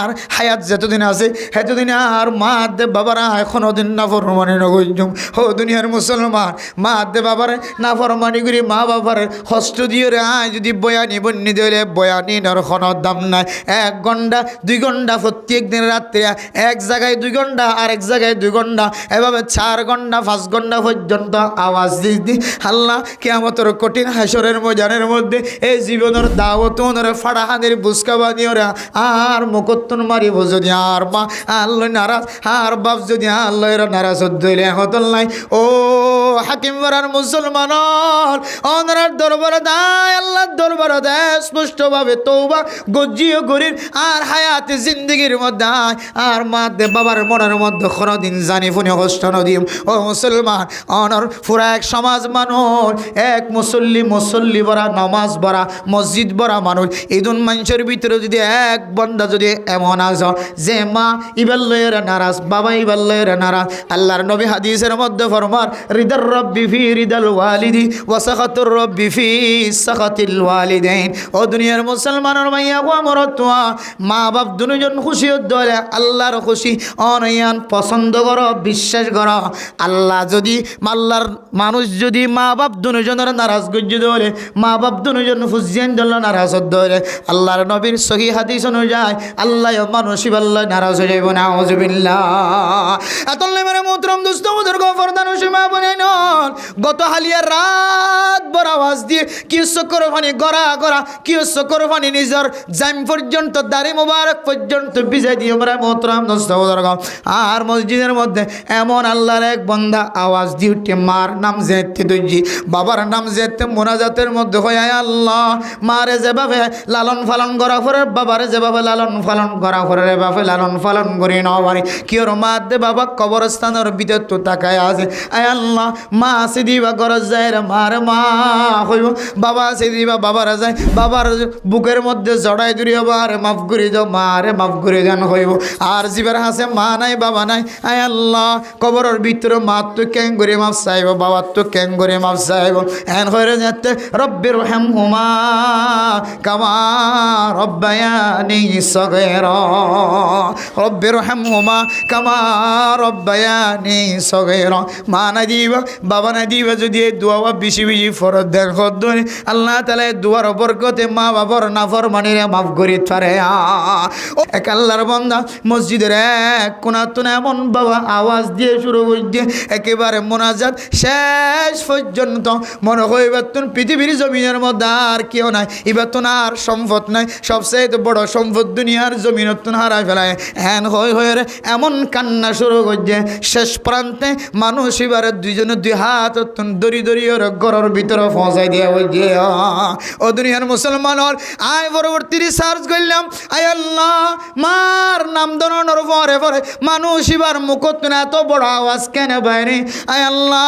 আর হায়াত যতদিন আছে সেতদিন আর মা দে বাবারা এখনো দিন না ফরমানি নগঞ্জুম হো দুনিয়ার মুসলমান মা দে বাবারে না ফরমানি করি মা বাবার হস্ত দিয়ে রে আয় যদি বয়ানি বন্যি দিলে বয়ানি নর কোনো দাম নাই 1 ঘন্টা 2 ঘন্টা প্রত্যেক দিন রাত্রে এক জায়গায় 2 ঘন্টা আর এক জায়গায় 2 ঘন্টা এভাবে 4 ঘন্টা 5 ঘন্টা পর্যন্ত আওয়াজ দি আল্লাহ কিয়ামতের কঠিন হাসরের ময়দানের মধ্যে এই জীবনের দাওয়াত ওরে ফাড়াহাদের বুসকা বানিয়ে ওরা আর মুকত্তন মারিব যদি আর মা আল্লাহ নারাজ আর বাপ যদি আল্লাহ নারাজ হইলে হতল নাই ও হাকিম বরার মুসলমান অনার দরবারে দায় আল্লাহর দরবারে দেয় স্পষ্টভাবে তওবা গজ্জিও করির আর হায়াতে জিন্দেগির মধ্যে আর মা দে বাবার মনের মধ্যে কোনোদিন জানি ফুনি কষ্ট নদিম ও মুসলমান অনর পুরা এক সমাজ মানুষ এক মুসল্লি বরা নামাজ বরা মসজিদ বরা মানুষ ইদুন মানুষের ভিতরে যদি এক বন্দা যদি এমন আস যে মা ইবার লয়ের নারাজ বাবা ইবার লয়ের নারাজ আল্লাহর নবী হাদিসের মধ্যে ফরমান রিদার রব্বি ফি রিদাল ওয়ালিদি ওয়া সাখাতুর রব্বি ফি সাখাতিল ওয়ালিদাইন ও দুনিয়ার মুসলমানের মাইয়া গো আমরতওয়া মা বাপ দুজন খুশি হলে আল্লাহর খুশি অনয়ান পছন্দ করো বিশ্বাস করো আল্লাহ যদি আল্লাহর মানুষ যদি মা বাপ দুজনের নারাজ গজ্জি ধরে মা বাপ দুজন ফুজিয়ান দল নারাজ ধরে আল্লাহর নবীর সহি হাদিস অনুযায়ী আল্লাহ মানুষ আল্লাহ নারাজ হয়ে যাইব না আউযুবিল্লাহ আতল্লে মেরে মোহতরম দোস্ত বুজুর্গ ফরদান মা বনে নন গত হালিয়া রাত বড় আওয়াজ দিয়ে কি চক্কর পানি গড়া গড়া কি চক্কর পানি নিজের জাম পর্যন্ত দাড়ি মোবারক পর্যন্ত ভিজাই দিয়ে আমরা মোহতরম দোস্ত বুজুর্গ আর মসজিদের মধ্যে এমন আল্লাহর এক বান্দা আওয়াজ দিয়ে উঠে মার নাম যেতে দইজি বাবার নাম যেতে মোনাজাতের মধ্যে হয় আল্লাহ মারে যেভাবে লালন পালন করা পরে বাবারে যেভাবে লালন পালন করা পরে বাবা লালন পালন করি নবারে কি ওর মা দে বাবা কবরস্থানের ভিতর তো তাকায় আছে আয় আল্লাহ মা আছে দিবা গরজ যায় রে মার মা হইব বাবা আছে দিবা বাবার যায় বাবার বুকের মধ্যে জড়াই দূরি আবার মাফ করে দাও মারে মাফ করে দেন হইব আর জীবের হাসে মা নাই বাবা নাই আয় আল্লাহ কবরের ভিতরে মা তো ক্যাং করে মাফ চাইব বাবার তো ক্যাং করে মাফ চাইব এন হয়ে যাতে রব্বির রহমহুমা কামা রব্বায়ানি সগীরা রব্বির রহমহুমা কামা রব্বায়ানি সগীরা মা না দিবা বাবা না দিবা যদি এই দোয়া বেশি বেশি ফরজ দেন খদ্দরে আল্লাহ তাআলা দুয়ার বরকতে মা বাবার নাফরমানিরে মাফ করে পারে এক আল্লাহর বান্দা মসজিদের এক কোনাতুন এমন বাবা আওয়াজ দিয়ে শুরু করে একেবারে মোনাজাত শেষ পর্যন্ত মনে হয় এবার পৃথিবীর জমিনের মধ্যে আর কেউ নাই এবার তো আর সম্পদ নাই সবচেয়ে বড় সম্পদ দুনিয়ার জমিনত হারাই ফেলায় হ্যান হয়ে এমন কান্না শুরু করছে শেষ প্রান্তে মানুষ এবারে দুইজনে 2 হাত দড়ি দড়ি ওর ঘরের ভিতরে পৌঁছাই দেওয়া হয়েছে ও দুনিয়ার মুসলমানের আয় পরবর্তী রিসার্চ করলাম আয় আল্লাহ মার নাম ধরানোর পরে পরে মানুষ এবার মুখত এত বড় আওয়াজ কেন বাইরে আয় আল্লাহ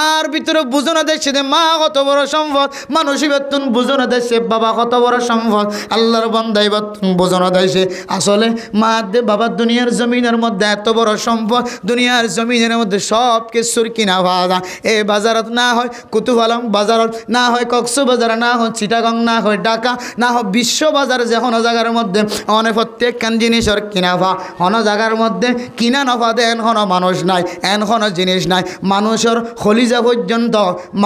আর ভিতরে বুঝো না দেখছে মা কত বড় সম্পদ মানুষ এবার বুঝো না দেখছে বাবা কত বড় সম্পদ আল্লাহর বান্দা এবার বুঝো না দেখছে আসলে মা দে বাবা দুনিয়ার জমিনের মধ্যে এত বড় সম্পদ দুনিয়ার জমিনের মধ্যে সব কিছুর কিনা বাজা এই বাজারত না হয় কুতুব আলম বাজারত না হয় কক্সবাজার না হয় চিটাগং না হয় ঢাকা না হয় বিশ্ব বাজার যে কোনো জায়গার মধ্যে অনেক প্রত্যেকখান জিনিসের কিনা ভা কোনো জায়গার মধ্যে কিনা নফা দেন কোনো মানুষ নাই এন কোনো জিনিস নাই মানুষের খলিজা পর্যন্ত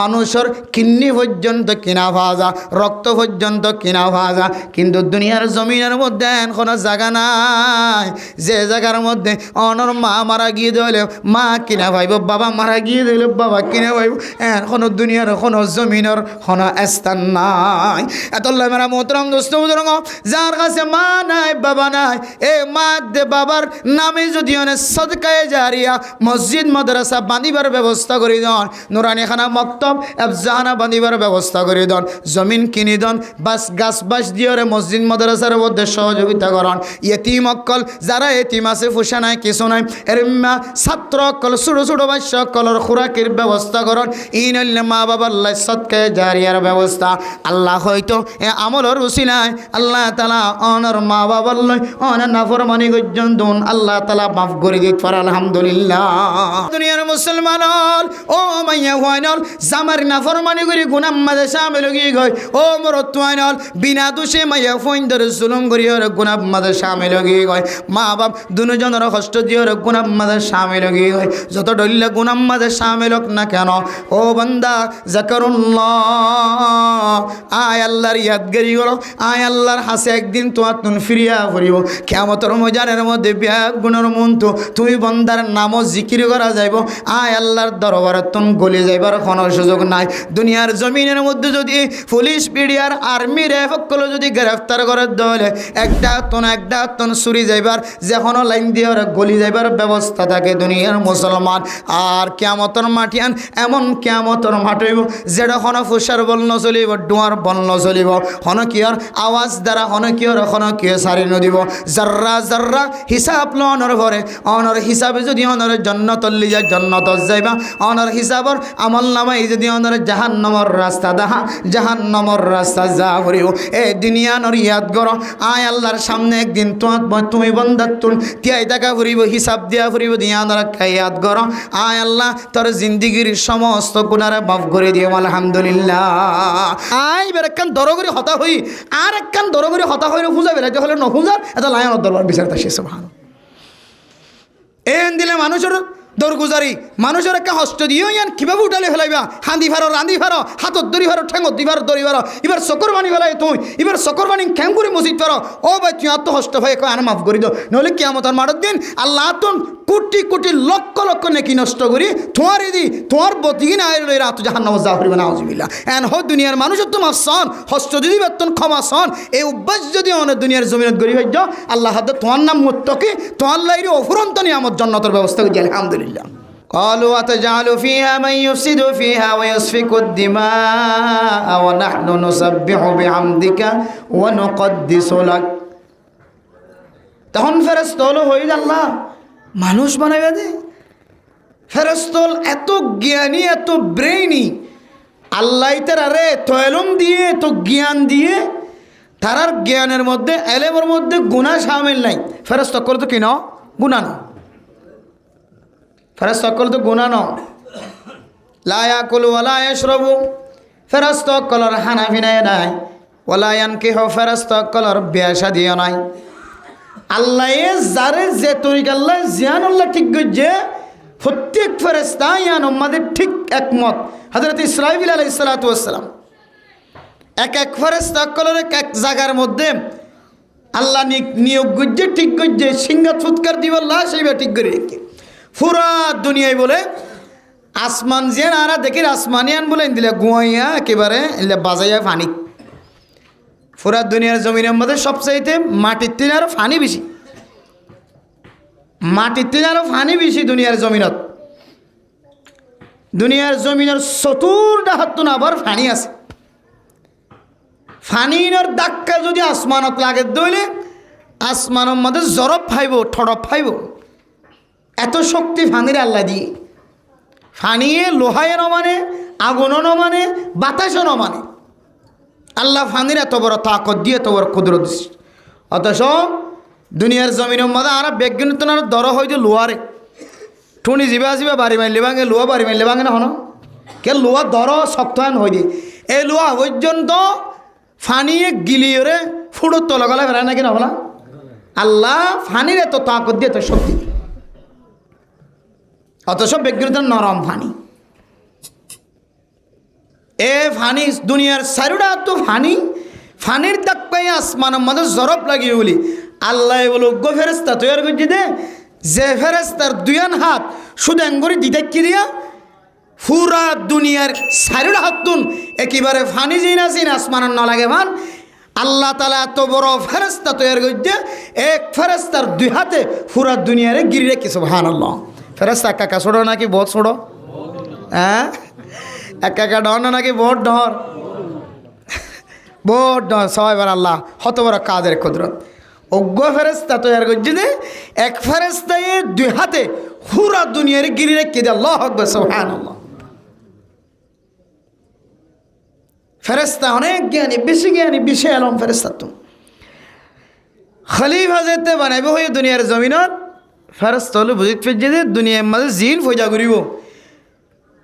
মানুষের কিডনি পর্যন্ত কিনা ভাজা রক্ত পর্যন্ত কিনা ভাজা কিন্তু দুনিয়ার জমিনের মধ্যে এন কোনো জায়গা নাই যে জায়গার মধ্যে অনর মা মারা গিয়ে দিলে মা কিনা ভাইব বাবা মারা গিয়ে দিলে বাবা কিনা ভাইব এন কোনো দুনিয়ার কোনো জমিনের কোনো স্থান নাই এতল্লা মেরা মোহতরম দোস্ত বুজুর্গ যার কাছে মা নাই বাবা নাই এ মা দে বাবার নামে যদি অনেক সদকায়ে জারিয়া মসজিদ মাদ্রাসা বাঁধিবার ব্যবস্থা করে দেন নুরানিখানা মক্তব এফজাহানা বাঁধিবার ব্যবস্থা করে দেন জমিন কিনে দেন বাস গাছ বাস দিয়ে মসজিদ মাদ্রাসার মধ্যে সহযোগিতা করেন ইয়েতিম অক্কল যারা এতিম আছে ফুসা নাই কিছু নাই এরম্মা ছাত্র অক্কল ছোটো ছোটো বাচ্চ অক্কলের খোরাকের ব্যবস্থা করেন ইনল্লে মা বাবার লাই সদকায়ে জারিয়ার ব্যবস্থা আল্লাহ হয়তো এ আমলের উসিলায় আল্লাহ তাআলা অনর মা বাবার লয় অনার নাফরমানি গজ্জন দন আল্লাহ তাআলা মাফ করে দিত পারে আলহামদুলিল্লাহ। দুনিয়ার মুসলমান ও মাইয়া হয়নল জামার নাফরমানি করে গুনাহ মাঝে শামিল হয়ে গয়। ও মরত হয়নল বিনা দোষে মাইয়া ফইন ধরে জুলুম করি আর গুনাহ মাঝে শামিল হয়ে গয়। মা বাপ দুজনের কষ্ট দিয়ে আর গুনাহ মাঝে শামিল হয়ে গয়। যত ডলিলে গুনাহ মাঝে শামিল হোক না কেন ও বান্দা যাকারুল্লাহ আয় আল্লাহর ইয়াদগারি করো, আয় আল্লাহর হাসে একদিন তোমার তুমি ফিরিয়া পড়িব। কিয়ামতের ময়দানের মধ্যে ব্যাগ গুণের মন্ত্র তুমি বন্দার নামও জিকির করা যাইব। আয় আল্লাহর দরবারে তুমি গলে যাইবার কোনো সুযোগ নাই। দুনিয়ার জমিনের মধ্যে যদি পুলিশ পিডিয়ার আর্মি রেফকল যদি গ্রেফতার করে দলে একটা তন চুরি যাইবার যে কোনো লাইন দিয়ে গলি যাইবার ব্যবস্থা থাকে দুনিয়ার মুসলমান। আর কিয়ামতের মাটিয়ান এমন কিয়ামতের মাঠ হইব যেটা হন ফুসার বল নচলিব, ডুয়ার বল নচলিব, হন কিয়র আওয়াজ দ্বারা হন কিয় সারি নদিব। জার্রা জার্রা হিসাব লনর ভরে অনর হিসাবে যদি অনর জন্নতর লিজা জন্নত যাইবা, অনর হিসাবর আমল নামাই যদি অনর জাহান্নামর রাস্তা দাহা জাহান্নামর রাস্তা যা করিব। এ দুনিয়ানর ইয়াদ করো, আয় আল্লাহর সামনে একদিন তুমি বন্দার তুল তিয়াই টাকা ফুরিব, হিসাব দিয়া ফুরিব দিয়ানর ইয়াদ করো। আয় আল্লাহ তোর জিন্দিগির সমস্ত গুনারে মাফ করে দিও আলহামদুলিল্লাহ। আয় বের একখান দরগরি হতা হই আর একখান দরগরি হতা হইলে খুঁজা বেড়াইতে হলে নখুঁজার এটা লায়নের দরবার বিচারতা শেষ ভালো এন দিলে মানুষের দরগুজারি মানুষের একটা হস্ত দিও ইয়ান কিভাবে উঠালে ফেলাইবা হাঁদি ভারো রাঁধি ভারো হাতত দড়ি ভারো ঠেঙত দিবার দড়ি ভারো এবার চকর বানি ফেলাই তুই এবার চকর বানি খ্যাং করে মসজিদ পারো। ও ভাই তুই আত্ম হস্ত ভাই কয় আনা মাফ করি দো নহলে কিয়ামতের মাঠের দিন আল্লাহ তুন কোটি কোটি লক্ষ লক্ষ নেকি নষ্ট করি তোমার এদি তোমার বতিকি না আইলে রাত জাহান্নাম যা করিবে না আউযুবিল্লাহ। এন হয় দুনিয়ার মানুষের তো মাফ সন হস্ত যদি বেতন ক্ষমা সন এই অভ্যাস যদি অনেক দুনিয়ার জমিনত গরি হইজ আল্লাহ হাতে তোমার নাম মুত্তকি তোমার লাইরে অফুরন্ত নিয়ামত জান্নাতের ব্যবস্থা করি আলহামদুলিল্লাহ। قالوا أتجعل فيها من يفسد فيها ويسفك الدماء ونحن نسبح بحمدك ونقدس لك। তখন ফেরেশতা হইল আল্লাহ মানুষ বানাইবে দে। ফেরেশতা এত জ্ঞানী এত ব্রেইনি আল্লাহ তারে তয়লম দিয়ে তো জ্ঞান দিয়ে তারার জ্ঞানের মধ্যে এলেমের মধ্যে গুনাহ শামিল নাই। ফেরেশতা করে তো কিনা গুনাহ না, ফেরেশতা সকল তো গুনাহ ন লা ইয়াকুলু ওয়া লা ইয়াশরাবু ফেরেশতা সকলের হানাফিনায় নাই ওয়ালা ইয়ানকিহু ফেরেশতা সকলের বিয়া শাদিও নাই। আল্লাহ যারে যে তরিকা আল্লাহ জিয়ান আল্লাহ ঠিক যে প্রত্যেক ফেরেশতা ইয়ান উম্মাদের ঠিক একমত। হযরত ইসরাঈল আলাইহিস সালাতু ওয়াস সালাম এক ফেরেশতা সকলের এক জায়গার মধ্যে আল্লাহ নিয়োগ গজ্জে ঠিক গজ্জে সিংহাত ফুৎকার দিব আল্লাহ সেইবা ঠিক করে রেখে পুরা দুনিয়ায় বলে আসমান যে আরা দেখি আসমানিয়ান বলে দিলে গুয়াইয়া একেবারে বাজাইয়া ফানি। পুরা দুনিয়ার জমিনের মধ্যে সবচাইতে মাটির তিন আরো ফানি বেশি, মাটির তিন আরো ফানি বেশি দুনিয়ার জমিনত। দুনিয়ার জমিনের চতুর্দা হাতুন আবার ফানি আছে। ফানির দাক্কা যদি আসমানত লাগে দইলে আসমানের মধ্যে জরব ফাইব ঠড়প ফাইব। এত শক্তি ফানির আল্লাহ দিয়ে ফানিয়ে লোহায় নমানে আগুনও নমানে বাতাসও নমানে আল্লাহ ফানির এত বড় তাকত দিয়ে এত বড় কুদরত দিচ্ছে। অথচ দুনিয়ার জমিনের মধ্যে আর বিজ্ঞানিত দর হয়তো লোহারে টুনি ଯିବା বাড়ি মারলে ভাঙে লোহা বাড়ি মারলে ভাঙে না হন কে লোহা দর শক্তায়ন হয়ে দিয়ে এই লোহা পর্যন্ত ফানিয়ে গিলিয়ে ফুড়োর তলগলা ফেরায় নাকি না বলা আল্লাহ ফানির এত তাকত দিয়ে এত শক্তি। অথচ বিজ্ঞানিত নরম ফানি এ ফানি দুনিয়ার চারিটা তো ফানি ফানির দাগ পাই আসমানের মধ্যে জরব লাগিয়ে বলি আল্লাহ বলো গো ফেরেস্তা তৈরি করছি দে যে ফেরেস্তার দুয়ান হাত শুধু এঙ্গরি দিতে কি দিয়া পুরা দুনিয়ার চারিটা হাত তুন একেবারে ফানি জিন আসিন আসমানের না লাগে ভান আল্লাহ তালা এত বড় ফেরেস্তা তৈরি করছে এক ফেরেস্তার দুই হাতে পুরা দুনিয়ারে গিরি রেখে সুবহানাল্লাহ। ফেরেস্তা একা একা ছোড়ো নাকি বহুত ছোড়ো হ্যাঁ একা একা ডর না নাকি বহুত ডর বহুত ডর সবাই বার আল্লাহ হত বড় কাদের কুদরত অজ্ঞ ফেরেস্তা তৈরি করছে যে এক ফেরেস্তায় দুই হাতে পুরা দুনিয়ারে গিরি রেখে দে আল্লাহু আকবার সুবহানাল্লাহ। ফেরেস্তা অনেক জ্ঞানী বেশি আলম ফেরেস্তা তুমি খলিফা যেতে বানাইব হয়ে দুনিয়ার জমিনত ফেরস্ত হলে বুঝিত ফেলছে যে দুনিয়ার মাঝে জিন ফয়জা করিব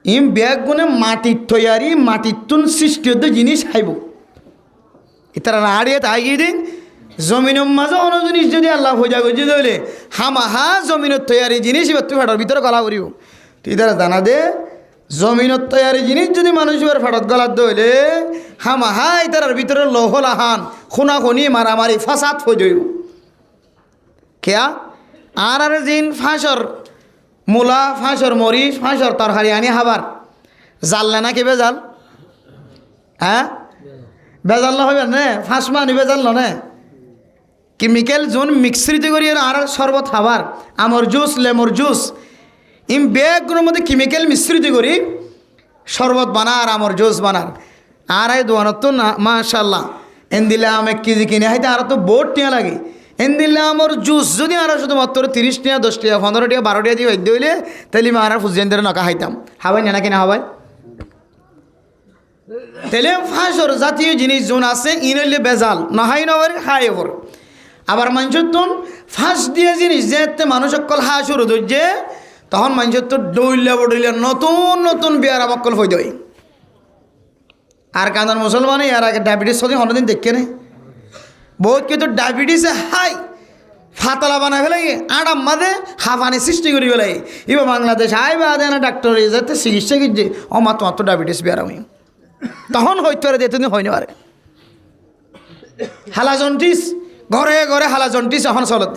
ইম ব্যাগ গুণে মাটির তৈয়ারি মাটির তুন সৃষ্টি হতে জিনিস খাইব ইতারা আড়িয়ে তাই দিন জমিনের মাঝে অন্য জিনিস যদি আল্লাহ ফয়জা করছে তাহলে হামাহা জমিনের তৈয়ারি জিনিস এবার তুই ফাটার ভিতরে গলা করিব তুই তারা জানা দে জমিনত তৈয়ারি জিনিস যদি মানুষ এবার ফাটত গলার দইলে হামাহা ইতারার ভিতরে লহলাহান খুনাখুনি মারামারি ফাসাদ হয়ে যাইব কেয়া আর জিন ফাঁসর মূলা ফাঁসর মরিচ ফাঁসর তরকারি আনি হাবার জাললে না কি বেজাল হ্যাঁ বেজাল না হবে না ফাঁস মানি বেজাল না কেমিক্যাল যোন মিক্সিতে করি আর শরবত খাবার আমর জুস লেমর জুস ইম ব্যাগগুলোর মধ্যে কেমিক্যাল মিশ্রিত করি শরবত বানার আমর জুস বানার আর এই দোয়ানত তো না মাশাল্লাহ এন দিলে আম 1 কেজি কিনে হাইতে আর তো বোট টিয়া লাগে এন দিলে আমর জুস যদি আর শুধুমাত্র 30 টাকা 10 টাকা 15 টাকা 12 টাকা দিয়ে হইতে হইলে তাহলে মারা ফুজেন্দের নকা খাইতাম হাবাই না কিনা হাবাই তাহলে ফাঁসর জাতীয় জিনিস যোন আছে ইনলে বেজাল নহাই নগরে খাই ওর আবার মানুষের তো ফাঁস দিয়ে জিনিস যেতে মানুষ অকল হা শুরু ধরছে তখন মানুষের তো ডইলা বডইলা নতুন নতুন বিয়ার মক্কল হয়ে যায় আর কান্দার মুসলমানে আর আগে ডায়াবেটিস সদি অন্যদিন দেখে নেই বহুত কিন্তু ডায়াবেটিসে হাই ফাতলা বানাই ফেলাই আড়াম মাঝে হাফানি সৃষ্টি করি ফেলাই এবার বাংলাদেশ আই বা দেয় না ডাক্তার যাতে চিকিৎসা করছে মাত্র ডায়াবেটিস বিয়ার আমি তখন হইতে পারে যেতে হয়নি পারে হালাজন্টিস ঘরে ঘরে হালাজন্টিস এখন চলত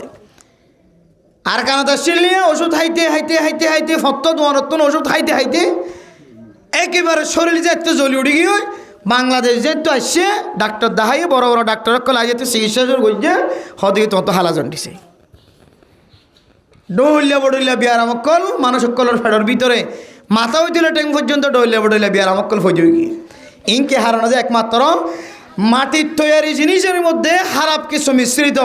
আর কানাতে সিলিয়ে ওষুধ হাইতে হাইতে হাইতে হাইতে ফত্ত নতুন ওষুধ হাইতে হাইতে একেবারে শরীর যেতে জ্বলি উঠে গিয়ে বাংলাদেশ যেহেতু আসছে ডাক্তার দেখাই বড় বড় ডাক্তার কল যেতে চিকিৎসা করছে হদিকে তোমার তো হালাজন দিছে ডহলিয়া বডলিয়া বিয়ার আমকল মানুষ সকলের ফেডর ভিতরে মাথা হইতে ট্যাং পর্যন্ত ডহলিয়া বডলিয়া বিয়ার আমকল হয়ে যাবে গিয়ে ইনকে হারানো যায় একমাত্র মাটির তৈয়ারি জিনিসের মধ্যে খারাপ কিছু মিশ্রিত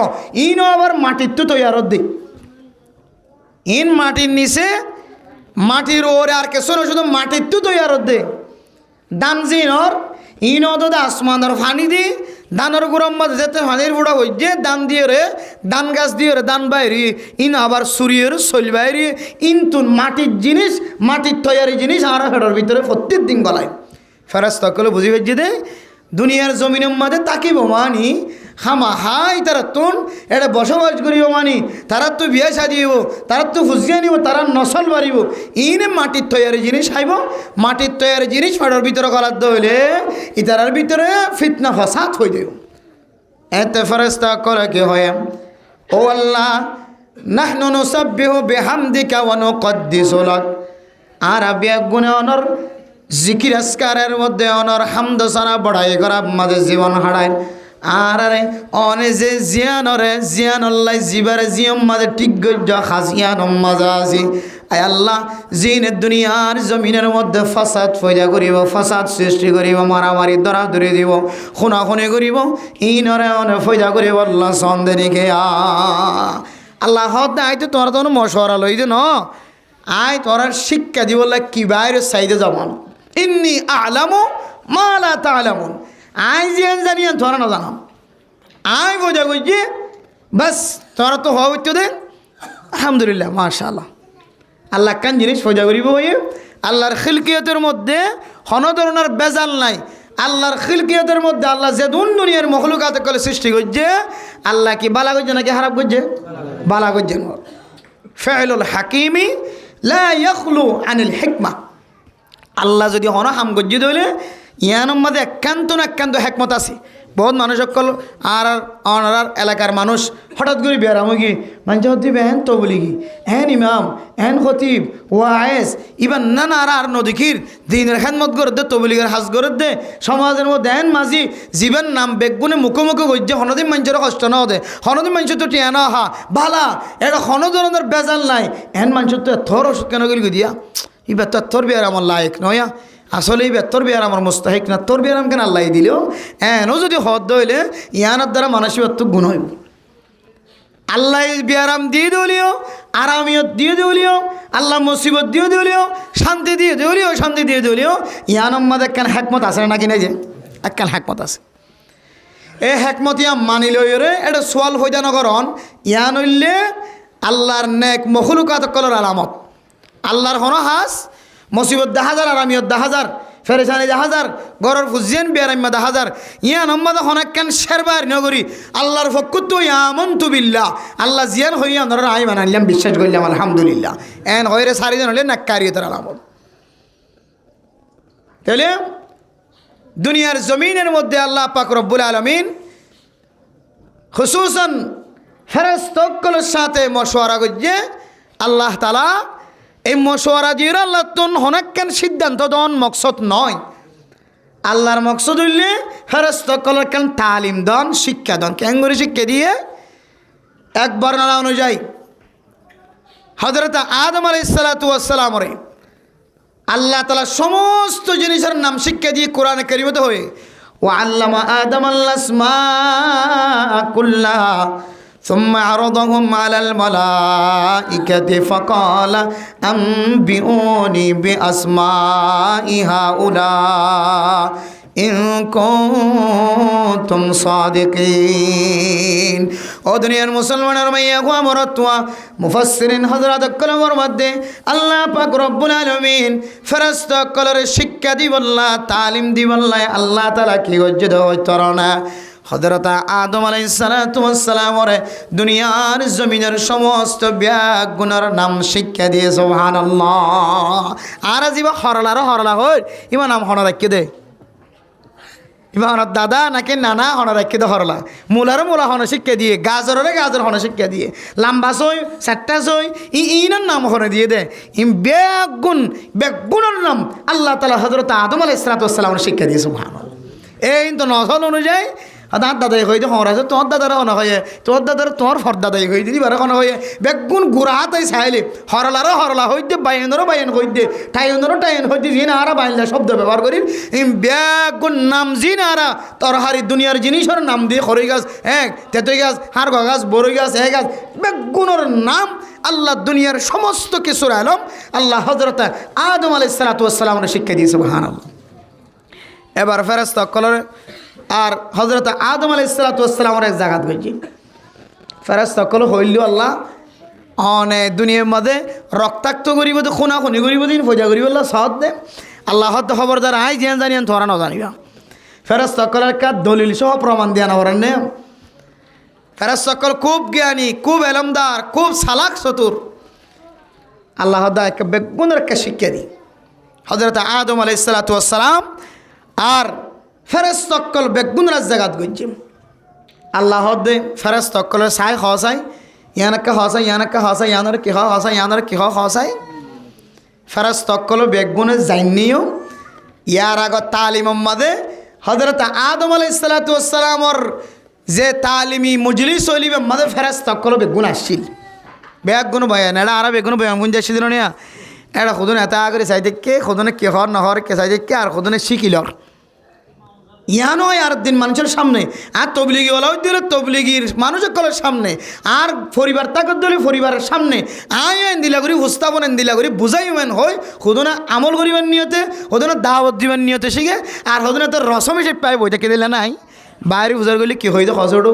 ইনও আবার মাটির তো তৈয়ারত দিই ইন মাটির নিচে মাটির ওরে আর কিছু না শুধু মাটির তো তৈয়ারত দে দান জিনর ইনও তো আসমানের ফানি দি দানের গুড়ার মধ্যে যেতে ফানির বুড়া হইছে দান দিয়ে রে দান গাছ দিয়ে রে দান বাইরি ইন আবার সুরিয়ের শৈল বাইরি ইনতুন মাটির জিনিস মাটির তৈয়ারি জিনিস আর ফেডার ভিতরে প্রত্যেক দিন গলায় ফেরাস্তা করলে বুঝি পেয়েছি দে দুনিয়ার জমিনের মধ্যে তাকিব মানি হামা হাই তারা তুন এটা বসবাস করিব মানি তারা তো বিয়া সাজিব তারা তো ফুসিয়া নিব তারা নসল বাড়িব ইনে মাটির তৈয়ারি জিনিস খাইব মাটির তৈয়ারি জিনিস ফাটার ভিতরে গলার দইলে ইতারার ভিতরে ফিতনা ফাসাদ হয়ে যাব এতে ফেরেশতা করে কি হয় ও আল্লাহ নাহনু নুসাব্বিহু বিহামদিকা ওয়া নুকদ্দিসু লাক আর বিয়াগুনে অনর জিকির আসকারের মধ্যে অনর হামদ সানা বড়াই করা মাঝে জীবন হারায় আর অনে যে জিয়ানরে জিয়ানল্লাই জিবারে জিয়ম মাঝে ঠিক গজ্জ খাসিয়ান মাজা আছে আয় আল্লাহ জিনের দুনিয়ার জমিনের মধ্যে ফাসাদ ফয়জা করিব ফাসাদ সৃষ্টি করিব মারামারি দরাদরি দিব খুনাখুনি করিব ইনরে অনে ফয়জা করিব আল্লাহ সন্দেনিকে আল্লাহ হদ আই তো তোরা তো মশওয়ারা লই দে ন আয় তোরা শিক্ষা দিব কি বাইরে সাইডে যাবান ইন্নি আলামু মা লা তা'লামুন আই যে জানি তোরা না জানাম আই বোঝা করছি বাস তোরা তো হওয়া হইতে দে আলহামদুলিল্লাহ মাশাআল্লাহ আল্লাহ কান জিনিস ফজা করিব হয়ে আল্লাহর খিলকিয়তের মধ্যে কোনো ধরনের বেজাল নাই আল্লাহর খিলকিয়তের মধ্যে আল্লাহ যে দুনিয়ার মখলুকাত করে সৃষ্টি করছে আল্লাহ কি বালা করছে নাকি খারাপ করছে বালা করছে ফাইলুল হাকিমি লা ইয়াখলু আনিল হিকমা আল্লাহ যদি হন হাম গজ্জি দইলে ইয়ানোর মধ্যে একান্ত হেকমত আছে বহুত মানুষ সকল আর অনার এলাকার মানুষ হঠাৎ করে বেড়াম কি মানুষ হতে হ্যান তো বলি কি হ্যান ইমাম হ্যান খতিব ওয়াইস ইবান নানা আর নদীকির দিনের খেদমত করে দে তবলিগের হাজ করে দে সমাজের মধ্যে হ্যান মাঝি জীবন নাম বেগুনে মুখোমুখি গজ্জে হনদিন মানুষের কষ্ট না দে হনদিন মানুষ তো টিয়া না হা ভালা এটা হন ধরনের বেজাল নাই হ্যান মানুষের তো থর ওষুধ কেন করি দিয়া এবার তোর বিয়ার আমার লায়ক নয়া আসলে এই তোর বিয়ার আমার মুস্তাহিক না তোর বিয়ার আমাকে আল্লাহ দিলেও এনও যদি হদ হইলে ইয়ানার দ্বারা মানসিকত্ব গুণ হইব আল্লাহ বিয়ারাম দিয়ে দিলিও আরামিয়ত দিয়ে দিলিও আল্লাহ মুসিবত দিয়ে দিলিও শান্তি দিয়ে দিলিও শান্তি দিয়ে দিলিও ইয়ানম্মাদ একখান হ্যাকমত আছে নাকি নাই যে একখান হ্যাকমত আছে এ হেকমতিয়া মানি লইরে এটা সোয়াল হইদা নগরন ইয়ান হইলে আল্লাহর নেক মখলুকাত কলর আলামত আল্লাহর হন হাস মুসিবত 10,000 আর আমিয়ত 10,000 ফেরেশানি 10,000 গরর ফুজিয়ান বিয়ারাম্মা 10,000 ইয়ান আম্মা হনাক্কান শেরবার নগরী আল্লাহর ফকুতু ইয়ামনতু বিল্লাহ আল্লাহ জিয়ান হইয়া নর আই মানাইলাম বিশ্বাস করিলাম আলহামদুলিল্লাহ এন হইরে সারিজন হলে নাক্কারিয়তের আলামত তাহলে দুনিয়ার জমিনের মধ্যে আল্লাহ পাক রব্বুল আলামিন খুসুসান ফেরেশতাগুলোর সাথে মশওয়ারা করছে আল্লাহ তাআলা এই মশওয়ারা দিয়ে আল্লাহ তুন হনাক্কান সিদ্ধান্ত দন মকসদ নয় আল্লাহর মকসদ হইলে ফেরেশতাগুলোর কান তালিম দন শিক্ষা দন কেঙ্গুরি শিক্ষা দিয়ে একবার না অনুযায়ী হযরত আদম আলাইহিস সালাতু ওয়াস সালাম রে আল্লাহ তাআলা সমস্ত জিনিসের নাম শিক্ষা দিয়ে কোরআনে কারীমতে হয়ে ওয়াল্লামা আদম আল আসমাআ কুল্লাহা ثم عرضهم على الملائكة فقال أنبئوني بأسماء هؤلاء إن كنتم صادقين ও দুনিয়ার মুসলমানের মাইয়া গো আমরতওয়া মুফাসসিরিন হযরত কলমর মধ্যে আল্লাহ পাক রব্বুল আলামিন ফেরেশতা কলরে শিক্ষা দিবল্লাহ তালিম দিবল্লাহ আল্লাহ তাআলা কি গজ্জে হইতরনা হযরত আদম আলাইহিস সালাতু ওয়াস সালাম রে দুনিয়ার জমিনের সমস্ত ব্যাগ গুনার নাম শিক্ষা দিয়ে সুবহানাল্লাহ আর জিবা হরলা হই ইমান নাম হন রাখকে দে ইমান দাদা নাকি নানা হন রাখকে দে হরলা মুলার মুলা হন শিক্ষা দিয়ে গাজরের গাজর হন শিক্ষা দিয়ে লম্বা সই সাতটা সই ইনার নাম হন দিয়ে দে ইম বেগুনের নাম আল্লাহ তাআলা হযরত আদম আলাইহিস সালাতু ওয়াস সালাম শিক্ষা দিয়ে সুবহানাল্লাহ এই তো নজল অনুযায়ী দাঁত দাদাই হয়ে হর আছে তোর দাদারা হন হয়ে তোর দাদার তোর ফরদাদাই হয়ে দিদি বারে হন হয়ে বেগুন গুড়া হাতাই চাইলে হরলারও হরলা হইতে বাইনেরও বাইন হইতে টাইনেরও টাইন হইতে জিন আরা বাইনলা শব্দ ব্যবহার করি বেগুন নাম জিন আরা তরহারি দুনিয়ার জিনিসের নাম দিয়ে খড়ি গাছ হ্যাঁ তেতই গাছ হাড় গাছ বড়ই গাছ এ গাছ বেগুনের নাম আল্লাহ দুনিয়ার সমস্ত কিছুর আলম আল্লাহ হযরত আদম আলাইহিস সালাতু ওয়াস সালামের শিক্ষা দিয়েছে সুবহানাল্লাহ এবার ফেরেশতা কলর আর হযরত আদম আলাইহিস সালাতু ওয়াস সালামের এক জায়গা হইছে ফেরেশতা কল হইল আল্লাহ অনে দুনিয়ার মধ্যে রক্তাক্ত করিব তো খুনাখুনি করিব দিন ফজা করিব আল্লাহ সাথ দে আল্লাহ হদ খবরদার আই জেন জানিয়ান তোরা না জানিবা ফেরেশতা কলের কা দলিল সহ প্রমাণ দিয়া না বলেন না ফেরেশতা কল খুব জ্ঞানী খুব এলমদার খুব চালাক চতুর আল্লাহ হদ এক বেগুনের কা শিক্ষা দি হযরত আদম আলাইহিস সালাতু ওয়াস সালাম আর ফেরেশতাকল বেগুনের জায়গাত গইছে আল্লাহ দে ফেরেশতাকলের সাই হসাই ইয়ানকা হসাই ইয়ানর কি হসাই ইয়ানর কি হসাই ফেরেশতাকল বেগুনের জাইনিও ইয়ার আগত তালিম মাদে হযরত আদম আলাইহিস সালাতু ওয়াস সালামর যে তালিমি মজলিস হইলিবে মাদে ফেরেশতাকল বেগুন আসছিল বেগুন বয়ান এডা আর বেগুন বয়ান গুন যাচ্ছিল না এডা খুদন এত আগরে চাই দেখে খুদনে কি হর নহর কে চাই দেখে আর খুদনে শিখিলর ইয়ানো আর দিন মানুষের সামনে আর তবলিগি ওলাও দিলে তবলিগির মানুষের কলের সামনে আর পরিবার তাকত দিলে পরিবারের সামনে আইন দিলা করি উপস্থাপন দিলা করি বুঝাইবেন হয় খুদনা আমল করিবার নিয়তে হদনা দাওয়াত দিবার নিয়তে শিখে আর হদনা তো রসম হিসেবে পাই বইটা কে দিলে নাই বাইরে বুঝার গেলে কি হইতো খসড়ো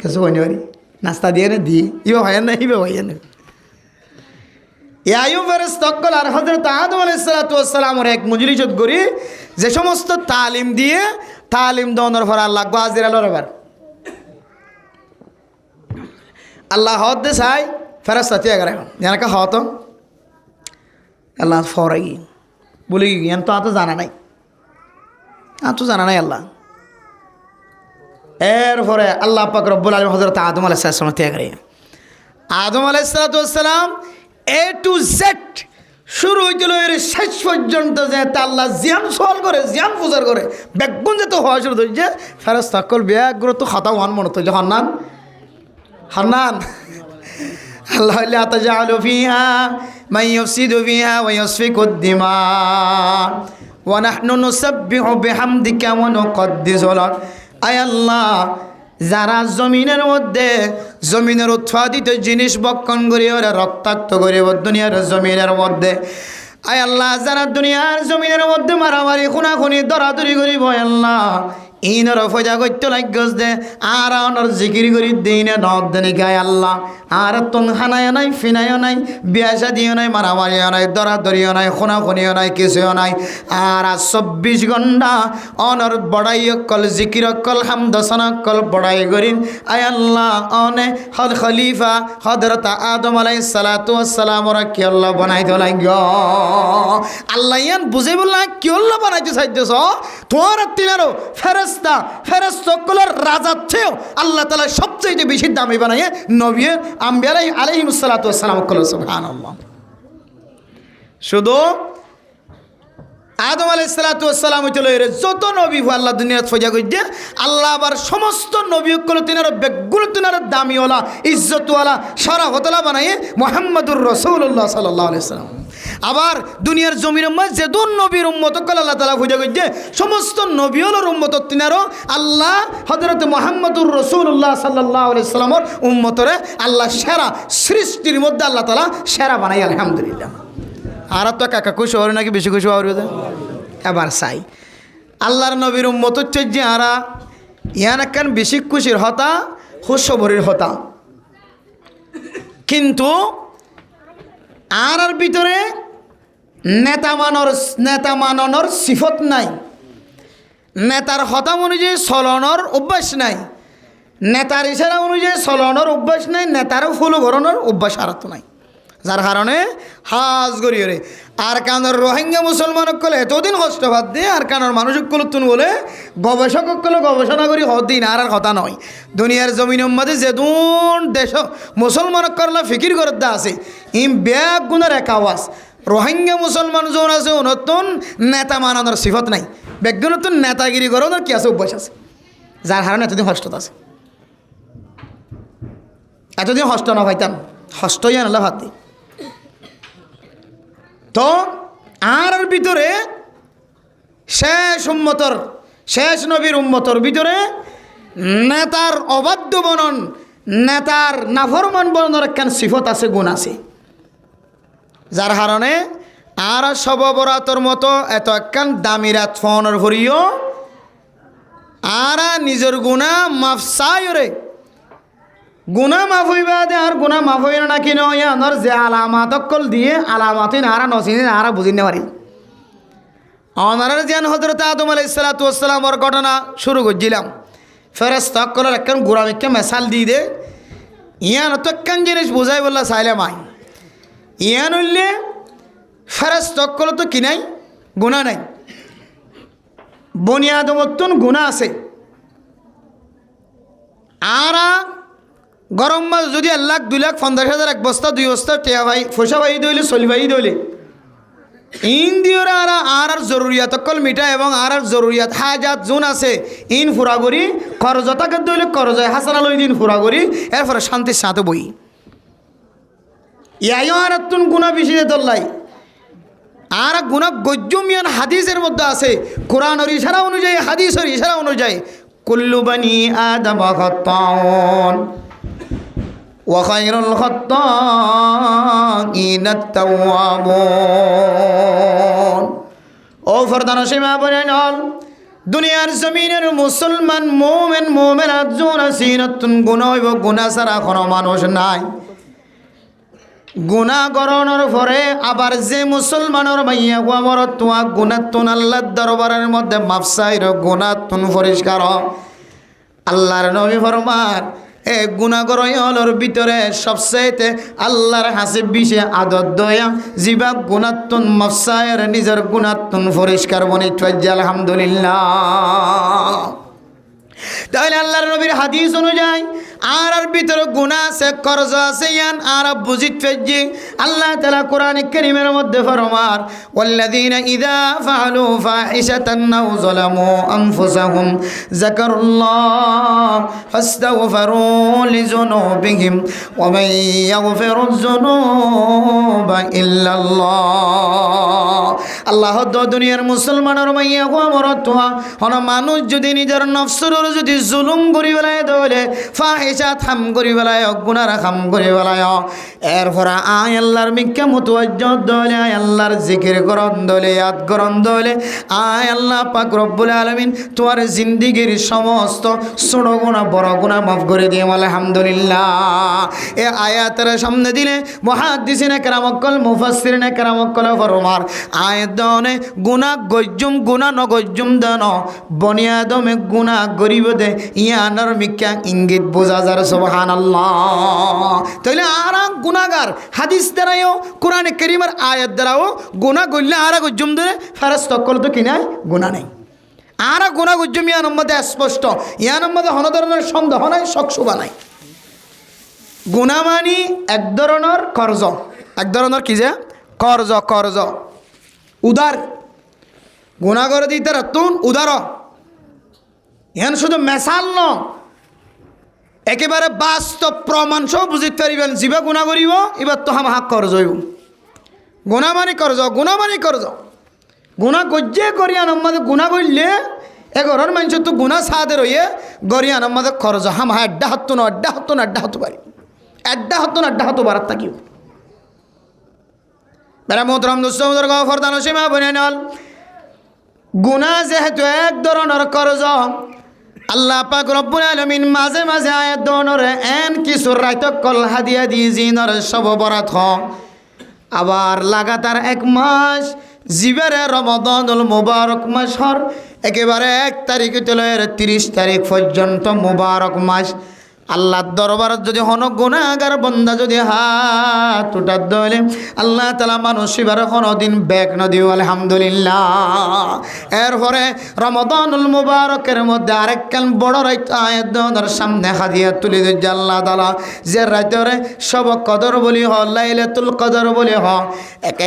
কিছু হয়নি পারি নাস্তা দিয়ে না দিয়ে ইবা হয় না ইবা হয় না ইয়ায়ু ফেরেশতাকল আর হযরত আদম আলাইহিস সালাতু ওয়াস সালামের এক মজলিসত গরি যে সমস্ত তালিম দিয়ে তালিম দনের পর আল্লাহ গাজির আলোর এবার আল্লাহ হদ দে চাই ফেরেশতা তিয়া করে জানা হত আল্লাহ ফরাই বলি ইয়ান তো আতো জানা নাই আল্লাহ এরপরে আল্লাহ পাক রব্বুল আলামিন হযরত আদম আলাইহিস সালাম তিয়া করে আদম আলাইহিস সালাতু ওয়াস সালাম এ টু জেড শুরু হইছিল এর শেষ পর্যন্ত যে আল্লাহ জিয়ান সওয়াল করে জিয়ান পূজার করে বেগুন যে তো হওয়া শুরু হয়েছে ফেরেশতাকল ব্যাগ্র তো খাতা ওয়ান মনে হইল হান্নান আল্লাহ আতাজালু ফিহা মান ইউফসিদু ফিহা ওয়া ইউসফিকুদ দিমা ওয়া নাহনু নুসাব্বিহু বিহামদিকা ওয়া নুকদ্দিসু লাক আয় আল্লাহ যারা জমিনের মধ্যে জমিনের উৎপাদিত জিনিস বক্ষণ করি ওরা রক্তাক্ত করি দুনিয়ার জমিনের মধ্যে আয় আল্লাহ যারা দুনিয়ার জমিনের মধ্যে মারামারি খুনাখুনি দরাদরি করিব আল্লাহ ইনর ফজা করতে লাগছ দে আর অনর জিকির করি দিনে নদ দেনে গায় আল্লাহ আর তুন হানায় নাই ফিনায়ও নাই বিয়াসা দিও নাই মারামারিও নাই দরাদরিও নাই খুনাখুনিও নাই কিছুও নাই আর 24 ঘন্টা অনর বড়াই অকল জিকির অকল হামদসন অকল বড়াই করিন আয় আল্লাহ অনে হদ খলিফা হযরত আদম আলাইহিস সালাতু ওয়াস সালাম ওরা কি আল্লাহ বানাইতে লাগ আল্লাহ ইয়ান বুঝে বললা কি আল্লাহ বানাইতে চাইতেছ তোর তিনারও ফেরেশতা ফেরেশতাকুলের রাজা থেও আল্লাহ তাআলা সবচেয়ে বেশি দামি বানায় নবী আম্বিয়া আলাইহিস সালাতু ওয়াস সালাম কল সুবহানাল্লাহ শুধু আদম আলাইহিস সালাতু ওয়াস সালাম হইতে লইরে যত নবী আল্লাহ দুনিয়াত ফজা কইছে আল্লাহ আবার সমস্ত নবীকুল তিনার বেগুল তিনার দামিওয়ালা ইজ্জতওয়ালা শরাফতওয়ালা বানায় মুহাম্মদুর রাসূলুল্লাহ সাল্লাল্লাহু আলাইহি সাল্লাম আবার দুনিয়ার জমিনের মধ্যে যেদুন নবীর উম্মত কল আল্লাহ তাআলা খুঁজে কইছে সমস্ত নবীওয়ালার উম্মত তিনারও আল্লাহ হযরত মুহাম্মদুর রাসূলুল্লাহ সাল্লাল্লাহু আলাইহি সাল্লামের উম্মতরে আল্লাহ সেরা সৃষ্টির মধ্যে আল্লাহ তাআলা সেরা বানাই আলহামদুলিল্লাহ আর তো কাকা খুশি হওয়ার নাকি বেশি খুশি হওয়ার এবার চাই আল্লাহর নবীর উম্মত হচ্ছে যে আরা ইয়ান একখান বেশি খুশির হতা খুশবরির হতা কিন্তু আর ভিতরে নেতা মাননের সিফত নাই নেতার হতা অনুযায়ী চলনের অভ্যাস নাই নেতার ইশারা অনুযায়ী চলনের অভ্যাস নাই নেতার ফুল গরনের অভ্যাস আর তো নাই যার কারণে হাজ গড়িয়ে রে আর কানের রোহিঙ্গা মুসলমান কলে এতদিন কষ্ট বাদ দিয়ে আর কানের মানুষ তুন বলে গবেষক কলে গবেষণা করি হদিন আর কথা নয় দুনিয়ার জমিনের মধ্যে যেদুন দেশ মুসলমান করলে ফিকির করতে আছে ইম ব্যাগ গুণের এক আওয়াজ রোহিঙ্গা মুসলমান যখন আছে নতুন নেতা মানানোর সিফত নাই ব্যাগ নতুন নেতাগিরি করানোর কি আছে অভ্যাস আছে যার কারণে এতদিন হষ্ট আছে এতদিন হষ্ট না পাইতাম হষ্টই আনলা ভাত দিই তো আর ভিতরে শেষ নবীর উম্মতর ভিতরে নেতার অবাধ্য বনন নেতার নাফরমান বননের একখান সিফত আছে গুণ আছে যার কারণে আর সব অপরাধর মতো এত একখান দামি রাত ফোনের ভরিও আর নিজের গুণা মাফ চাইরে গুনা মাফ হইবা দে আর গুনা মাফ হইল না কি নয় আনার যে আলামাত অকল দিয়ে আলামাতই নারা নচিনে নারা বুঝিনে পারি অনারের যেন হযরত আদম আলাইহিস সালাতু ওয়াস সালামের ঘটনা শুরু করছিলাম ফেরেশতা অকলের একখান গুড়ামিকে মেসাল দিয়ে দে ইয়ান তো একখান জিনিস বুঝাই বললা চাইলে মাই ইয়ান হইলে ফেরেশতা অকল তো কি নাই গুণা নাই বনি আদমতন গুণা আছে আর গরম মাছ যদি 1 লাখ 2 লাখ 50,000 এক বস্তা 2 বস্তা টেয়া ভাই ফসা ভাই দইলে চলি ভাই দইলে ইন্দিওরা আর জরুরিয়াত অকল মিটা এবং আর জরুরিয়াত হাজাত জোন আছে ইন ফুরাগরি করজতাকে দইলে করজয় হাসানা লই দিন ফুরাগরি এরপরে শান্তির সাথে বই ইয়াইও আর তুন গুণা বেশি দল্লাই আর গুণা গজ্জমিয়ান হাদিসের মধ্যে আছে কোরআনের ইশারা অনুযায়ী হাদিসের ইশারা অনুযায়ী কুল্লু বানি আদম খাত্তাউন وخير الخطائين التوابون ও ফরদান সীমা বলেন দুনিয়ার জমিনের মুসলমান মুমিনাত জোন সিনাতুন গুনাহ হইব গুনাহ ছাড়া কোনো মানুষ নাই গুনাহ করণের পরে আবার যে মুসলমানের মাইয়া গোমর তোয়া গুনাতুন আল্লাহর দরবারের মধ্যে মাফ চাইর গুনাতুন পরিষ্কার আল্লাহর নবী ফরমান এ গুণাগরয়লর ভিতরে সবচাইতে আল্লাহর হাসিব বিষে আদর দয়া জিবা গুণাত্তন মফসায়ের নিজের গুণাত্তন পরিষ্কার বনিত আলহামদুলিল্লাহ তাহলে আল্লাহর নবীর হাদিস অনুযায়ী আর ভিতরে গুনাহ আছে কর্জ আছে ইয়ান আর বুঝিত ফেজি আল্লাহ তাআলা কোরআনে কারীমের মধ্যে ফরমান ওয়াল্লাযীনা ইযা ফাআলু ফাহিশাতান আও যালামু আনফুসাহুম যাকারুল্লাহ ফাস্তাগফিরু লিযুনুবিহিম ওয়া মান ইয়াগফিরুয যুনুবা ইল্লাল্লাহ আল্লাহ দুনিয়ার মুসলমানের মাইয়া গোমরত হন মানুষ যদি নিজের নফসের যদি জুলুম করি বেলায় দলে আয়েশা থাম করি বেলায় গুনারা খাম করি বেলায় এরপর আয় আল্লাহর মিক্কা মুতওয়াজ্জিহ দলে আয় আল্লাহর জিকির করন দলে ইয়াদ করন দলে আয় আল্লাহ পাক রব্বুল আলামিন তোমার জিন্দেগীর সমস্ত ছোট গুনাহ বড় গুনাহ মাফ করে দিয়ে আলহামদুলিল্লাহ। এ আয়াতের সামনে দিলে মুহাদ্দিসিনে কেরামকল মুফাসসিরিনে কেরামকল ফরমার আয়াত দনে গুনাহ গজ্জুম গুনাহ ন গজ্জুম দান বনি আদমে গুনাহ গরিব দে ইয়ানার মিক্কা ইঙ্গিত বোঝা যার সুবহানাল্লাহ। তাইলে আরা গুনাহগার হাদিস দ্বারাও কোরআনে কারীমের আয়াত দ্বারাও গুনাহ গল্লে আরা গজ্জুম দে ফেরেশতা কল তো কিনাই গুনাহ নাই আরা গুনাহ গজ্জুম ইয়ার মধ্যে স্পষ্ট ইয়ার মধ্যে হন ধরনের সন্দেহ নাই শকশুবা নাই। গুনাহ মানি এক ধরনের কর্জ এক ধরনের কি যে কর্জ কর্জ উদার গুনাহ করে দিতে রাতুন উদার ইয়ান শুধু মেসাল ন একেবারে বাস্তব প্রমাণ সব বুঝিতে পারিবেন যিবা গুনাহ করিব এবার তো হাক কর্জ হইব গুনাহ মানি কর্জ গুনাহ মানি কর্জ গুনাহ গজ্জে করিয়ান আমাদের গুনাহ করলে এগরের মানুষ তো গুনাহ সাদে রইয়ে গরিয়ান আমাদের খরচ হাম হা আড্ডা হতো না আড্ডা হতো না আড্ডা হতো পারি আড্ডা হতো না আড্ডা হতো বারাত থাকিও মেরা মোহতরম দোস্তর গফরদান সীমা বনে নল গুনাহ যেহেতু এক ধরনের খরচ আল্লাহ পাক রব্বুল আলামিন মাঝে মাঝে আয়াত দনরে এন কিছু রাইত কল হাদিয়া দি জিনর সব বরাত হ আবার লাগাতার এক মাস জিবারে রমাদানুল মুবারক মাসর একেবারে 1 তারিখ থেকে 30 তারিখ পর্যন্ত মুবারক মাস আল্লাহর দরবারত যদি হন গুনাহগার বান্দা যদি হাত উঠাত দলে আল্লাহ তাআলা মানুষ এবারে কোনদিন ব্যাক ন দিও আলহামদুলিল্লাহ। এরপরে রমাদানুল মুবারকের মধ্যে আরেকখান বড় রাত আয়াত দর সামনে হাদিয়া তুলে দিল আল্লাহ তাআলা যে রাতরে সব কদর বলি হ লাইলাতুল কদর বলি হ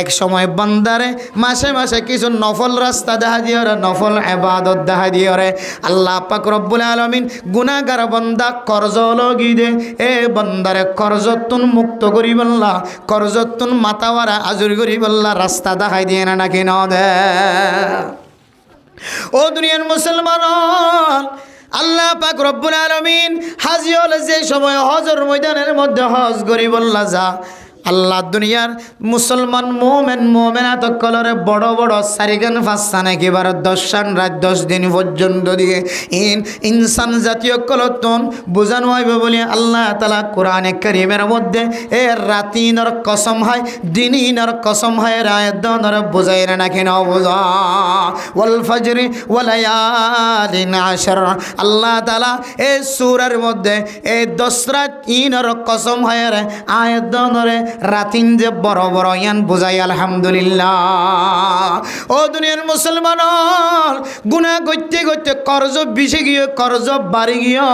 এক সময় বান্দারে মাসে মাসে কিছু নফল রাস্তা দেখা দিও রে নফল ইবাদত দেখা দিও রে আল্লাহ পাক রব্বুল আলামিন গুনাহগার বান্দা কর্জ লগি দে এ বন্দারে করজতুন মুক্ত করি বললা করজতুন মাতাওয়ারা আজুর করি বললা রাস্তা দেখাই দিয়ে না নাকি না দে ও দুনিয়ার মুসলমান আল্লাহ পাক রব্বুল আলামিন হাজি হলে যে সময় হজর ময়দানের মধ্যে হজ করি বললা যা আল্লাহ দুনিয়ার মুসলমান মোমেন মোমেনাত কলরে বড় বড় সারিগান ফাঁসান একেবারে 10 রাত 10 দিন পর্যন্ত দিয়ে ইনসান জাতীয় কলতন বোঝানো হইবে বলে আল্লাহ তাআলা কোরআনে কারীমের মধ্যে এ রাতিনর কসম হয় দিনিনর কসম হয় রায়াত দনর বোঝাই না কেন বোঝা ওয়াল ফজরি ওয়ালায়ালিন আশর আল্লাহ তাআলা এই সূরার মধ্যে এই 10 রাত ইনর কসম হয় রে আয়াত দনরে রাতিন যে বড় বড় ইয়ান বুঝাই আলহামদুলিল্লাহ। ও দুনিয়ার মুসলমান গুনাহ করতে করতে কর্জ বেশি গিয়ে কর্জ বাড়ি গিয়ে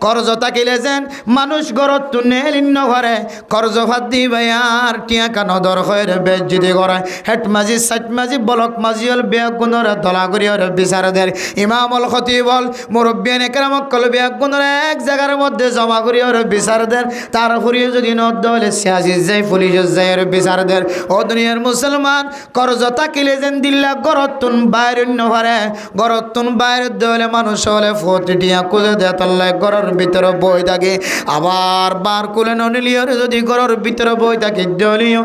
কর্জ থাকিলে যেন মানুষ ঘরত তুনেলিন ঘরে কর্জ ভাত দিবে আর টিয়া কানো দর হয় বেজ্জিতি করে হেট মাঝি সাইট মাঝি বলক মাঝি হল বেগুনরে দলা করি ওর বিচারদের ইমাম আল খতিব বল মুরব্বিয়ান একরামক কল বেগুনরে এক জায়গার মধ্যে জমা করি ওর বিচারদের তার ফুরিয়ে যদি নদ হলে সিয়াসি যাই পুলিশ যায়ের বিচারদের ও দুনিয়ার মুসলমান কর্জ থাকিলে যেন দিল্লা গরতুন বাইরে নহরে গরতুন বাইরে দলে মানুষ হলে ফটিটিয়া কুলে দে তল্লাই ঘরের ভিতরে বই থাকে আবার বার কুলে ননিলিয়র যদি ঘরের ভিতরে বই থাকে দলিও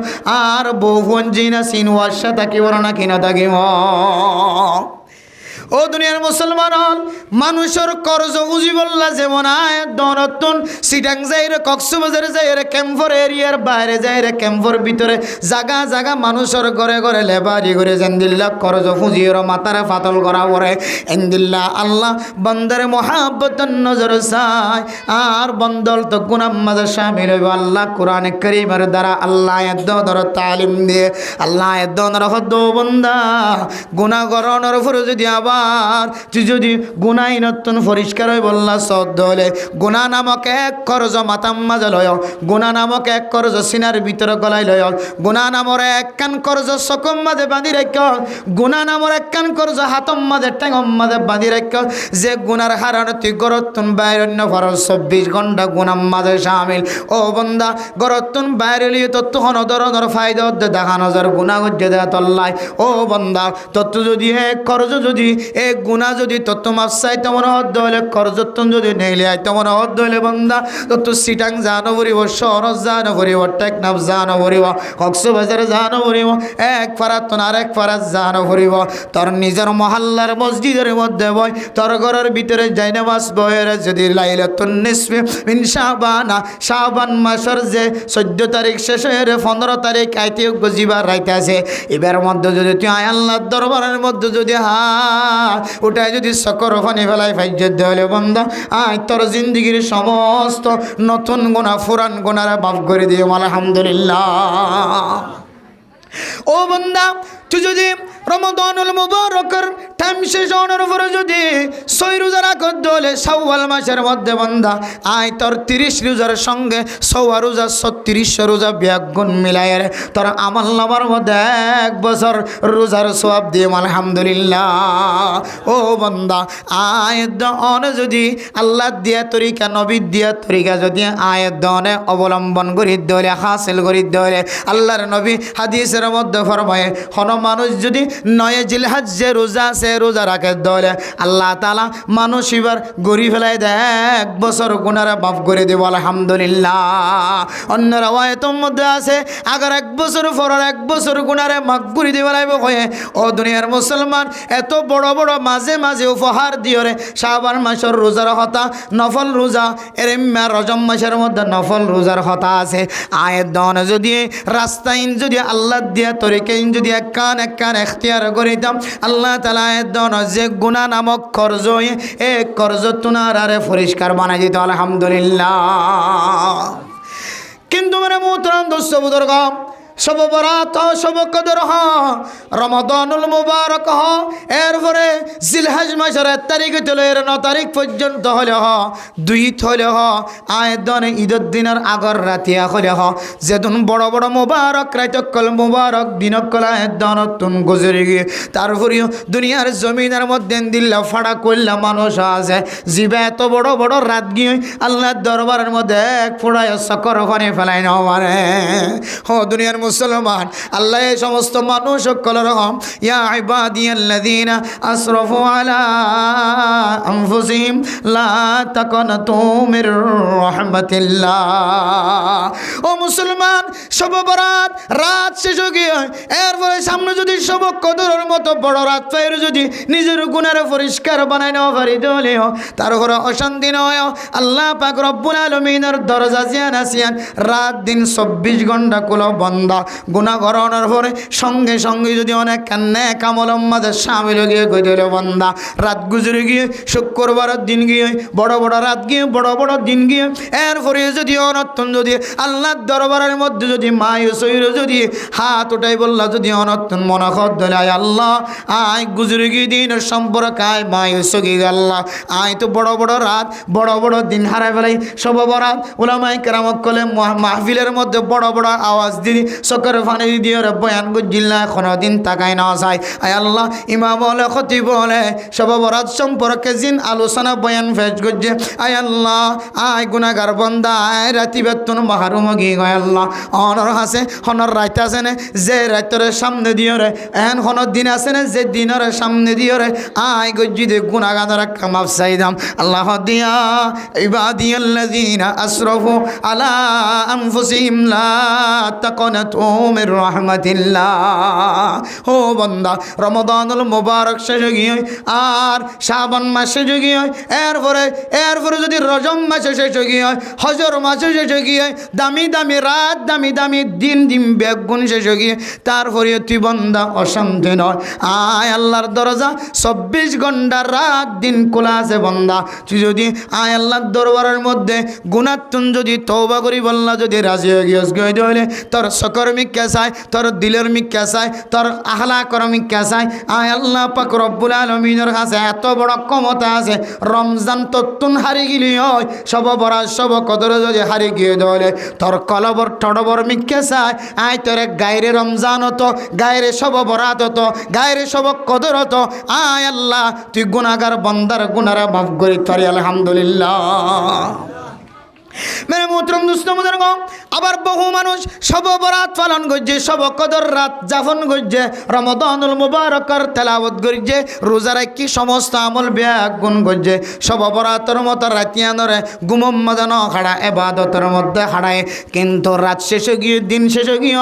আর বহুন জিনা সিন ওয়াশা থাকি বড় না কিনা থাকিব ও দুনিয়ার মুসলমান মানুষের কর্জ বুঝি বললা যেমন আয় দনতুন সিটাং যাইরে কক্সবাজার যাইরে ক্যাম্পর এরিয়ার বাইরে যাইরে ক্যাম্পর ভিতরে জাগা জাগা মানুষের ঘরে ঘরে লেবারি করে জেন্দিল্লা কর্জ ফুজির মাতারে ফাতল করা পরে এন্দিল্লা আল্লাহ বন্দারে মহাব্বতন নজর চায় আর বন্দল তো গুনাহ মাঝে শামিল হইব আল্লাহ কোরআনে কারীমের দ্বারা আল্লাহ এদর তালিম দিয়ে আল্লাহ এদর হদ বন্দা গুনাহ করণের উপর যদি আবার তুই যদি গুনাই নতুন পরিষ্কার হয়ে বললা সদ্য হলে গুনাহ নামক এক কর্জ মাতাম মাঝে লয় গুনাহ নামক এক কর্জ সিনার ভিতরে গলায় লয় গুনাহ নামর এক কান কর্জ সকম মাঝে বাঁধি রাখ গুনাহ নামর এক কান কর্জ হাতম মাঝে ঠেঙম মাঝে বাঁধি রাখ যে গুনার হারানো তুই গরতুন বাইরন্য ফরজ 24 ঘন্টা গুনাহ মাঝে শামিল ও বন্দা গরতুন বাইরে লিয়ে তখন ধরনের ফায়দা দেখা নজর গুনাহ গজ্জে দেয়া তল্লাই ও বন্দা তত্ত্ব যদি এক কর্জ যদি এ গুণা যদি তত মাফ চাইতে মনে হদ হলে করজত্তন যদি নেইলে আইতে মনে হদ হলে বন্দা তত সিটাং জানো ভরিব, শহর জানো ভরিব, টেকনাফ জানো ভরিব, কক্সবাজার জানো ভরিব, এক ফারাত আরেক ফারাত জানো ভরিব। তোর নিজের মহল্লার মসজিদের মধ্যে বই, তোর ঘরের ভিতরে যাই নামাজ বয়ের যদি লাইলাতুন নিসফি মিন শাবানা, শাবান মাসের যে 14 তারিখ শেষ হয়ে 15 তারিখ আইতে গজিবার রাইতে আছে, এবার মধ্যে যদি তুই আয় আল্লাহর দরবারের মধ্যে যদি ওটাই যদি সকর ফানি ফেলাই ফাইজ্জত হলে বন্ধা আয় তোর জিন্দগির সমস্ত নতুন গুনাহ পুরান গুনাহরা মাফ করে দিও আলহামদুলিল্লাহ। ও বন্ধা তুই যদি রমাদানুল মুবারকের টাইম শেষ হওয়ার পরে যদি 6 রোজা রাখত দলে শাওয়াল মাসের মধ্যে বন্ধা আয় তোর 30 রোজার সঙ্গে 6 রোজা 36 রোজা ব্যাগুণ মিলায় তোর আমল নামার মধ্যে 1 বছর রোজার সওয়াব দিয়ে আলহামদুলিল্লাহ। ও বন্ধা আয়াত দন যদি আল্লাহ দিয়া তরিকা নবী দিয়া তরিকা যদি আয়াত দনে অবলম্বন করি দলে হাসিল করি দলে আল্লাহর নবী হাদিসের মধ্যে ফরমায় হন মানুষ যদি 9 জিলহজ্জে রোজা সে রোজা রাখে দলে আল্লাহ তাআলা মানুষ এবার গরি ফেলাই দেয় 1 বছর গুনাহরা মাফ করে দেব আলহামদুলিল্লাহ। অন্য রাওয়ায়াতের মধ্যে আছে আগার 1 বছর পর 1 বছর গুনাহরা মাফ করে দেব লাইব কয়ে। ও দুনিয়ার মুসলমান এত বড় বড় মাঝে মাঝে উপহার দিওরে শাবান মাসের রোজার কথা নফল রোজা এর রজব মাসের মধ্যে নফল রোজার কথা আছে। আয়ের দন যদি রাস্তাইন যদি আল্লাহ দিয়া তরিকাইন যদি এক কান এখতিয়ার করিতাম আল্লাহ তাআলা আয়ের দন যে গুনাহ নামক কর্জ এ কর্জ তুনার আরে পরিষ্কার বানাই দিত আলহামদুলিল্লাহ। কিন্তু মানে মোহতারাম দোস্ত বুজুর্গ সব বরাত সব কদর রমাদানুল মুবারক এরপরে জিলহজ মাসের 1 তারিখ হলে 9 তারিখ পর্যন্ত হলে 2 হলে আয়দনে ঈদের দিনের আগর রাতে হলে যেদিন বড় বড় মুবারক রাতকল মুবারক দিনকল আয়দনতুন গুজরে গিয়ে তারপরেও দুনিয়ার জমিনের মধ্যে দিল্লা ফাড়া করলা মানুষ আছে জীবে এত বড় বড় রাত গিয়ে আল্লাহর দরবারের মধ্যে এক ফোড়ায় সকর পানি ফেলাই না মানে দুনিয়ার মুসলমান আল্লাহ এই সমস্ত মানুষ সকলের ইয়া ইবাদিয়াল্লাযীনা আসরাফু আলা আনফুসিহিম লা তাকনাতু মির রাহমাতিল্লাহ। ও মুসলমান সব বরাত রাত শেষ হয়ে গিয়ে এরপরে সামনে যদি সব কদরের মতো বড় রাত পাইর যদি নিজের গুনাহ পরিষ্কার বানাই না পারি তাহলে তার ঘরে অশান্তি নয়। আল্লাহ পাক রব্বুল আলামিনের দরজা জিয়ান আসিয়ান রাত দিন 24 ঘন্টা কুলো বন্ধ গুনাহ করানোর পরে সঙ্গে সঙ্গে যদি অনেক নেক আমলের মাঝে শামিল হয়ে গেল বান্দা রাত গুজরে গিয়ে শুক্রবারের দিন গিয়ে বড় বড় রাত গিয়ে বড় বড় দিন গিয়ে এরপরে যদি অনর্থন যদি আল্লাহর দরবারের মধ্যে যদি মায়ুস যদি হাত উঠাই বললা যদি অনর্থন মনে কর দিলে আল্লাহ আয় গুজরে গিয়ে দিন সম্পর্ক আয় মায়ুস গিয়ে আল্লাহ আয় তো বড় বড় রাত বড় বড় দিন হারাই ফেলাই সব বরাত উলামায়ে কেরামত কলে মাহফিলের মধ্যে বড় বড় আওয়াজ দিদি সকর ফানি দিয়ে বয়ান গুজিল্লা কোনো দিন তাকাই না যায়। আয় আল্লাহ ইমাম বলে খতিব বলে সব বরাত সম্পর্কে জিন আলোচনা বয়ান ফেজ করছে। আয় আল্লাহ আয় গুনাহগার বান্দা আয় রাতি বেতন মাহরুম গিয়ে গয় আল্লাহ অনর আছে হনর রাত আছে না যে রাতের সামনে দিয়ে রে এহেন কোনো দিন আছে না যে দিনের সামনে দিয়ে রে আয় গজি দে গুনাহগার মাফ চাইদাম আল্লাহ দিয়া ইবাদিয়াল্লাযীনা আসরাফু আলা আনফুসিহিম লা তাকনাতু মির রাহমাতিল্লাহ। ও বান্দা রমাদানুল মুবারক শেষ গিয়ে আর শাবান মাস শেষ গিয়ে এরপরে যদি রজব মাস শেষ গিয়ে হজর মাস শেষ গিয়ে দামি দামি রাত দামি দামি দিন দিন বেগুন শেষ গিয়ে তারপরে তুই বান্দা অশান্তি নয় আয় আল্লাহর দরজা 24 ঘন্টা রাত দিন খোলা আছে বান্দা তুই যদি আয় আল্লাহর দরবারের মধ্যে গুনাহতুন যদি তওবা করি বললা যদি রাজি হয়ে গিয়েস গইলে তোর সকর্মিক কেসায় তোর দিলের মিক কেসায় তোর আখলাকর মিক কেসায় আয় আল্লাহ পাক রব্বুল আলামিনের কাছে এত বড় ক্ষমতা আছে রমজান তত্তুন হারি গিলি হয় সব বরাত সব কদর যদি হারি গিয়ে দলে তোর কলবর ঠড়বর মিক কেসায় আয় তোরে গায়রে রমজান হতো গায়রে সব বরাত হতো গায়রে সব কদর হতো আয় আল্লাহ তুই গুনাহগার বান্দার গুনাহরা মাফ করি পারি আলহামদুলিল্লাহ। মেরে মোহতরম দুস্তমদের গো আবার বহু মানুষ সব বরাত পালন করছে, সব কদর রাত যাপন করছে, রমাদানুল মুবারকর তেলাওয়াত করছে, রোজা রাখি সমস্ত আমল ব্যাগ গুণ করছে, সব বরাতর মতো রাতিয়ানরে গুমম মজানো খাড়া এবাদতের মধ্যে হারায়, কিন্তু রাত শেষে গিয়ে দিন শেষে গিয়ে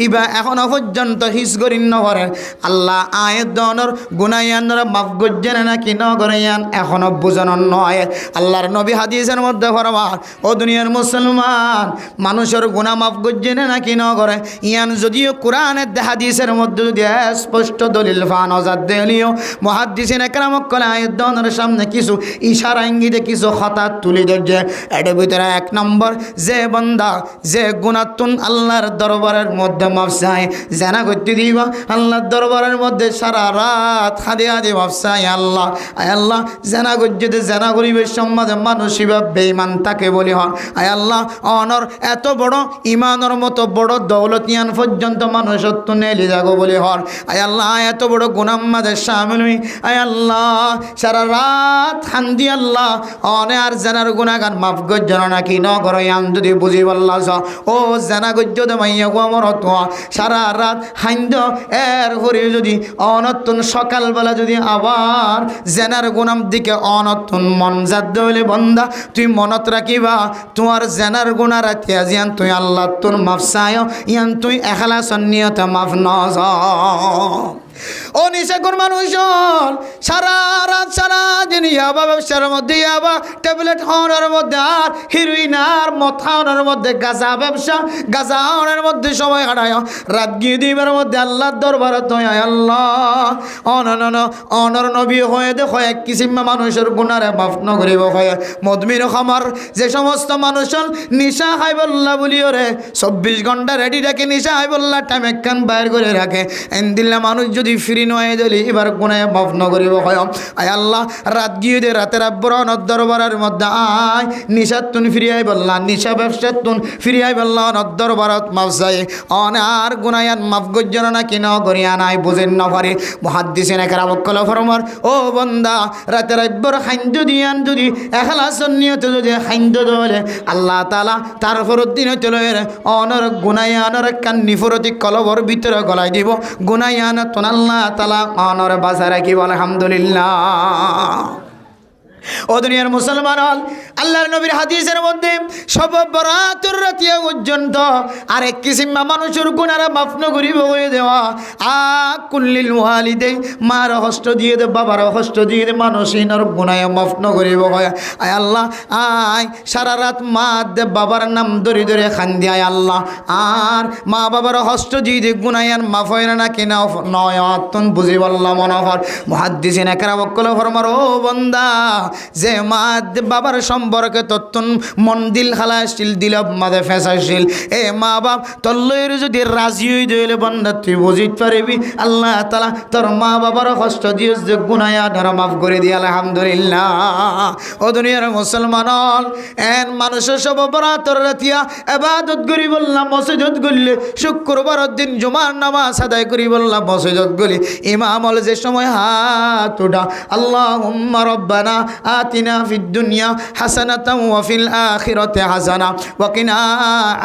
ইবা এখনো পর্যন্ত হিস করি নহরে আল্লাহ আয়ের দনর গুনাইয়ানরা মাফ করছেন নাকি ন করেন এখনো বোঝানো নয়। আল্লাহর নবী হাদিসের মধ্যে ফরমান, ও দুনিয়ার মুসলমান, মানুষের গুনাহ মাফ করছেন নাকি ন করে ইয়ান যদিও কোরআনের হাদিসের মধ্যে যদি স্পষ্ট দলিল ফান অজাদ দেলিও মুহাদ্দিসিন একরাম কলে আয়ের দনের সামনে কিছু ইশারা ইঙ্গিতে কিছু হঠাৎ তুলে ধরছে। এর ভিতরে এক নম্বর, যে বান্দা যে গুনাতুন আল্লাহর দরবারের মধ্যে মাফ চায়, জানা করতে দিবা আল্লাহর দরবারের মধ্যে সারা রাত হাদে হাদে মাফ চায়, আল্লাহ আয় আল্লাহ জানা করছে জানা করিবের সমাজে মানসিবা বেঈমান তাকে বলি হন, আয় আল্লাহ অনর এত বড় ইমানের মতো বড় দৌলতিয়ান পর্যন্ত মানুষত্ব নেলি যাগো বলি হর, আয় আল্লাহ এত বড় গুনাম্মাদের শামিল হই, আয় আল্লাহ সারা রাত হান্দি আল্লাহ অনে আর জানার গুনাগান মাফ গজ্জন নাকি ন করো আম যদি বুঝি বল্লা ও জানা গজ্য দে মাইয়া গো আমার সারা রাত হাইন্দ এর হরি যদি অনতুন সকালবেলা যদি আবার জেনার গুনাম দিকে অনতুন মন যাদ হইলে বন্দা তুই মনত রাখিবা তোমার জেনার গুণা রাখতে আজিয়ান তুই আল্লাহ তোর মাফ চায় ইয়ান তুই এখালাস নিয়তে মাফ ন ও নিশাকুর মানুষ সারা রাত সারা দিন ইয়াবা ব্যবসার মধ্যে ইয়াবা ট্যাবলেট হওয়ার মধ্যে আর হিরোইন আর মথাওয়ার মধ্যে গাঁজা ব্যবসা গাঁজা হওয়ার মধ্যে সময় কাটায়, রাত গিয়ে দিবার মধ্যে আল্লাহর দরবারে তো আল্লাহ অনর নবী হয়ে দেখো এক কিসিমা মানুষের গুণারে মাফ নকরিব হয়ে মদমির খামার যে সমস্ত মানুষের নিশা খাই বললা বলিও রে 24 ঘন্টা রেডি রাখে নিশা খাই বললা টাইম একখান বাইর করে রাখে এন দিল্লা মানুষ যদি ফ্রি নয় দিলি এবার গুনায় মাফ নকরিব হয়, আয় আল্লাহ রাত গিয়ে দে রাতের আব্বরণর দরবারের মধ্যে আয় নিশাত তুন ফিরি আই বললা নিশা ব্যবসার তুন ফিরি আই বললা অনর দরবারত মাফ চাই অনে আর গুনায়ান মাফ গজ্জন না কি ন করিয়া নাই বুঝেন না পারে মুহাদ্দিসিন একরাম কল ফরমার, ও বন্দা রাতের আব্বর খাইন্দ দিয়ান যদি এখলাস নিয়তে যদি খাইন্দ দলে আল্লাহ তাআলা তারপর দিন চলে অনর গুনায়ানর কান্নি ফুরতি কলবর ভিতরে গলায় দিব গুনায়ান তোন আল্লাহ তাআলা অনর বাজার রাখিব আলহামদুলিল্লাহ। ও দুনিয়ার মুসলমান আল্লাহর নবীর হাদিসের মধ্যে সব বরাতুর রাতিয়া পর্যন্ত আরেক কিসিমা মানুষের গুনারা মাফ নকরিব হয়ে দেওয়া আ কুল্লিল ওয়ালিদে মার হস্ত দিয়ে দে বাবার হস্ত দিয়ে দে মানুষিনর গুনায় মাফ নকরিব হয়, আয় আল্লাহ আয় সারা রাত মা দে বাবার নাম ধরে ধরে খান্দি আয় আল্লাহ আর মা বাবার হস্ত দিয়ে দে গুনায়ান মাফ হয় না কিনা নয় অত্যন্ত বুঝি বললাম মনোহর মুহাদ্দিসিন একরাম কল ফরমার, ও বান্দা যে মা বাবার সম্পর্কে তত্তন মন দিল খালাসিল দিল মাদে ফেসাইছিল এ মা বাপ তল্লয়ের যদি রাজি হয়ে দিলে বন্ধা তুই বুঝিত পারবি আল্লাহ তাআলা তোর মা বাবার কষ্ট দিয়ে যে গুনায়া ধরা মাফ করে দিয়ে আলহামদুলিল্লাহ। ও দুনিয়ার মুসলমান এন মানুষের সব বরাতর রাতিয়া ইবাদত করি বললাম মসজিদত গলি শুক্রবারের দিন জুমার নামাজ আদায় করি বললাম মসজিদত গলি ইমাম হল যে সময় হাত উঠা আল্লাহুম্মা রব্বানা আতিনা ফিদ দুনিয়া হাসানাতাও ওয়া ফিল আখিরাতি হাসানা ওয়া কিনা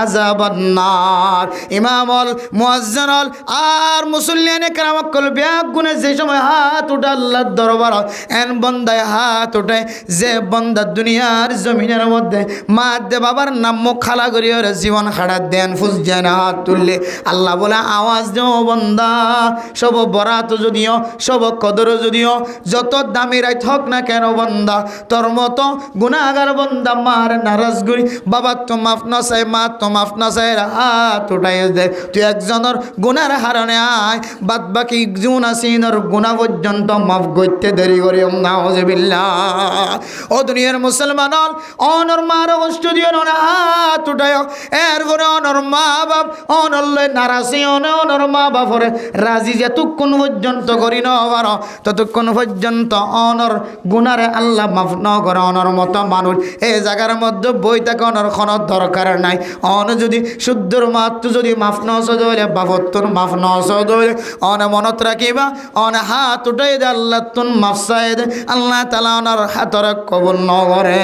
আযাবান নার, ইমামল মুয়াজ্জিনল আর মুসল্লিয়ানে কেরাম কল ব্যাগ গুনে যে সময় হাত উঠা আল্লাহর দরবার এন বন্দায় হাত উঠে যে বন্দা দুনিয়ার জমিনের মধ্যে মা দে বাবার নাম মুখ খালা করিয়া জীবন খাড়া দেন ফুস যায় না হাত তুললে আল্লাহ বলে আওয়াজ দেও বন্দা সব বরাত যদিও সব কদর যদিও যত দামি রাইত হোক না কেন বন্দা তোর মতো গুনাহগার বন্দা মার নারাজ করি বাবা তো মাফ না চাই মা তো মাফ না চাই হাত উঠাই দে তুই একজনের গুনার হারণে আয় বাদ বাকি জুন আসিনর গুনাহ পর্যন্ত মাফ করতে দেরি করি নাউজুবিল্লাহ। ও দুনিয়ার মুসলমান অনর মার কষ্ট দিও না হাত উঠায় এরপরে অনর মা বাপ অনল্লে নারাজি অনর মা বাপরে রাজি যতক্ষণ পর্যন্ত করি না পারো ততক্ষণ পর্যন্ত অনর গুনারে আল্লাহ আল্লাহ মাফ ন করে অনর মতো মানুষ এই জায়গার মধ্যে বই থাকে অনর কোনো দরকার নাই অন যদি শুদ্ধর মাত্র যদি মাফ নসদ হইলে বাবত্তর মাফ নসদ হইলে অন মনত রাখিবা অন হাত উঠাই দে আল্লাহ তুন মাফ চাই দে আল্লাহ তালা অনার হাতর কবুল ন করে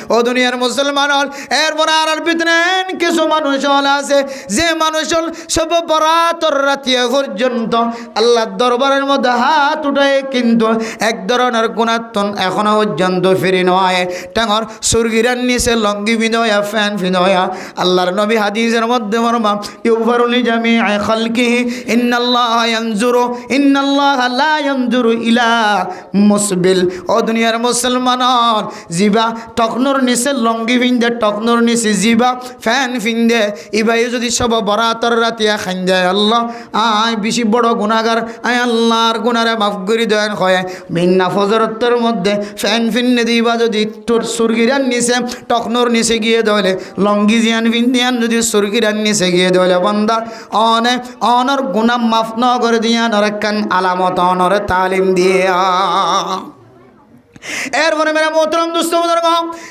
ও দুনিয়ার মুসলমান হল এরপর আর ভিতরে কিছু মানুষ হল আছে যে মানুষ হল সব বরাতর রাতিয়া পর্যন্ত আল্লাহর দরবারের মধ্যে হাত উঠায় কিন্তু এক ধরনের গুণাত্মন এখনো পর্যন্ত ফিরি নয় টাঙর সুরগিরার নিচে লঙ্গি বিনয়া ফ্যান বিনয়া আল্লাহর নবী হাদিসের মধ্যে ফরমান ইউফারুলি জামিআ খালকিহি ইন্নাল্লাহা ইয়ানজুরু ইন্নাল্লাহা লা ইয়ানজুরু ইলা মুসবিল ও দুনিয়ার মুসলমান জিবা টকনোর নিচে লঙ্গি ফিন্দে টকনোর নিচে জিবা ফ্যান ফিন্দে ইবাই যদি সব বরাতর রাতিয়া খান যায় আল্লাহ আয় বেশি বড় গুনাহগার আয় আল্লাহর গুনারে মাফ করে দেন হয় মিন্না ফজরতের মধ্যে ফ্যান ফিন্নে দিবা যদি তোর সুরগিরার নিচে টকনোর নিচে গিয়ে দলে লঙ্গি জিয়ান ফিন্দিয়ান যদি সুরগিরার নিচে গিয়ে দলে বন্দা অনর গুনাহ মাফ ন করে দিয়া নরকান আলামত অনর তালিম দিয়া এরপরে মেরা মোহতরম দুস্থ বুজুর্গ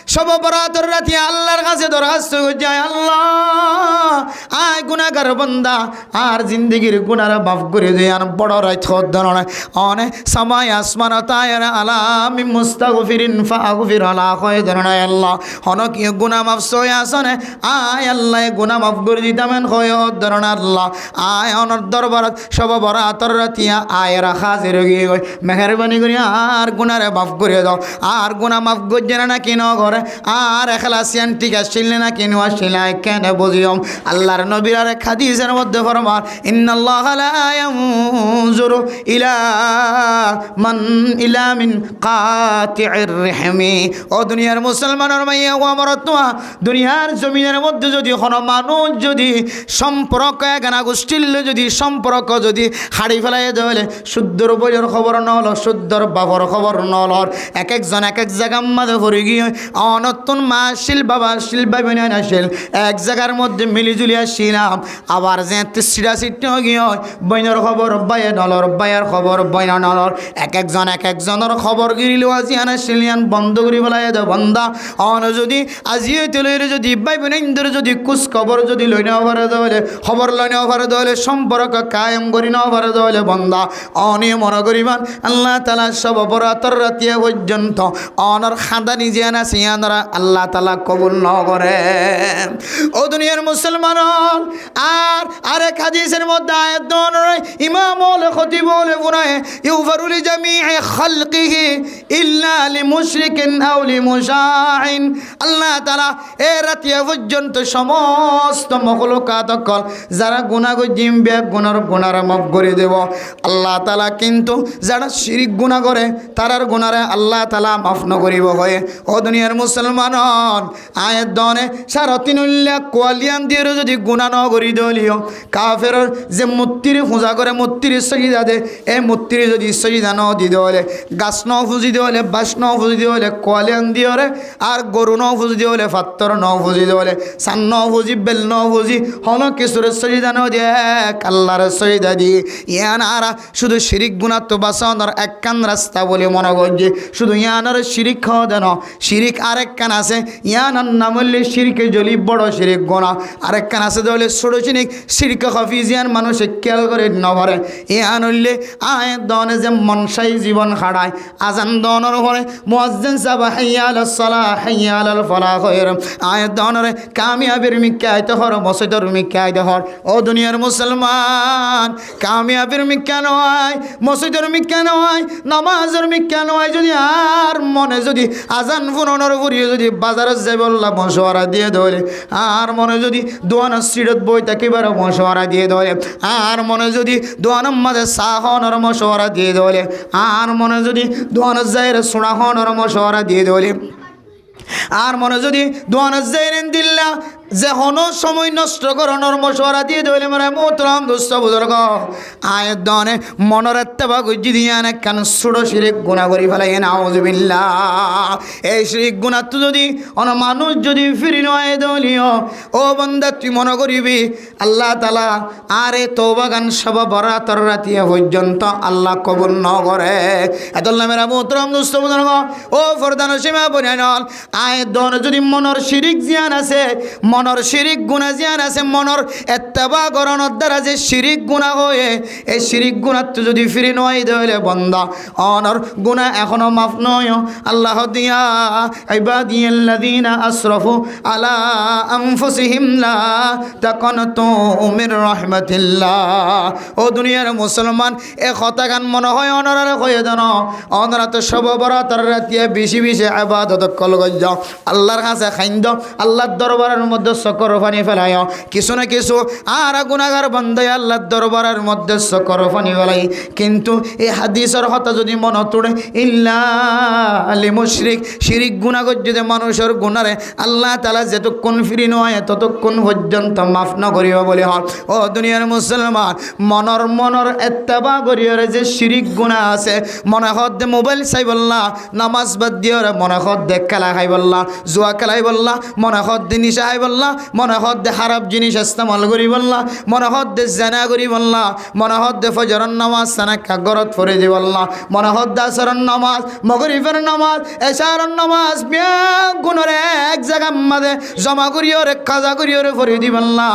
সব বরাতর রাতে আল্লাহর কাছে দরখাস্ত যায় আল্লাহ আয় গুনাহগার বান্দা আর জিন্দেগির গুনাহ মাফ করে দেন বড় রাত ধরনা অনে সময় আসমান তায়র আলামি মুস্তাগফিরিন ফাগফির আলা কয় ধরনা আল্লাহ হন কি গুনাহ মাফ সয় আসনে আয় আল্লাহ গুনাহ মাফ করে দিতামেন কয় ধরনা আল্লাহ আয় অনর দরবারত সব বরাতর রাতে আয়ের হাজির গিয়ে মেহেরবানি করি আর গুনাহ মাফ করে দাও আর গুনাহ মাফ গজ্জে না কেন করে আর এখলাসিয়ান ঠিক আসলে না কেন আসলে কেন বুঝিও আল্লাহর নবীর আর হাদিসের মধ্যে ফরমান ইন্নাল্লাহা লা ইয়ানজুরু ইলা মিন কাতি'ir রহমি ও দুনিয়ার মুসলমানের মাইয়া ও আমার তোয়া দুনিয়ার জমিনের মধ্যে যদি কোন মানুষ যদি সম্পর্ক গানা গোষ্ঠীর যদি সম্পর্ক যদি হাড়ি ফেলাই দেলে শুদ্ধর বইয়ের খবর নল শুদ্ধর বাবর খবর নল এক একজন এক এক জায়গার মধ্যে পড়ে গিয়ে অনতুন মা শিল বাবা শিল বাবি না শিল এক জায়গার মধ্যে মিলিজুলি আসছিলাম আবার যে সিটা সিট গিয়ে বইনের খবর বাইয়ে নলর বাইয়ের খবর বইনা নলর এক একজনের খবর গিরিল আজি আনা শিলিয়ান বন্ধ করি বলাই দে বন্ধা অন যদি আজিও তুলের যদি বাই বোনদের যদি কুচ খবর যদি লই নেওয়া পারে দেওয়ালে খবর লই নেওয়া পারে দেওয়ালে সম্পর্ক কায়েম করি নেওয়া পারে দেওয়ালে বন্ধা অনিয়ে মনে করিবান আল্লাহ তালা সব বরাতর রাতিয়া পর্যন্ত অনর খাদানি জিয়ান আছে ইয়ানরা আল্লাহ তালা কবুল ন করে ও দুনিয়ার মুসলমান আর আরেক হাদিসের মধ্যে আয়াত দনরে ইমামুল খতিবুল ফুরায়ে ইউফারুল জামি'i খালকিহি ইল্লা লিমুশরিকিন আও লিমুশাইন আল্লাহ তাআলা এ রাতিয়া পর্যন্ত সমস্ত মখলুকাত কল যারা গুনাহ গজিম বে গুনার মাফ করে দেব আল্লাহ তাআলা কিন্তু যারা শিরক গুনাহ করে তারার গুনারে আল্লাহ তাআলা মাফ ন করিব হয় ও দুনিয়ার মুসলমান আয়াত দনে সারতিনুল্লাহ কোয়ালিয়ান দিয়ে যদি গুনাহ ন করি দলিও কাফের যে মূর্তির পূজা করে মূর্তির সজদা দে এই মূর্তির যদি সজদা ন দি দেলে গাছ ন ফুজি দেলে বাস ন ফুজি দেলে কোয়ালিয়ান দিয়ে আর গরু ন ফুজি দেলে পাত্তর ন ফুজি দেলে সান ন ফুজি বেল ন ফুজি হন কিছুর সজদা ন দিয়ে আল্লাহর সজদা দি ইয়ানারা শুধু শিরিক গুনাহ তো বাঁচানোর একখান রাস্তা বলে মনে করছে শুধু ইয়ানার শিরিক খাওয়া দেন শিরিক আরেক কান আছে ইয়ানার নাম হলে শিরকে জলি বড় শিরিক গোনা আরেক কান আছে দলে ছোট শিরিক শিরকে হাফিজিয়ান মানুষে খেয়াল করে নভরে ইয়ান হইলে আয় দনে যে মনসাই জীবন খাড়ায় আজান দনের হরে মুয়াজ্জিন সাহেব হাইয়া আলাস সালাহ হাইয়া আলাল ফালাহ কইর আয় দনরে কামিয়াবির মিক্কা আইতে হর মসজিদের মিক্কা আইতে হর ও দুনিয়ার মুসলমান কামিয়াবির মিক্কা নয় মসজিদের মিক্কা নয় নামাজের মিক্কা নয় যদি আর মনে যদি আজান ফুরনের ফুরিয়ে যদি বাজারে যাই বললাম মশওয়ারা দিয়ে ধরে আর মনে যদি দোয়ানের সিটত বই তাকিবার মশওয়ারা দিয়ে ধরে আর মনে যদি দোয়ানের মাঝে সাহনের মশওয়ারা দিয়ে ধরে আর মনে যদি দোয়ানের যাইয়ের সোনাহনের মশওয়ারা দিয়ে ধরে আর মনে যদি দোয়ানের যাইরেন দিল্লা যে হনো সময় নষ্ট করানোর মশওয়ারা দিয়ে দইলে মানে মোহতরম দোস্ত বুজুর্গ আয়ের দনে মনের এত্তেবা গুজি দিয়ে অনেক কান ছোটো শিরিক গুণা করি ফেলাই নাউজুবিল্লাহ। এই শিরিক গুণা তো যদি অন মানুষ যদি ফিরি নয় দলীয় ও বন্দা তুই মনে করিবি আল্লাহ তালা আরে তওবা গান সব বরাতর রাতিয়া পর্যন্ত আল্লাহ কবুল ন করে। এতল মেরা মোহতরম দোস্ত বুজুর্গ ও ফরদান সীমা বনাইনল আয়ের দনে যদি মনের শিরিক জিয়ান আছে মনর শিরিক গুণা জিয়ান আছে মনর এত্তেবা করণের দ্বারা যে শিরিক গুণা হয়ে এই শিরিক গুণা তো যদি ফিরি নয় দইলে বন্দা অনর গুণা এখনো মাফ নয়। আল্লাহ দিয়া ইবাদিয়াল্লাযীনা আসরাফু আলা আনফুসিহিম লা তাকানাতু মির রাহমাতিল্লাহ। ও দুনিয়ার মুসলমান এ কথা গান মনে হয় অনরারে কয়ে দেন অনরা তো সব বরাতর রাতিয়া বেশি বেশি ইবাদত কল যাও আল্লাহর কাছে খাইন্দ আল্লাহর দরবারের মধ্যে সকর পানি ফেলাই কিছু না কিছু আর গুনাহগার বান্দা আল্লাহর দরবারের মধ্যে সকর পানি ফেলাই। কিন্তু এই হাদিসের কথা যদি মনে তোড়ে ইল্লা আলি মুশরিক শিরিক গুনাহ যদি মানুষের গুনারে আল্লাহ তাআলা যতক্ষণ ফিরি নয় ততক্ষণ পর্যন্ত মাফ না করিব বলে হয়। ও দুনিয়ার মুসলমান মনর এত্তেবা করিয়রে যে শিরিক গুনাহ আছে মনে হদ মোবাইল চাই বললা নামাজ বাদ দিয়রে মনে হদ খেলা খাই বললা জুয়া খেলাই বললা মনে হদ নিশা খাই বললা মনে হদ খারাপ জিনিস ইস্তেমাল করি বললা মনে হদ জানা করি বললা মনে হদ ফজরের নামাজ সানাকা গরত পড়ে দি বললা মনে হদ আসরের নামাজ মাগরিবের নামাজ এশারের নামাজ গুণরে এক জায়গা মাঝে জমা করিয়রে কাজা করিয়রে পড়ে দি বললা।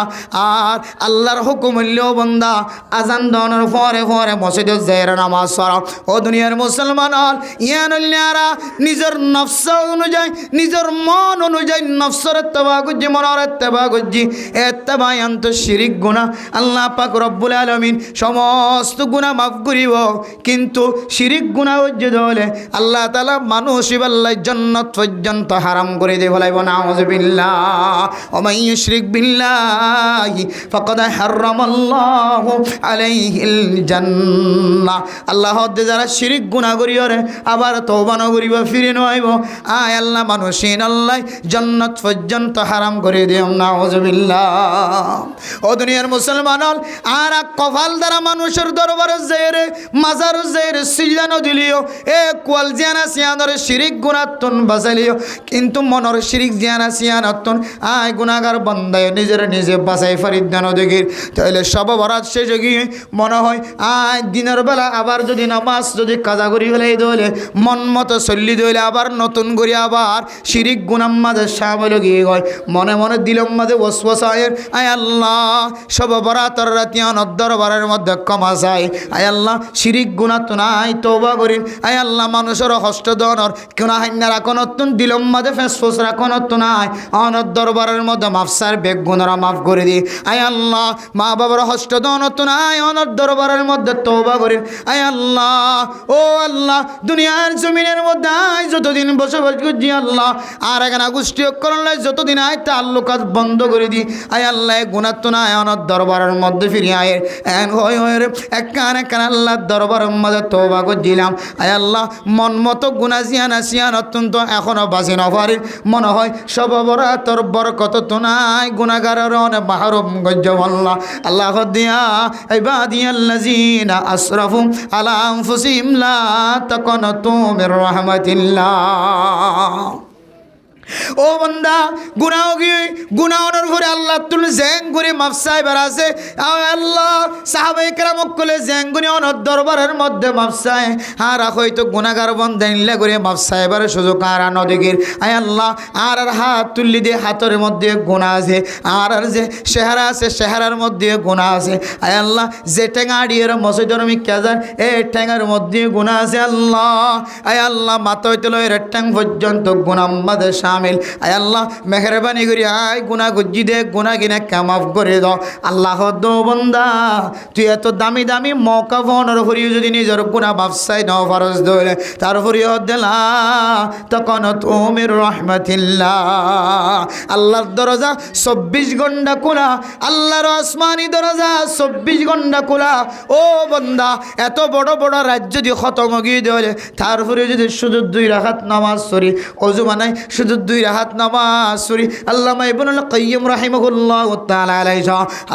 আর আল্লাহর হুকুম হইলেও বন্দা আজান দনের পরে পরে মসজিদে যাইর নামাজ পড়া। ও দুনিয়ার মুসলমান ইয়ানুল্লারা নিজের নফস অনুযায়ী নিজের মন অনুযায়ী নফসের ইত্তেবা করজি মনের ইত্তেবা করজি ইত্তেবা আন্ত শিরিক গুনাহ আল্লাহ পাক রব্বুল আলামিন সমস্ত গুনাহ মাফ করিব। কিন্তু শিরিক গুনাহ হইছে দলে আল্লাহ তাআলা মানুষ ইবাল্লাহ জান্নাত পর্যন্ত হারাম করে দিয়ে ফেলাইব নাউযুবিল্লাহ। ওয়া মান ইউশরিক বিল্লাহি ফাকাদ হারামাল্লাহু আলাইহিল জান্নাহ। আল্লাহ যারা শিরিক গুনাহ করিয়রে আবার তওবা না করিব ফিরে নইব আয় আল্লাহ মানুষিন আল্লাহ জান্নাত পর্যন্ত হারাম করে দিও নাউযুবিল্লাহ। ও দুনিয়ার মুসলমান আর কপাল দ্বারা মানুষের দরবারে যাইরে মাজার যাইরে সিজদা ন দিলিও এ কোয়াল জিয়ানা সিয়ানর শিরিক গুনাহতন বাঁচাইলিও কিন্তু মনর শিরিক জিয়ানা সিয়ানতন আয় গুনাহগার বান্দায় নিজের নিজে বাঁচাই ফারিদ দানো দেখির তাইলে সব বরাত শেষ গিয়ে মনে হয় আয় দিনের বেলা আবার যদি নামাজ যদি কাজা করি ফেলাই দইলে মন মতো চল্লি দইলে আবার নতুন করে আবার শিরিক গুনাহ মাঝে সামিল গিয়ে গয় মনে মনে দিলম মাঝে ওয়াসওয়াসায়ের আয় আল্লাহ সব বরাতর রাতিয়ান দরবারের মধ্যে ক্ষমা চাই আয় আল্লাহ শিরিক গুনাহ তো নাই তওবা করি আয় আল্লাহ মানুষের কষ্ট দনর গুনাহ হান্না রাখনতুন দিলম মাঝে ফেসফুস রাখনতুন নাই অনর দরবারের মধ্যে মাফসার বেগ গুনাহরা মাফ করে দি আয় আল্লাহ মা বাবার কষ্ট দনতুন নাই অনর দরবারের মধ্যে তওবা করি আয় আল্লাহ ও আল্লাহ দুনিয়ার জমিনের মধ্যে আয় যতদিন বসবাস করছি আল্লাহ আর এখানে গোষ্ঠী করলে যতদিন আয় তাল্লুকাত বন্ধ করে দি আয় আল্লাহ গুনাহ তো নাই অনর দরবারের মধ্যে ফিরে আয় এন হয় রে একখান একখান আল্লাহর দরবারের মধ্যে তওবা করছিলাম আয় আল্লাহ মন মতো গুনাহ জিয়ান অত্যন্ত এখনো বাঁচি না পারি মনে হয় সব বরাতর বরকত তো নাই গুনাহগারের অনেক মাহরুম গজ্জ আল্লাহ আল্লাহ দিয়া ইবাদিয়াল্লাযীনা আসরাফু আলা আনফুসিহিম লা তাকানাতু মির রাহমাতিল্লাহ। ও বন্দা গুনাহ গিয়ে গুনাহর ঘরে আল্লাহ তুল জেং করে মাফসাই বেরাছে আল্লাহ সাহাবায়ে কেরাম কলে জেং গুনি অনর দরবারের মধ্যে মাফসাই আর হয়তো গুনাহগার বন্দা ইল্লা করে মাফসাই বের সুযোগ আর নদিগির আয় আল্লাহ আর হাত তুললি দিয়ে হাতের মধ্যে গুনাহ আছে আর যে চেহারা আছে চেহারার মধ্যে গুনাহ আছে আয় আল্লাহ যে টেঙ্গাড়ির মসজিদের মিকাজার এই টেঙ্গার মধ্যে গুনাহ আছে আল্লাহ আয় আল্লাহ মাথা হইতে লয় রেট্টাং পর্যন্ত গুনাহ মাঝে শামিল আয় আল্লাহ মেহরবানি করি আয় গুনাহ গজ্জি দে গুনাহ কিনা মাফ করে দাও আল্লাহ দো বন্দা তুই এত দামি দামি মৌকা ফোনের হরিও যদি নিজের গুনাহ বাফসাই নাও ফরজ দইলে তার হরিও দিলা তখন তুমির রহমাতিল্লাহ আল্লাহর দরজা 24 ঘন্টা খোলা আল্লাহর আসমানি দরজা 24 ঘন্টা খোলা ও বন্দা এত বড় বড় রাজ্য যদি খতম গিয়ে দেওয়া তারপরে যদি শুধু 2 রাকাত নামাজ পড়ি অজু বানাই শুধু দুই রাহাত নামাজ পড়ি। আল্লামা ইবনুল কাইয়্যিম রাহিমাহুল্লাহু তাআলা আলাইহি,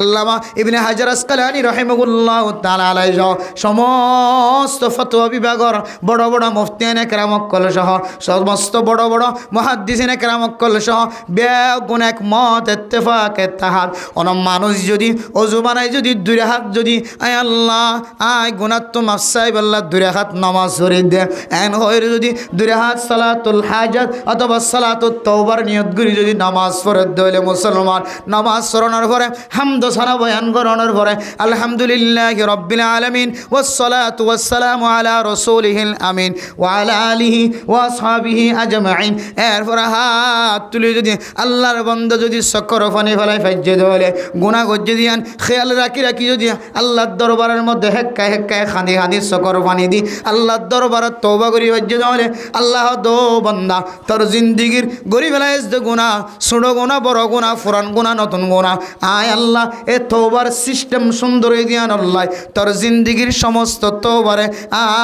আল্লামা ইবনে হাজার আসকালানী রাহিমাহুল্লাহু তাআলা আলাইহি সমস্ত ফতোয়া বিভাগের বড় বড় মুফতিয়ানে কেরামকল সহ সমস্ত বড় বড় মুহাদ্দিসিনে কেরামকল সহ বেগুন এক মত ইত্তেফাক ইত্তেহাদ অন মানুষ যদি ওযু বানায় যদি দুই রাকাত যদি আয় আল্লাহ আয় গুনাহ তো মাফ চাই আল্লাহ দুই রাকাত নামাজ পড়ি দে এন হয় যদি দুই রাকাত সালাতুল হাজাত অথবা সালাতুত তাওবার নিয়ত করি যদি নামাজ পড়ে দইলে মুসলমান নামাজ পড়ানোর পরে হামদ সানা বয়ান করানোর পরে আলহামদুলিল্লাহি রাব্বিল আলামিন ওয়াসসালাতু ওয়াসসালামু আলা রাসূলিহিল আমিন ওয়া আলা আলিহি ওয়া আসহাবিহি আজমাইন এরপরে হাত তুলে যদি আল্লাহর বান্দা যদি সকর পানি ফেলায় ফাইজে দলে গুনাহ গজ্জে দিয়ান খেয়াল রাখি রাখি যদি আল্লাহর দরবারের মধ্যে হেক্কায় হেক্কায় খানি খানি সকর পানি দি আল্লাহর দরবারে তওবা করি ফাইজে দলে আল্লাহ দো বান্দা তোর জিন্দেগির গরি ফেলায় গুনাহ ছোট গুনাহ বড় গুনাহ পুরান গুনাহ নতুন গুনাহ আয় আল্লাহ এ তওবার সিস্টেম সুন্দর দিয়ান আল্লাহ তোর জিন্দেগির সমস্ত তওবারে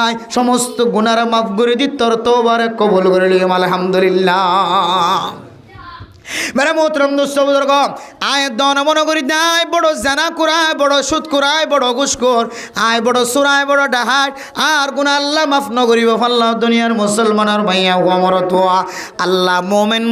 আয় সমস্ত গুনাহ মাফ করে দি তোর তওবারে কবুল করে লিও আলহামদুলিল্লাহ। মেরা মোহতরম দোস্ত বুজুর্গ আয় দন মনে করি আয় বড় জানা কুরায় বড় সুদ কুরায় বড় ঘুষখোর আয় বড় সুরায় বড় ডাহাট আর গুনাহ আল্লাহ মাফ ন করিব আল্লাহ দুনিয়ার মুসলমানের ভাইয়া ওমর তোয়া আল্লাহ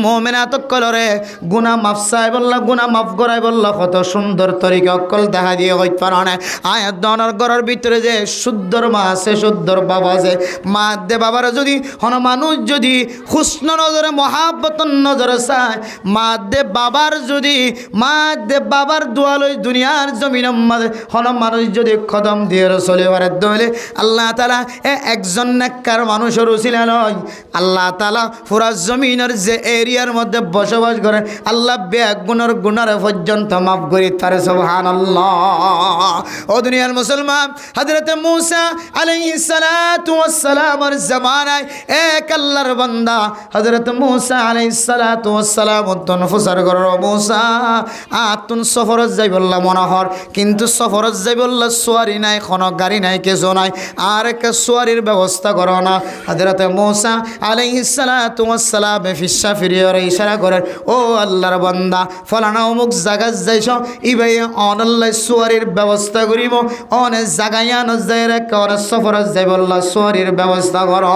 মোমেনাত কলরে গুনাহ মাফ চাই বললা গুনাহ মাফ করাই বললা কত সুন্দর তরিকা অকল দেখা দিয়ে হইতে পারে আয় দনের ঘরের ভিতরে যে শুদ্ধর মা আছে শুদ্ধর বাবা আছে মা দে বাবার যদি হন মানুষ যদি হুসন নজরে মহাব্বতন নজরে চায় মা দে বাবার যদি মা দে বাবার দোয়ালই দুনিয়ার জমিন হন মানুষ যদি কদম দিয়ে চলে পারে দলে আল্লাহ তাআলা একজন নেককার মানুষের উসিলা নয় আল্লাহ তাআলা পুরা জমিনের যে এরিয়ার মধ্যে বসবাস করে আল্লাহ বেগুনের গুনার পর্যন্ত মাফ করি তারে সুবহানাল্লাহ। ও দুনিয়ার মুসলমান হযরত মূসা আলাইহিস সালাতু ওয়াস সালামের জামানায় এক আল্লাহর বান্দা হযরত মূসা আলাইহিস সালাতু ওয়াস সালাম ফুসার করো মূসা আতুন সফরত যাই বললা মনোহর কিন্তু সফরত যাই বললা সোয়ারি নাই কোনো গাড়ি নাই কিছু নাই আর একটা সোয়ারির ব্যবস্থা করো না হযরত মূসা আলাইহিস সালাতু ওয়াস সালাম ফিসা ফিরিয়ে ইশারা করে ও আল্লাহর বান্দা ফলানা অমুক জায়গা যাইছ ইবাই অনল্লাহ সোয়ারির ব্যবস্থা করিব অনে জাগায়ান যাই রে করে সফরত যাই বললা সোয়ারির ব্যবস্থা করো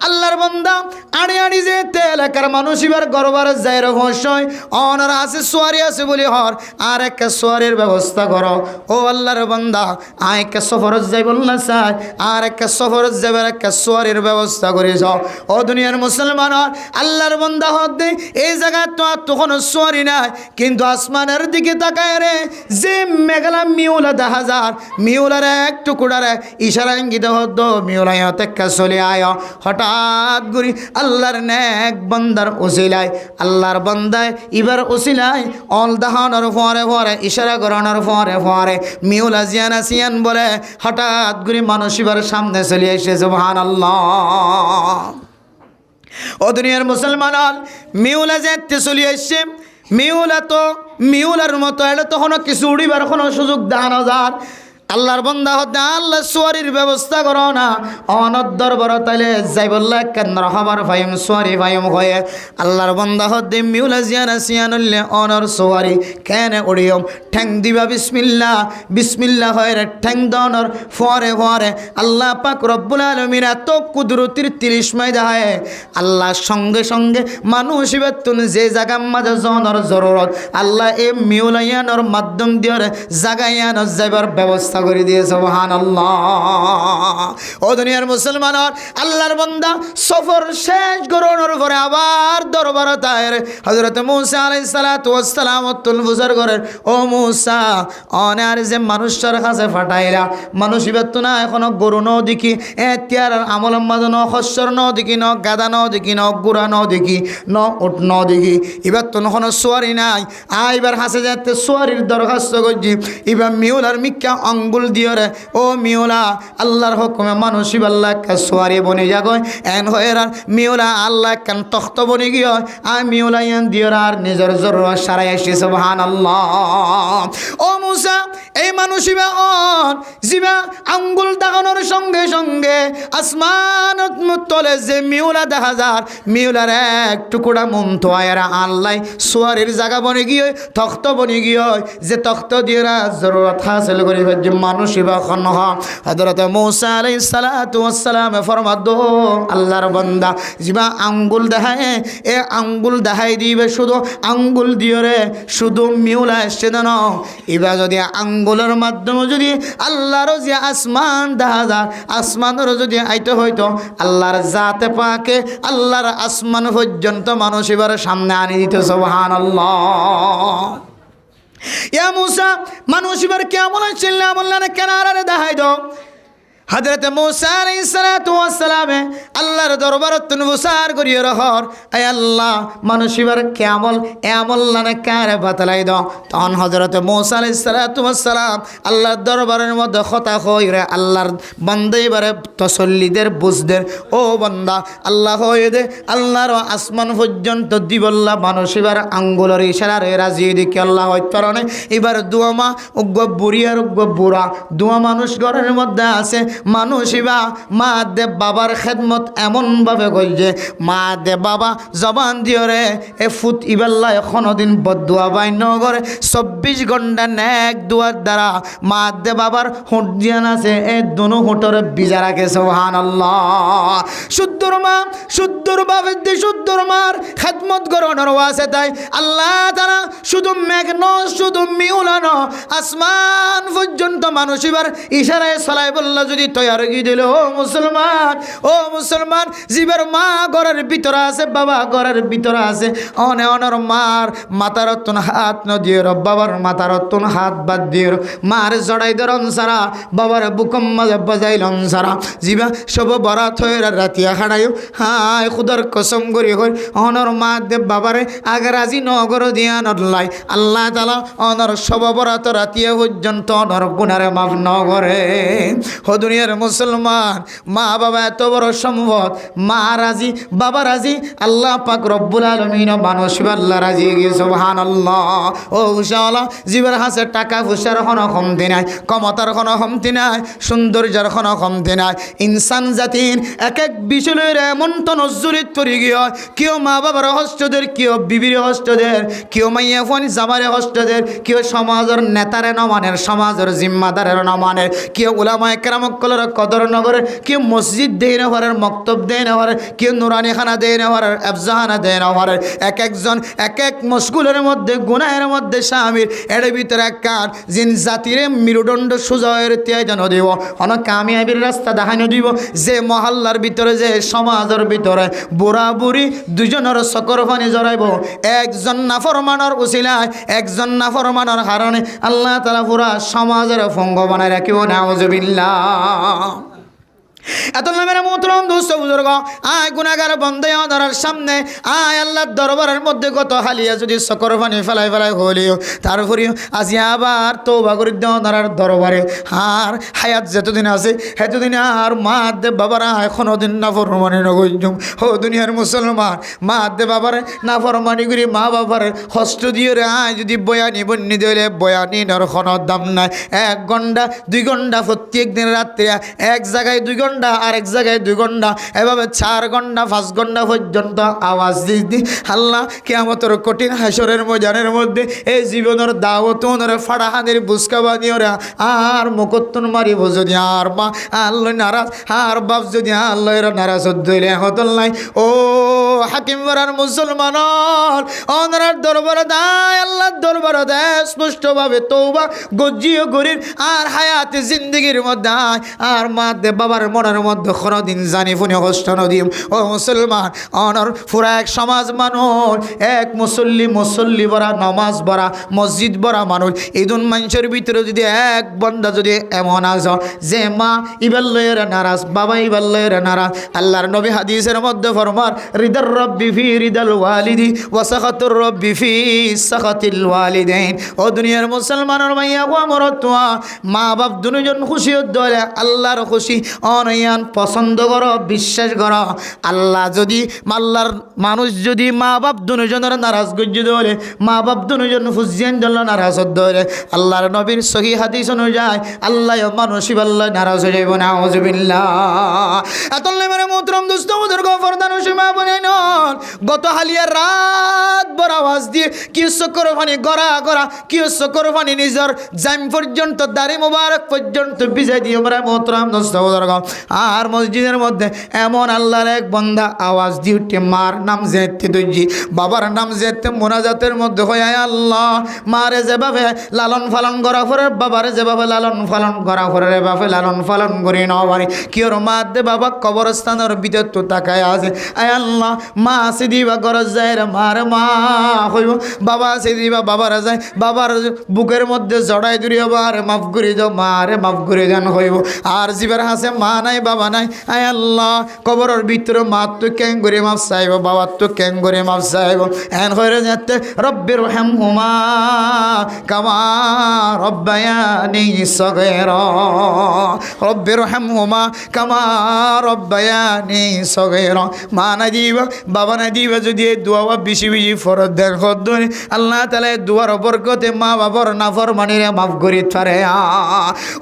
আল্লাহর বান্দা আড়ি আড়ি যে এলাকার মানুষ এবার গরবার যাই রহস্যই অনার আছে সোয়ারি আছে বলি হর আর একটা সোয়ারির ব্যবস্থা করো ও আল্লাহর বান্দা আয় একটা সফরত যাই বললা চাই আর একটা সফরত যাবার একটা সোয়ারির ব্যবস্থা করে যাও ও দুনিয়ার মুসলমান আল্লাহর বান্দা হক দে এই জায়গায় তো আর তখন সোয়ারি নাই কিন্তু আসমানের দিকে তাকায় রে যে মেঘলা মিউলা 10,000 মিউলার এক টুকুরারে ইশারা ইঙ্গিত হদ মিউলা একটা চলে আয় হঠাৎ গুরি আল্লাহর নেক বান্দার ওসিলায় আল্লাহর বান্দায় এবার ওসিলায় অল দাহানোর ফরে ফরে ইশারা করানোর ফরে ফরে মিউলা জিয়ান আসিয়ান বলে হঠাৎ করে মানুষ এবার সামনে চলে এসে সুবহানাল্লাহ। ও দুনিয়ার মুসলমান মিউলা যেতে চলে এসছে মিউলার মতো এটা তখন কিছু উড়িবার কোনো সুযোগ দেখানো যার আল্লাহর বান্দা হতে আল্লাহ সোয়ারির ব্যবস্থা করো না অনর দরবার তাইলে যাই বললা কেন্দ্র হবার ফাইম সোয়ারি ফাইম হয়ে আল্লাহর বান্দা হতে মিউলা জিয়ানা সিয়ানুল্লে অনর সোয়ারি কেন উড়িয়ম ঠ্যাং দিবা বিসমিল্লাহ বিসমিল্লাহ হয় রে ঠ্যাং দনর ফরে ফরে আল্লাহ পাক রব্বুল আলামিন এত কুদরতির 30 মাই দেখায় আল্লাহ সঙ্গে সঙ্গে মানুষ বেতুন যে জায়গা মাঝে জনর জরুরত আল্লাহ এ মিউলায়ানোর মাধ্যম দিয়ে জাগায়ানোর যাইবার ব্যবস্থা করে দিয়ে সুবহানাল্লাহ। ও দুনিয়ার মুসলমান আল্লাহর বান্দা সফর শেষ করানোর পরে আবার দরবার তায়ের হযরত মূসা আলাইহিস সালাতু ওয়াস সালাম তুল বুজার করেন ও মূসা অনার যে মানুষটার কাছে ফাটাইলা মানুষ ইবাত না এখনো গরু ন দেখি এতিয়ার আমল মাদন খসর ন দেখি ন গাদা ন দেখি ন গুড়া ন দেখি ন উট ন দেখি ইবাত তো কোনো সোয়ারি নাই আইবার হাসে যেতে সোয়ারির দরখাস্ত করছি এবার মিউলার মিক্কা আঙ্গুল দিয়ে রে ও মিউলা আল্লাহর হুকুমে মানুষ আল্লাহ কা সোয়ারি বনে যাগয় এন হয়ের মিউলা আল্লাহ কান তখ্ত বনে গিয়ে আই মিউলা ইয়ান দিয়ে আর নিজের জরুরত সারাই আসি সুবহানাল্লাহ। ও মূসা এই মানুষিবা জিবা আঙ্গুল দেখানোর সঙ্গে সঙ্গে আসমান তলে যে মিউলা দেখা যার মিউলার এক টুকুরা মন তো আয়ারা আল্লাহ সোয়ারের জায়গা বনে গিয়ে তখ্ত বনে গিয়ে যে তখ্ত দিয়ে জরুরত হাসিল করি যে মানুষিবা খন হযরত মূসা আলাইহিস সালাতু ওয়াস সালাম ফরমাদ আল্লাহর বান্দা জিবা আঙ্গুল দেখায় এ আঙ্গুল দেখাই দিবে শুধু আঙ্গুল দিয়ে রে শুধু মিউলা এসছে না এবার যদি আঙ্গুলের মাধ্যমে যদি আল্লাহর যে আসমান দেখা যায় আসমানের যদি আইতে হইতো আল্লাহর জাতে পাকে আল্লাহর আসমান পর্যন্ত মানুষ এবার সামনে আনি দিত সুবহানাল্লাহ ইয়া মূসা মানুষ এবার কেমন চিল্লা বললেন কেন আর দেখাই দাও হযরত মূসা আলাইহিস সালাতু ওয়াস সালাম আল্লাহর দরবারত নবসার করিয়ে রহর আয় আল্লাহ মানুষ এবার কেমন এমন লানে কারে বাতলাই দাও তখন হযরত মূসা আলাইহিস সালাতু ওয়াস সালাম আল্লাহর দরবারের মধ্যে কথা কইরে আল্লাহর বান্দা এবারে তসল্লিদের বুঝদের ও বান্দা আল্লাহ হয়ে দে আল্লাহর আসমান পর্যন্ত দিবল্লা মানুষ এবার আঙ্গুলের ইশারারে রাজি দিকে আল্লাহ হইত কারণে এবার দুয়ামা উগ্গ বুড়িয়ার উগ্গ বুড়া দুয়া মানুষ ঘরের মধ্যে আছে মানুষ ইবা মা দে বাবার খেদমত এমনভাবে করছে মা দে বাবা জবান দিয়ে রে এ ফুট ইবাল্লা এখনো দিন বদুয়া বাইন করে 24 ঘন্টা নেক দুয়ার দ্বারা মা দে বাবার হুঁট দিয়ান আছে এ দুনো হুঁটরে বিজা রাখে সুবহানাল্লাহ শুদ্ধর মা শুদ্ধর বাপের দিয়ে শুদ্ধর মার খেদমত করানোর আছে তাই আল্লাহ তারা শুধু মেঘন শুধু মিউলানো আসমান পর্যন্ত মানুষ এবার ইশারায় চলাই বলল যদি তৈয়ার গিয়ে দিল ও মুসলমান জীবের মা ঘরের ভিতরে আছে বাবা ঘরের ভিতরে আছে অনে অনর মার মাথার তুন হাত ন দিয়ে বাবার মাথার তুন হাত বাদ দিয়ে মার জড়াই ধরন সারা বাবার বুকম মাঝে বাজাইলন সারা জীবা সব বরাত হয়ে রাতিয়া খাড়াইও হায় খুদার কসম করি হই অনর মা দেব বাবারে আগে রাজি নগর দিয়া নলাই আল্লাহ তালা অনর সব বরাত রাতিয়া পর্যন্ত অনর গুনারে মাফ নগরে ও দুনিয়ার মুসলমান মা বাবা এত বড় সম্পদ মা রাজি বাবা রাজি আল্লাহ পাক রব্বুল আলামিন মানুষ আল্লাহ রাজি সুবহানাল্লাহ ও উশালা জীবের হাসে টাকা পয়সার কোনো কমতি নাই ক্ষমতার কোনো কমতি নাই সৌন্দর্যের কোনো কমতি নাই ইনসান জাতির এক এক বিষয়ের এমন তো নজরিত পড়ে গিয়ে কেউ মা বাবার হস্তদের কেউ বিবির হস্তদের কেউ মাইয়া ফোন জামারে হস্তদের কেউ সমাজের নেতারে নমানের সমাজের জিম্মাদারের নমানের কেউ উলামায়ে কেরামক কলর কদর নগরে কেউ মসজিদ দেয় না হওয়ার মক্তব দেয় না হওয়ার কেউ নুরানি খানা দেয় না হওয়ার আফজাহানা দেয় না হওয়ার এক একজন এক এক মশগুলের মধ্যে গুনাহের মধ্যে স্বামীর এর ভিতরে এক কার জিন জাতিরে মেরুদণ্ড সুজয়ের তিয়াই যেন দিব অনেক কামিয়াবির রাস্তা দেখানো দিব যে মহল্লার ভিতরে যে সমাজের ভিতরে বুড়া বুড়ি দুজনের চকর পানি জড়াইব একজন নাফরমানের উসিলায় একজন নাফরমানের কারণে আল্লাহ তাআলা পুরা সমাজের ভঙ্গ বানায় রাখিব নাউজুবিল্লাহ এত মেরা মোহতরম দোস্ত বুজুর্গ আয় গুনাহগার বন্দে ধরার সামনে আয় আল্লাহর দরবারের মধ্যে কত হালিয়া যদি চকর পানি ফেলাই ফেলাই হলিও তারপরেও আজি আবার তওবা করে ধরার দরবারে আর হায়াত যতদিন আছে সেতদিন আর মা দে বাবারা এখনো দিন না ফরমানি নগইজুম ও দুনিয়ার মুসলমান মা দে বাবারে না ফরমানি করি মা বাবারে কষ্ট দিয়ে রে আয় যদি বয়ানি বন্নি দিলে বয়ানি নর কোনো দাম নাই 1 ঘন্টা 2 ঘন্টা প্রত্যেক দিন রাত্রে এক জায়গায় 2 ঘন্টা আর এক জায়গায় 2 ঘন্টা এভাবে 4 ঘন্টা 5 ঘন্টা পর্যন্ত আওয়াজ দিদি আল্লাহ কিয়ামতের কঠিন হাসরের ময়দানের মধ্যে এই জীবনের দাওয়াত ওরে ফাড়াহানের বুসকা বানিয়ে আর মুকত্তন মারিব যদি আর মা আল্লাহ নারাজ আর বাপ যদি আল্লাহর নারাজ হইলে হতল নাই ও হাকিম বরার মুসলমান ওনার দরবারে দায় আল্লাহর দরবারে দেয় স্পষ্টভাবে তওবা গজিয়ে গরির আর হায়াতে জিন্দেগির মধ্যে আর মা দে বাবার মনের মধ্যে কোনোদিন জানি ফুনি কষ্ট নদিম ও মুসলমান অনর পুরা এক সমাজ মানুষ এক মুসল্লি বরা নমাজ বরা মসজিদ বরা মানুষ ইদুন মানুষের ভিতরে যদি এক বন্ধা যদি এমন আস যে মা ইবার লয়ের নারাজ বাবা ইবার লয়ের নারাজ আল্লাহর নবী হাদিসের মধ্যে ফরমার রিদার রব্বি ফি রিদাল ওয়ালিদি ওয়া সাখাতুর রব্বি ফি সাখাতিল ওয়ালিদাইন ও দুনিয়ার মুসলমানের মাইয়া গো আমরতুয়া মা বাপ দুজন খুশি হলে আল্লাহর খুশি অন ভাইয়ান পছন্দ করো, বিশ্বাস করো, আল্লাহ যদি আল্লাহর মানুষ যদি মা বাপ দুজনের নারাজ গজ্য ধরে, মা বাপ দুজন ফুজিয়ান জন্য নারাজ ধরে, আল্লাহর নবীর সহি হাদিস অনুযায়ী আল্লাহ মানুষ আল্লাহ নারাজ হয়ে যাইব না। আউযুবিল্লাহ। আতল্লে মেরে মোহতরম দোস্ত ওদের গফরদান সীমা বলে নন, গত হালিয়ার রাত বড় আওয়াজ দিয়ে কি চক্কর পানি গড়া গড়া, কি চক্কর পানি নিজের জাম পর্যন্ত দাড়ি মোবারক পর্যন্ত ভিজাই দিয়ে আমরা মোহতরম দোস্ত ওদের গো। আর মসজিদের মধ্যে এমন আল্লাহর এক বান্দা আওয়াজ দিয়ে উঠে মার নাম যেতে দইজি, বাবার নাম যেতে মোনাজাতের মধ্যে হয় আল্লাহ মারে যেভাবে লালন পালন করা পরে, বাবারে যেভাবে লালন পালন করা পরে বাপে লালন পালন করি নবারে কি ওর মা দে বাবা কবরস্থানের ভিতর তো তাকায় আছে। আয় আল্লাহ মা আছে দিবা গরজ যায় রে মার মা হইব, বাবা আছে দিবা বাবার যায়, বাবার বুকের মধ্যে জড়াই দূরিয়ে বারে মাফ করে যাও, মারে মাফ করে যান হইব। আর জীবের হাসে মা নাই বাবা নাই, আয় আল্লাহ কবরের ভিতরে মা তো ক্যাং করে মাফ চাইব, বাবার তো ক্যাং করে মাফ চাইব। এন হয়ে যেতে রব্বির রহমহুমা কামা রব্বায়ানি সগীরা, রব্বির রহমহুমা কামা রব্বায়ানি সগীরা। মা না দিবা বাবা না দিবা যদি এই দোয়া বেশি বেশি ফরজ দেন খদ্দরে আল্লাহ তাআলা দুয়ার বরকতে মা বাবার নাফরমানিরে মাফ করে পারে।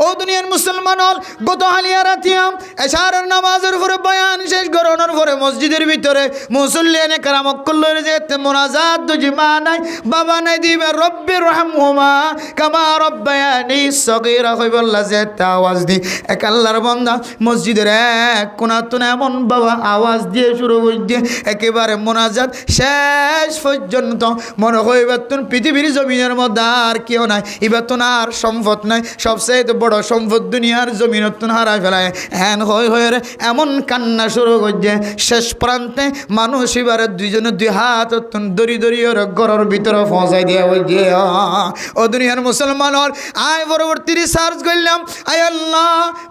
ও দুনিয়ার মুসলমান হল গত হালিয়া রাতিয়াম এশারের নামাজের পরে বয়ান শেষ করানোর পরে মসজিদের ভিতরে মুসল্লিয়ানে কারাম অক্কলের যেতে মোনাজাত দুজি মা নাই বাবা নাই দিবে রব্বির রহমহুমা কামা রব্বায়ানি সগীরা কইবল্লা যেতে আওয়াজ দি এক আল্লাহর বান্দা মসজিদের এক কোনাতুন এমন বাবা আওয়াজ দিয়ে শুরু করছে একেবারে মোনাজাত শেষ পর্যন্ত মনে হয় এবার পৃথিবীর জমিনের মধ্যে আর কেউ নাই, এবার তো আর সম্পদ নাই, সবচেয়ে বড় সম্পদ দুনিয়ার জমিনত হারাই ফেলায়। হ্যান হয়ে রে এমন কান্না শুরু করছে শেষ প্রান্তে মানুষ এবারে দুইজনে দুই হাত দড়ি দড়ি ওর ঘরের ভিতরে পৌঁছাই দিয়ে ওই যে ও দুনিয়ার মুসলমান হল আয় পরবর্তী রিসার্চ করলাম। আয় আল্লাহ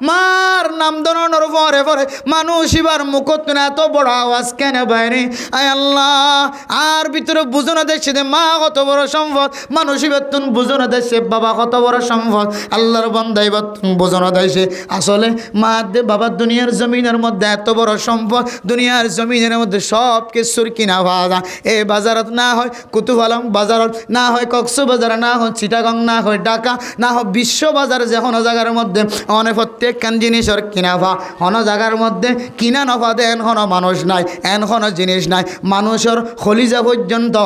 মার নাম ধরানোর পরে পরে মানুষ এবার মুখত এত বড় আওয়াজ কেন বাইরে? আয় আল্লাহ আর ভিতরে বুঝো না দেখছে মা কত বড় সম্পদ, মানুষ এবার তুমি বুঝো না দেখছে বাবা কত বড় সম্পদ, আল্লাহর বান্দা এবার তুমি বুঝো না দেখছে আসলে মা দে বাবা দুনিয়ার জমিনের মধ্যে এত বড় সম্পদ, দুনিয়ার জমিনের মধ্যে সব কিছুর কিনা ভাজা এ বাজারত না হয় কুতুবালাম বাজারত না হয় কক্সবাজার না হয় চিটাগং না হয় ঢাকা না হয় বিশ্ব বাজার যে কোনো জায়গার মধ্যে অনেক প্রত্যেকখান জিনিসের কিনা ভা কোনো জায়গার মধ্যে কিনা নফা দেন কোনো মানুষ নাই, এন কোনো জিনিস নাই, মানুষের খলিজা পর্যন্ত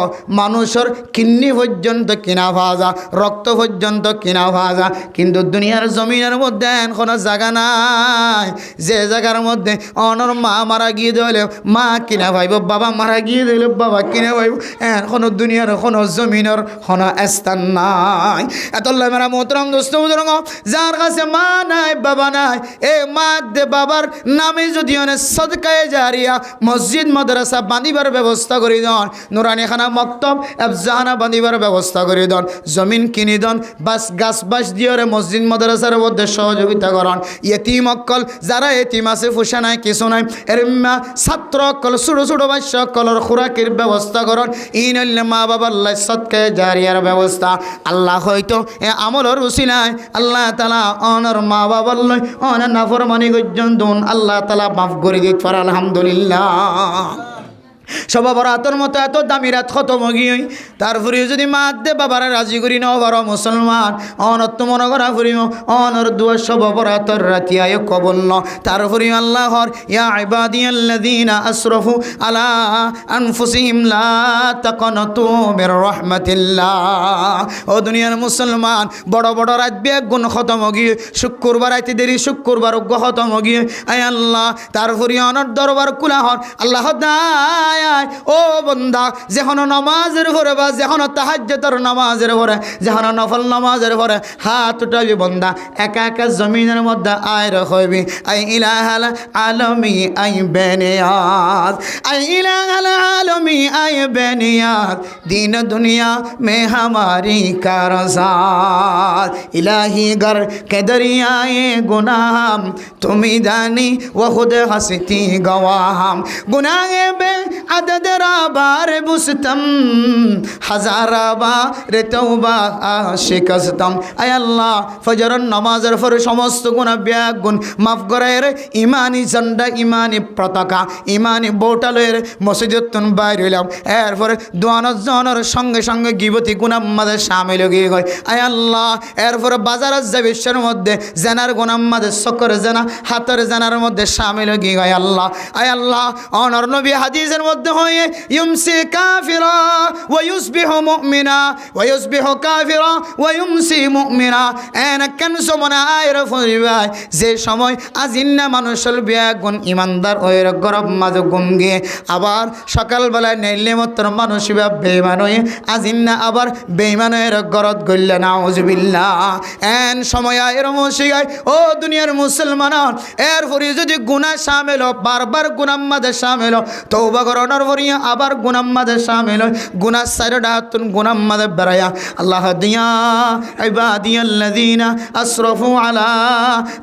মানুষের কিডনি পর্যন্ত কিনা ভাজা, রক্ত পর্যন্ত কিনা ভাজা, কিন্তু দুনিয়ার জমিনের মধ্যে এন কোনো জায়গা নাই যে জায়গার মধ্যে অনর মা মারা গিয়ে দিলে মা কিনা ভাইব, বাবা মারা গিয়ে দিলে বাবা কিনা ভাইব, এন কোনো দুনিয়ার কোনো জমিনের কোনো স্থান নাই। এতল্লা মেরা মোহতরম দোস্ত বুজুর্গ যার কাছে মা নাই বাবা নাই এ মা দে বাবার নামে যদি অনেক সদকায়ে জারিয়া মসজিদ মাদ্রাসা বাঁধিবার ব্যবস্থা করে দেন, নুরানিখানা মক্তব এফজাহানা বাঁধিবার ব্যবস্থা করে দেন, জমিন কিনে দেন, বাস গাছ বাস দিয়ে মসজিদ মাদ্রাসার মধ্যে সহযোগিতা করান, ইয়েতিম অক্কল যারা এতিম আছে ফুসা নাই কিছু নাই এরম্মা ছাত্র অক্কল ছোটো ছোটো বাচ্চ অক্কলের খোরাকের ব্যবস্থা করান, ইনল্লে মা বাবার লাই সদকায়ে জারিয়ার ব্যবস্থা। আল্লাহ হয়তো এ আমলের উসিলায় আল্লাহ তাআলা অনর মা বাবার লয় অনার নাফরমানি পর্যন্ত আল্লাহ তাআলা মাফ করে দিতে পারে আলহামদুলিল্লাহ। সবা বরাতর মতো এত দামি রাত খতম গিয়ে তারপরে যদি মা দে বাবারা রাজি করি ন বারো মুসলমান অনত মনে করা ফুরিম অনর দুয়ার সবা বরাতর রাতি আয় কবল ন তারপরে আল্লাহর ইয়া ইবাদিয়াল্লাযীনা আসরাফু আলা আনফুসিহিম লা তাকনাতু মির রাহমাতিল্লাহ। ও দুনিয়ার মুসলমান বড় বড় রাত বে গুণ খতম গিয়ে শুক্রবার আইতে দেরি শুক্রবার খতম গিয়ে আয় আল্লাহ তারপরে অনর দরবার কুলা হন আল্লাহ দায় ও বন্দা যেখন নামাজের পরে বা যেখন তাহাজ্জুদের নামাজের পরে যেখন নফল নামাজের পরে হাত উঠাবি বন্দা একা একা জমিনের মধ্যে আয় রহবি আই ইলাহাল আলমী আই বেনিয়াত আই ইলাহাল আলমী আই বেনিয়াত दीन दुनिया में हमारी कारसात इलाही घर के दरियाए गुनाह तुम ही दानी व खुद हंसती गवाह गुनाह बे আদদেরা বারে বুঝতাম, হাজারা বারে তওবা শিকস্তম। আয় আল্লাহ, ফজরের নামাজের পরে সমস্ত গুনাহ ব্যাগ গুণ মাফ করায় ইমানি ঝান্ডা, ইমানি পতাকা, ইমানি বোটালের মসজিদতুন বাইর হইলাম। এরপরে দোয়ানোর জনের সঙ্গে সঙ্গে গিবতি গুনাহ আমাদের শামিল হয়ে গয়। আয় আল্লাহ, এরপরে বাজারের যে বিশ্বের মধ্যে জেনার গুনাহ আমাদের সকর জেনা, হাতের জেনার মধ্যে শামিল হয়ে গয়। আল্লাহ, আয় আল্লাহ, অনর নবী হাদিসের মধ্যে হয়ে ইউমসি কাফিরা ওয়া ইউসবিহু মুমিনা ওয়া ইউসবিহু কাফিরা ওয়া ইউমসি মুমিনা। এন কেন সমনা আয়র ফরিবাই যে সময় আজিন্না মানুষের বিয়াগুন ইমানদার ওয়ের গরব মাঝে গুন গিয়ে আবার সকালবেলায় নেইলে মাত্র মানুষ বেঈমান হয়ে আজিন্না আবার বেঈমানের গরদ গইল নাউজুবিল্লাহ। এন সময় আয়র মশিগায় ও দুনিয়ার মুসলমান, এরপরে যদি গুনাহ শামিল বারবার গুনাহ মাঝে শামিল তওবা করানোর পরে আবার গুনাহ মাঝে শামিল গুনাহ সাইডা তুন গুনাহ মাঝে বেরায়া আল্লাহ দিয়া ইবাদিয়াল্লাযিনা আসরাফু আলা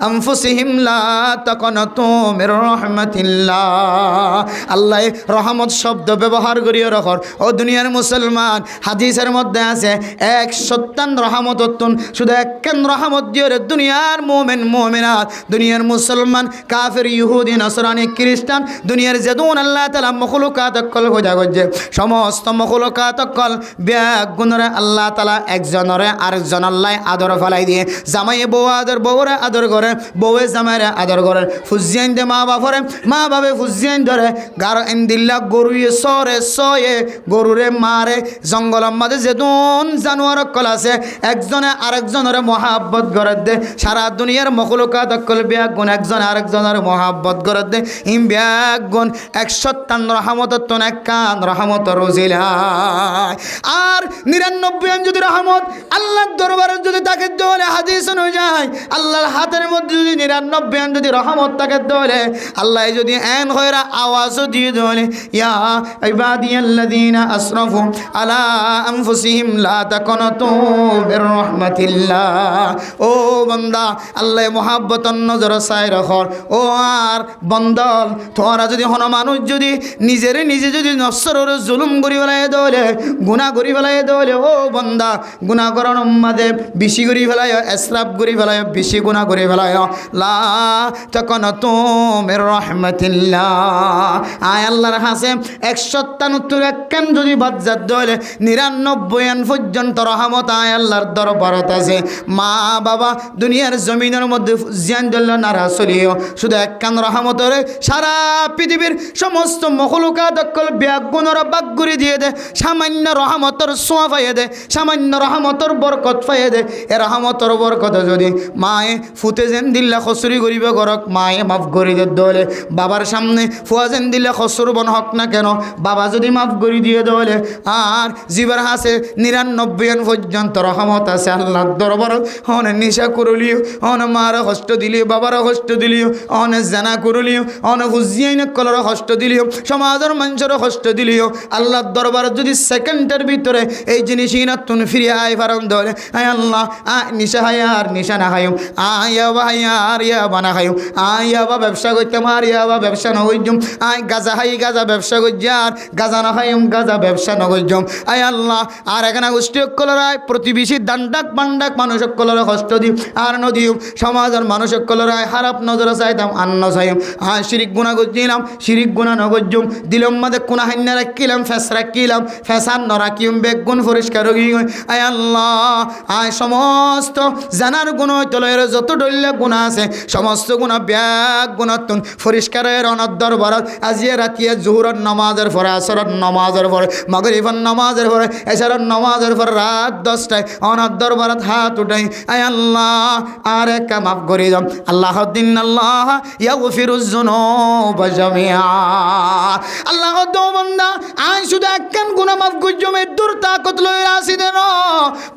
আনফুসিহিম লা তাকনাতু মির রাহমাতিল্লাহ। আল্লাহ রহমত শব্দ ব্যবহার করিয়া রাখর ও দুনিয়ার মুসলমান। হাদিসের মধ্যে আছে 157 রহমততুন, শুধু একখান রহমত দিয়ে দুনিয়ার মুমিন মুমিনাত, দুনিয়ার মুসলমান, কাফির, ইহুদি, নসরানি, খ্রিস্টান, দুনিয়ার যেদুন আল্লাহ তাআলা মখলুকাত অকল খোঁজা করছে সমস্ত মখলুকাত অকল ব্যাগ গুণরে আল্লাহ তাআলা একজনরে আরেকজন আল্লাহ আদর ফেলাই দিয়ে। জামাইয়ে বউ আদর বউরে আদর করে, বউয়ে জামাইরে আদর করে, ফুজিয়ান দে মা বাপরে, মা বাপে ফুজিয়ান ধরে, গার এন্দিল্লা গরুয়ে সরে সয়ে গরুরে মারে। জঙ্গলের মাঝে যেদুন জানোয়ার অকল আছে একজনে আরেকজনের মহাব্বত করে দে। সারা দুনিয়ার মখলুকাত অকল ব্যাগ গুণ একজন আরেকজনের মহাব্বত করে দে। ইম ব্যাগ গুণ 157 রহমত এক কান রহমত রোজিলা। আর 99 যদি রহমত আল্লাহর দরবারে যদি তাকে দলে হাদিস হয়ে যায়, আল্লাহর হাতের মধ্যে যদি 99 যদি রহমত তাকে দলে, আল্লাহ যদি এন হয়রা আওয়াজও দিয়ে দলে ইয়া ইবাদিয়াল্লাযিনা আসরাফু আলা আনফুসিহিম লা তাকনাতু মির রাহমাতিল্লাহ। ও বান্দা, আল্লাহ মুহাব্বতন নজর চাই রাখর। ও আর বন্দল, তোরা যদি হন মানুষ যদি নিজের নিজে যদি নফসের জুলুম করি ফেলাই দলে, গুনাহ করি ফেলাই দলে, ও বান্দা গুনাহ করার মাঝে বেশি করি ফেলায়, ইসরাফ করি ফেলায়, বেশি গুনাহ করি ফেলায়, লা তাকনাতু মির রাহমাতিল্লাহ। আয় আল্লাহর হাসে 197 একখান যদি বাজ্জাত দলে 99 পর্যন্ত রহমত আয় আল্লাহর দরবারত আছে। মা বাবা দুনিয়ার জমিনের মধ্যে জিয়ান দিল নারা চলিও, শুধু একখান রহমতরে সারা পৃথিবীর সমস্ত মখলুকাত অকল ব্যাগুণর বাগ্গুরি দিয়ে দে। সামান্য রহমতর ছোঁয়া পাইয়ে দে, সামান্য রহমতর বরকত পাইয়ে দে। এ রহমতর বরকত যদি মায়ে ফুতে যেন দিল্লা খসুরি করিবে গরক, মায়ে মাফ করি দে দলে। বাবার সামনে ফুয়া যেন দিলে খসুর বন হক না কেন, বাবা যদি মাফ করি দিয়ে দলে। আর জীবের হাসে 99 পর্যন্ত রহমত আছে আল্লাহর দরবার। অনে নিশা করলিও, অনে মার কষ্ট দিলিও, বাবার কষ্ট দিলিও, অনে জানা করলিও, অনে হুজিয়াইন কলর কষ্ট দিলিও, সমাজের মানুষের কষ্ট দিলিও, আল্লাহর দরবার যদি সেকেন্ডের ভিতরে এই জিনিসই না তুন ফিরিয়ে আয় ফারন ধরে। আয় আল্লাহ, নিশা হাই আর নিশা না খাইম, আয়াবা হাই আর ইয়াবা না খাইম, আয়াবা ব্যবসা করতাম আর ইয়াবা ব্যবসা না করছুম, আয় গাজা হাই গাজা ব্যবসা করছি আর গাজা না খাইম গাজা ব্যবসা না করছুম। আয় আল্লাহ, আর এখানে গোষ্ঠী কলরায় প্রতিবেশী দান্ডাক বান্ডাক মানুষ কলরে কষ্ট দিও আর নদীও, সমাজের মানুষ কলরায় খারাপ নজরে চাইতাম আর ন চাইম। আর শিরিক গুণা করছিলাম, শিরিক গুণা ন করছুম, দিলম মাঝে কোনা হান্য রাখিলাম, ফেস রাখিলাম, ফেসান ন রাখিম, বেগুন পরিষ্কার হয়ে। আয় আল্লাহ, আয় সমস্ত জানার গুণ তলের যত ডল্লা গুণা আছে সমস্ত গুণা ব্যাগ গুণাতুন পরিষ্কারের অনর দরবারত আজিয়ে রাতিয়ে জোহরের নামাজের পরে, আসরের নামাজের পরে, মাগরিবের নামাজের পরে, এশারের নামাজের পরে, রাত 10টায় অনর দরবারত হাত উঠাই। আয় আল্লাহ, আর একা মাফ করে দাও। আল্লাহ দিন আল্লাহ ইয়াগফিরুজ যুনুবা জামিআ। আল্লাহ দো বান্দা আয় শুধু একখান গুনাহ মাফ করছো, মে দূর তাকত লয়ে আসি দেন।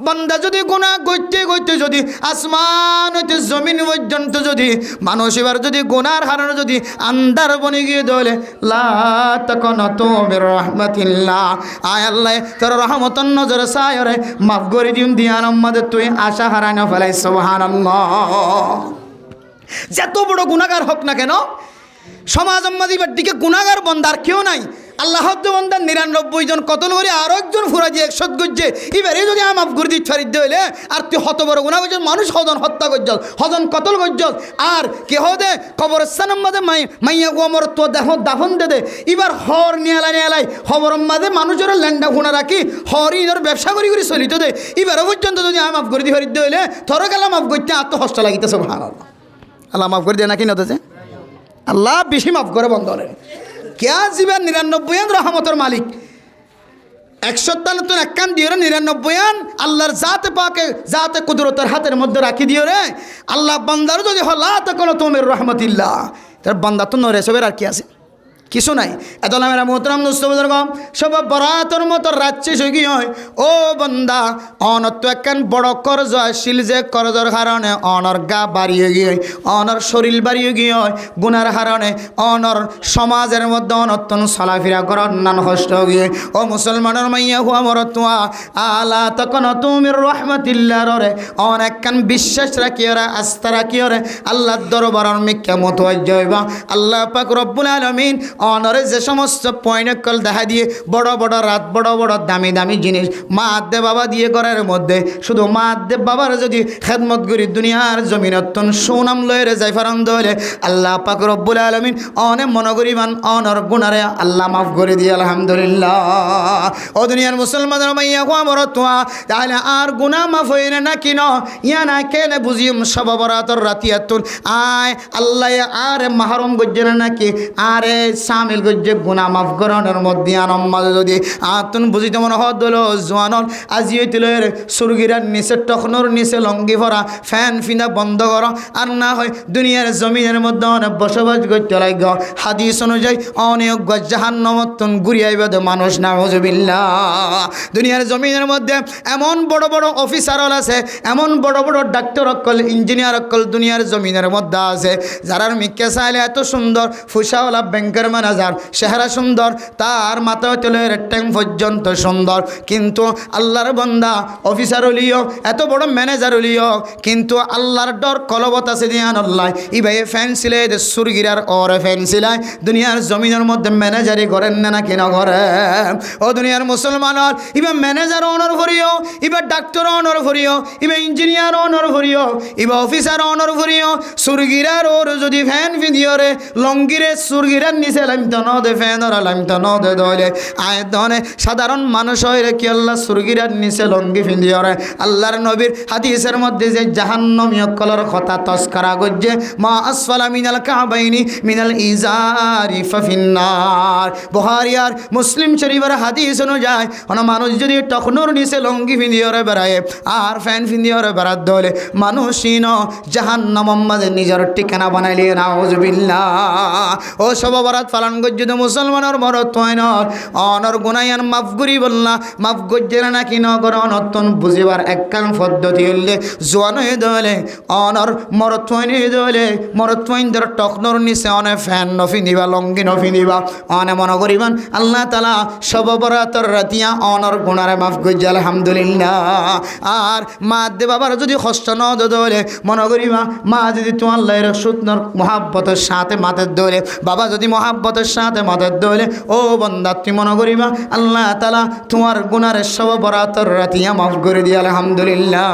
বান্দা যদি গুনাহ করতে করতে যদি আসমান হইতে জমিন পর্যন্ত যদি মানুষ এবার যদি গুনার হারানো যদি আন্দার বনে গিয়ে দলে, লা তাকনাতু মির রাহমাতিল্লাহ। আয় আল্লাহ তোর রহমতন নজরে সায়রে মাফ করে দিম দিয়ান আমাদের তুই আশা হারায় না ফেলাই। সুবহানাল্লাহ। যত বড় গুনাহগার হোক না কেন, সমাজ আমাদের দিকে গুনাহগার বন্দার কেউ নাই। আল্লাহ বান্দা 99 জন কতল করে আর একজন ফুরাজি 100 গজ্জে এবারে যদি মাফ করে দিতে পারিতে হইলে আর তুই হত বড় গুনাহ করছিস মানুষ হজন হত্যা করছিস হজন কতল করছিস আর কে হদে কবরস্থানের মধ্যে মাইয়া গোমর তো দেহ দাফন দে এবার হর নিয়ালাই খবরের মধ্যে মানুষের ল্যান্ডা গুণা রাখি হরি ধর ব্যবসা করি চলিত দে এবারে পর্যন্ত যদি মাফ করে দিতে পারিতে হইলে তোর গেলা মাফ করতে আত্মহস্ত লাগিতে সুবহানাল্লাহ আল্লাহ মাফ করে দেয় নাকি নতেছে আল্লাহ বেশি মাফ করে বন্ধ করে কেয়া জীবের 99 রহমতের মালিক 100 একখান দিও রে 99 আল্লাহর জাতে পাকে জাতে কুদরতের হাতের মধ্যে রাখি দিও রে আল্লাহ বান্দার যদি হলা তো কোনো তোমের রহমতিল্লাহ তার বান্দা তো নরে সবের আর কি আছে কিছু নাই এত নামেরা মোহতরম দুস্থবুজুর্গম সব বরাতর মতো রাজ্যে সগি হয় ও বন্দা অনর তো একখান বড় করজ আসিল যে করজর কারণে অনর গা বাড়িয়ে গিয়ে অনর শরীর বাড়িয়ে গিয়ে হয় গুনার কারণে অনর সমাজের মধ্যে অনর্তন চলাফেরা করার নান কষ্ট গিয়ে ও মুসলমানের মাইয়া হুয়া মরতুয়া আলা তখন তুমি রহমতিল্লাহ রে অন একখান বিশ্বাস রাখিও রে আস্থা রাখিও রে আল্লাহর দরবারের মিথ্যা মতো জয়বা আল্লাহ পাক রব্বুল আলামিন অনরে যে সমস্ত পয়নকল দেখা দিয়ে বড় বড় রাত বড় বড় দামি দামি জিনিস মা আদে বাবা দিয়ে করার মধ্যে শুধু মা আদে বাবার যদি খেদমত করি দুনিয়ার জমিনতন সুনাম লয়ের যাই ফারন্দ হলে আল্লাহ পাক রব্বুল আলামিন অনে মনে করিবান অনর গুনারে আল্লাহ মাফ করে দিয়ে আলহামদুলিল্লাহ ও দুনিয়ার মুসলমানের মাইয়া কোয়া তোয়া তাহলে আর গুনাহ মাফ হই না কিন ইয়া না কেনে বুঝিম সব বরাতর রাতিয়াতুন আয় আল্লাহ আর মাহরুম গজ্জে নাকি আরে শামিল গজ্জে গুনাহ মাফ করানোর মধ্যে আনম্মাল যদি আতুন বুঝিতে মনে হল জোয়ানল আজি হইতিলের সুরগিরার নিচে টখনোর নিচে লঙ্গি ভরা ফ্যান ফিনা বন্ধ কর আর না হয় দুনিয়ার জমিনের মধ্যে অনেক বসবাস করতে লাগ হাদিস অনুযায়ী অনেক জাহান্নামতন গুড়িয়াইবে মানুষ নাউজুবিল্লাহ দুনিয়ার জমিনের মধ্যে এমন বড় বড় অফিসার আছে এমন বড় বড় ডাক্তার অকল ইঞ্জিনিয়ার অকল দুনিয়ার জমিনের মধ্যে আছে যারার মিকে চাইলে এত সুন্দর ফুসাওয়ালা ব্যাংকের ম্যানেজার চেহারা সুন্দর তার মাথা তেলের ট্যাং পর্যন্ত সুন্দর কিন্তু আল্লাহর বান্দা অফিসার হলিও এত বড় ম্যানেজার হলিও কিন্তু আল্লাহর ডর কলবত আছে দিয়ান আল্লাহ ইবাই ফ্যান সিলাই সুরগিরার ওরে ফ্যান সিলাই দুনিয়ার জমিনের মধ্যে ম্যানেজারই করেন না কেন করে ও দুনিয়ার মুসলমান ইবা ম্যানেজার অনর ভরিও ইবা ডাক্তার অনর ভরিও ইবা ইঞ্জিনিয়ার অনর ভরিও ইবা অফিসার অনর ভরিও সুরগিরার ওর যদি ফ্যান ভিডিও রে লঙ্গিরে সুরগিরার নিচে লাইমতো ন দে ফ্যানর লাইমতো ন দে দলে আয় দনে সাধারণ মানুষ হয় রে কি আল্লাহ সুরগিরার নিচে লঙ্গি ভিডিও রে আল্লাহর নবীর হাদিসের মধ্যে যে জাহান্নামীয় কলর কথা তস্করা গজ্জে মা আসফালা মিনাল কাবাইনি মিনাল ইজারি ফাফিন্নার বুখারী আর মুসলিম শরীফের হাদিস অনুযায়ী কোন মানুষ যদি টখনোর নিচে লঙ্গি ভিডিও রে বেড়ায় আর ফ্যান ভিডিও রে বেড়াত দলে মানুষই ন জাহান্নামের মাঝে নিজের ঠিকানা বানাইলে নাউজুবিল্লাহ ও সব বরাত পালন গজ্জে তো মুসলমানের মরত হয় না অনর গুনায়ান মাফ করি বললা মাফ গজ্জে না কি নগর অনর্তন বুঝিবার একখান পদ্ধতি হইলে জোয়ান হয়ে দলে অনর মরত হয়নি দলে মরত হইন ধর টকনর নিচে অনে ফ্যান নফি নিবা লঙ্গি নফি নিবা অনে মনে করিবান আল্লাহ তালা সব বরাতর রাতিয়া অনর গুনারে মাফ গজ্জে আলহামদুলিল্লাহ আর মা দে বাবার যদি কষ্ট ন দলে মনে করিবা মা যদি তোমার লাইর সুতনর মহাব্বতের সাথে মাথের দলে বাবা যদি মহাব্বতের সাথে মাথের দলে ও বন্দা তুমি মনে করিবা আল্লাহ তালা তোমার গুনারে সব বরাতর রাতিয়া মাফ করে দিয়ে আলহামদুলিল্লাহ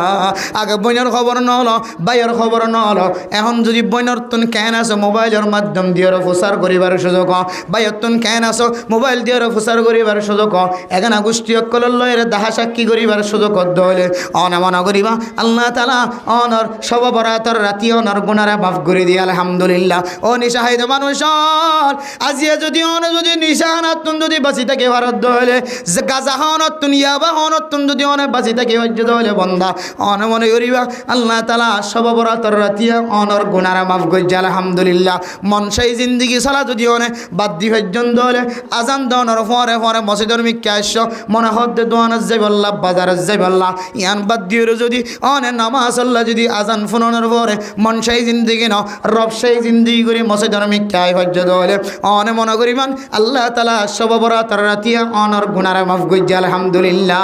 আগে বইনের খবর নল বাইয়ের খবর নল এখন যদি বইনের তুন কেন আসো মোবাইলের মাধ্যম দিয়ে প্রচার করিবার সুযোগ বাইয়ের তুন কেন আসো মোবাইল দিয়ে প্রচার করিবার সুযোগ এখানে গোষ্ঠী অকলের লয়ের দাহা সাক্ষী করিবার সুযোগ দলে অনা মনে করিবা আল্লাহ তালা অনর সব বরাতর রাতি অনর গুনারে মাফ করে দিয়ে আলহামদুলিল্লাহ ও নিশাহিদ মানুষ আজিয়া যদি অন যদি নিশাহানাতুন যদি বাঁচি থাকে ভারত হলে গাজা হনতুন ইয়াবা হনতুন যদি অনে বাঁচি থাকে হজ্জত হলে বন্ধা অনে মনে করিবা আল্লাহ তালা সব বরাতর রাতিয়া অনর গুনারে মাফ গজ্জে আলহামদুলিল্লাহ মনসাই জিন্দিগি সালা যদি অনে বাদ দি পর্যন্ত হলে আজান দনর পরে পরে মসজিদের মিক্কে আসছ মনে হদ্দে দোয়ানের যাইবাল্লাহ বাজারের যাইবাল্লাহ ইয়ান বাদ দিয়ে যদি অনে নামাজ আল্লাহ যদি আজান ফোনের পরে মনসাই জিন্দিগি ন রবসাই জিন্দিগি করে মসজিদের মিক্কে আয় হজ্জত হলে অনে মনে করিবান আল্লাহ তালা সব বরাতর রাতিয়া অনর গুনারে মাফ গজ্জে আলহামদুলিল্লাহ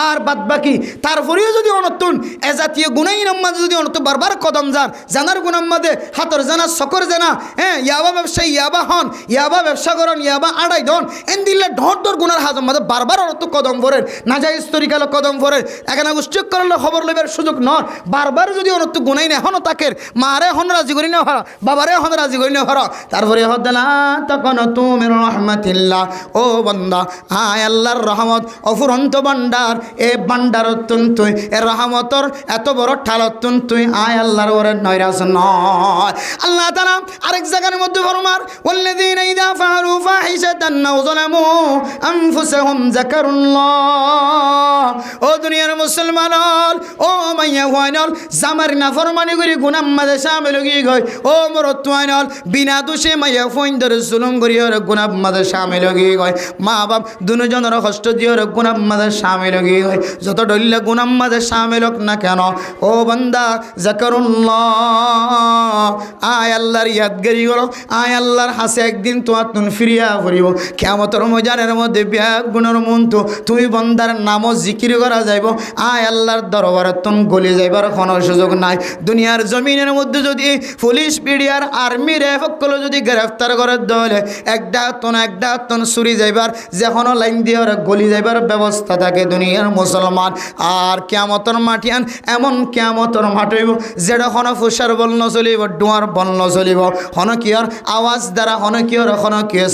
আর বাদ বাকি তারপরেও যদি অনতুন এ জাতীয় গুণাই নাম্মাদে যদি অনত বারবার কদম যান জানার গুণাম্মাদে হাতর জানা সকর জানা ইয়াবা ব্যবসায়ী ইয়াবা হন ইয়াবা ব্যবসা করেন ইয়াবা আড়াই ধন এন দিলে ঢর ধর গুণার হাজম মাদে বারবার অনত কদম ভরেন নাজাইজ তরিকালো কদম ভরেন এখানে গোষ্ঠীক করলে খবর লইবার সুযোগ নয় বারবার যদি অনত গুণাই না হন তাকের মারে হন রাজি করি না হরা বাবারে হন রাজি করি না হরা তারপরে হদ্দালা তখন তুমি রহমাতিল্লাহ ও বন্দা আয় আল্লাহর রহমত অফুরন্ত ভান্ডার এ ভান্ডার তুই এ রহমতর এত বড় ঠালতুন তুই আয় আল্লাহর ওরে নয়রাস নয় আল্লাহ তাআলা আরেক জায়গার মধ্যে ফরমার ওয়াল্লাযীনা ইযা ফাআলু ফাহিশাতান আও যালামু আনফুসাহুম যাকারুল্লাহ ও দুনিয়ার মুসলমান ও মাইয়া ওয়াইনল জামার নাফরমানি করি গুনাহ মাঝে শামিল হই গই ও মরত ওয়াইনল বিনা দোষে মাইয়া ফইন্দর জুলুম করি ওর গুনাহ মাঝে শামিল হই গই মা বাপ দুজনের কষ্ট দিয়ে ওর গুনাহ মাঝে শামিল হই গই যত ডল্লা গুনাহ মাঝে শামিল হোক না কেন ও বান্দা যাকারুল্লাহ আয় আল্লাহর ইয়াদগারি করো আয় আল্লাহর হাসে একদিন তোমার তুন ফিরিয়া পড়িব কিয়ামতের ময়দানের মধ্যে ব্যাগ গুণের মন তো তুমি বান্দার নামও জিকির করা যাইব আয় আল্লাহর দরবারে তুন গলি যাইবার কোনো সুযোগ নাই দুনিয়ার জমিনের মধ্যে যদি পুলিশ পিডিয়ার আর্মি রেফকল যদি গ্রেফতার করে দলে একটা তন চুরি যাইবার যে কোনো লাইন দিয়ে গলি যাইবার ব্যবস্থা থাকে দুনিয়ার মুসলমান আর কিয়ামতের মাটিয়ান এমন কিয়ামতের মাঠ হইব যেটা কোনো ফুসার বল নচলিব ডুয়ার বল নচলিব হনকিয়র আওয়াজ দ্বারা হনকিয়র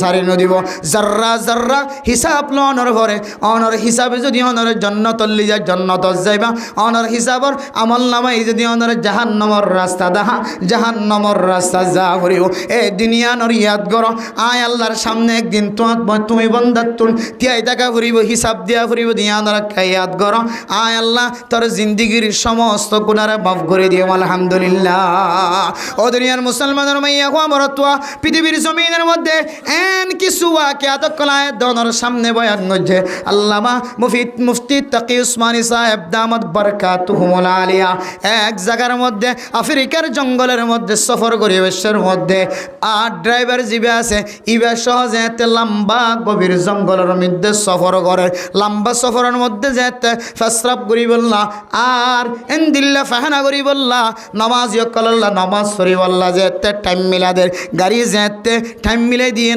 সারি নদিব জার্রা জার্রা হিসাব লনর ভরে অনর হিসাবে যদি অনর জন্নতর লি যায় জন্নত যাইবা অনর হিসাবর আমল নামাই যদি অনর জাহান্নামর রাস্তা দাহা জাহান্নামর রাস্তা যা ভরিব এ দুনিয়ানর ইয়াদ গর আয় আল্লাহর সামনে একদিন তুমি বন্দার তুল তিয়াই টাকা ফুরিব হিসাব দিয়া ফুরিব দিয়ানর ইয়াদ গর আয় আল্লাহ তোর জিন্দিগির সমস্ত গুনারে মাফ করে দিও আলহামদুলিল্লাহ ও দুনিয়ার মুসলমানের মাইয়া হওয়া মরতুয়া পৃথিবীর জমিনের মধ্যে এন কিছু ওয়াকিয়াত কলায় দনর সামনে বয়ান করছে আল্লামা মুফতি তাকি উসমানী সাহেব দামাত বারাকাতুহুল আলিয়া এক জায়গার মধ্যে আফ্রিকার জঙ্গলের মধ্যে সফর করে বিশ্বের মধ্যে আর ড্রাইভার জিবে আছে ইবে সহজে এতে লম্বা গভীর জঙ্গলের মধ্যে সফর করে লম্বা সফরের মধ্যে যেতে ফেসরাব করি বললা আর এন্দিল্লা ফাহানা করি বললা নামাজ ইয়কল্লা নামাজ সরি বললা যেতে টাইম মিলাদের গাড়ি যেতে টাইম মিলাই দিয়ে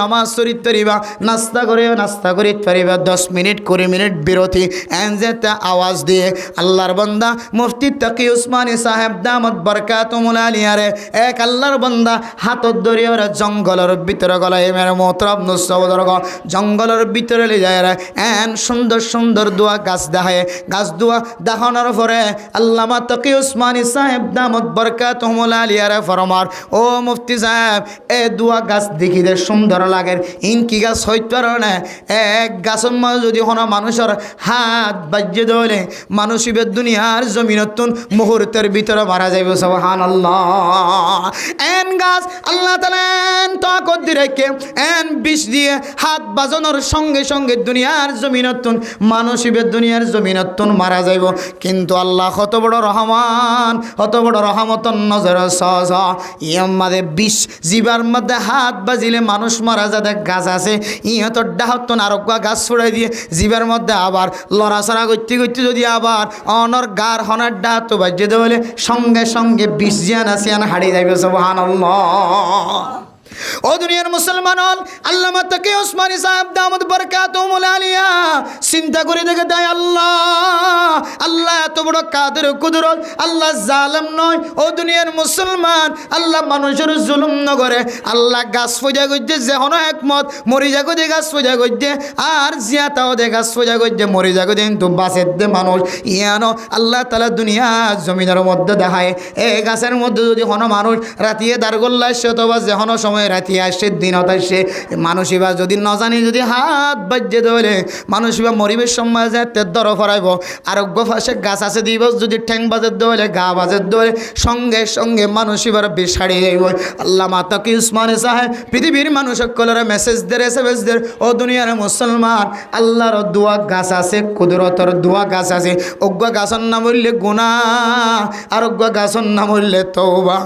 নামাজ সরিত পারিবা নাস্তা করিত পারিবা 10 মিনিট 20 মিনিট বিরতি এন যেতে আওয়াজ দিয়ে আল্লাহর বান্দা মুফতি তাকি উসমানী সাহেব দামাত বারাকাতুহুল আলিয়ারে এক আল্লাহর বান্দা হাতত ধরে ওরা জঙ্গলের ভিতরে গলায় মেরে মোহতরম নুসবদর জঙ্গলের ভিতরে লে যায় এন সুন্দর সুন্দর দোয়া গাছ দেখায় গাছ দোয়া দেখানোর পরে আল্লামা তাকি উসমানী সাহেব দামাত বারাকাতুহুল আলিয়ারে ফরমার ও মুফতি সাহেব এ দোয়া গাছ দেখিতে সুন্দর লাগে ইনকি গাছ হইতে না এক গাছের মাঝে যদি কোনো মানুষের হাত বাজ্যে ধরে মানুষ দুনিয়ার জমিনতুন মুহূর্তের ভিতরে মারা যাইব সুবহানাল্লাহ এন গাছ আল্লাহ তাআলা তাকত দিরেকে এন বিষ দিয়ে হাত বাজানোর সঙ্গে সঙ্গে দুনিয়ার জমিনতুন মানুষ দুনিয়ার জমিনতুন মারা যাইব কিন্তু আল্লাহ কত বড় রহমান কত বড় রহমতন নজর সহজ ইয়ামাদে বিষ জীবার মধ্যে হাত বাজিলে মানুষ মারা যাতে গাছ আছে ইহতর ডাহতন আরোগ্য গাছ ছড়াই দিয়ে জীবের মধ্যে আবার লড়াচড়া করতে করতে যদি আবার অনর গার হনার ডাহাত বাজ্যে দেবলে সঙ্গে সঙ্গে বিষ জিয়ান আসিয়ান হারিয়ে যাইবে সুবহানাল্লাহ ও দুনিয়ার মুসলমান আল্লামা তাকি উসমানী সাহেব দামাত বারাকাতুহুল আলিয়া চিন্তা করে দেখে দেয় আল্লাহ এত বড় কাদের কুদরত আল্লাহ জালেম নয় ও দুনিয়ার মুসলমান আল্লাহ মানুষের জুলুম ন করে আল্লাহ গাছ পূজা করছে যেহনো একমত মরি যাগো দে গাছ পূজা করছে আর জিয়াতাও দে গাছ পূজা করছে মরি যাগো দে কিন্তু বাঁচের দে মানুষ ইয়ানো আল্লাহ তাআলা দুনিয়া জমিনের মধ্যে দেখায় এই গাছের মধ্যে যদি কোনো মানুষ রাতিয়ে দাঁড়গোল্লা আসে অথবা যেহনো সময় রাতি আসে দিনত আসে মানুষিবা যদি ন জানি যদি হাত বাজ্যে ধরে মানুষিবা মরিবের সময় যে তের ফরাইব আরোগ্য ফাঁসে গাছ আছে দিব যদি ঠ্যাং বাজের দৌড়ে গা বাজের দৌড়ে সঙ্গে সঙ্গে মানুষিবার বেশাড়ি যাইব আল্লামা তাকি উসমানী সাহেব পৃথিবীর মানুষ সকলের মেসেজ দের ও দুনিয়ার মুসলমান আল্লাহর দোয়া গাছ আছে কুদরতর দোয়া গাছ আছে অজ্ঞ গাছর নাম বললে গুনাহ আর অজ্ঞ গাছর নাম বললে তওবা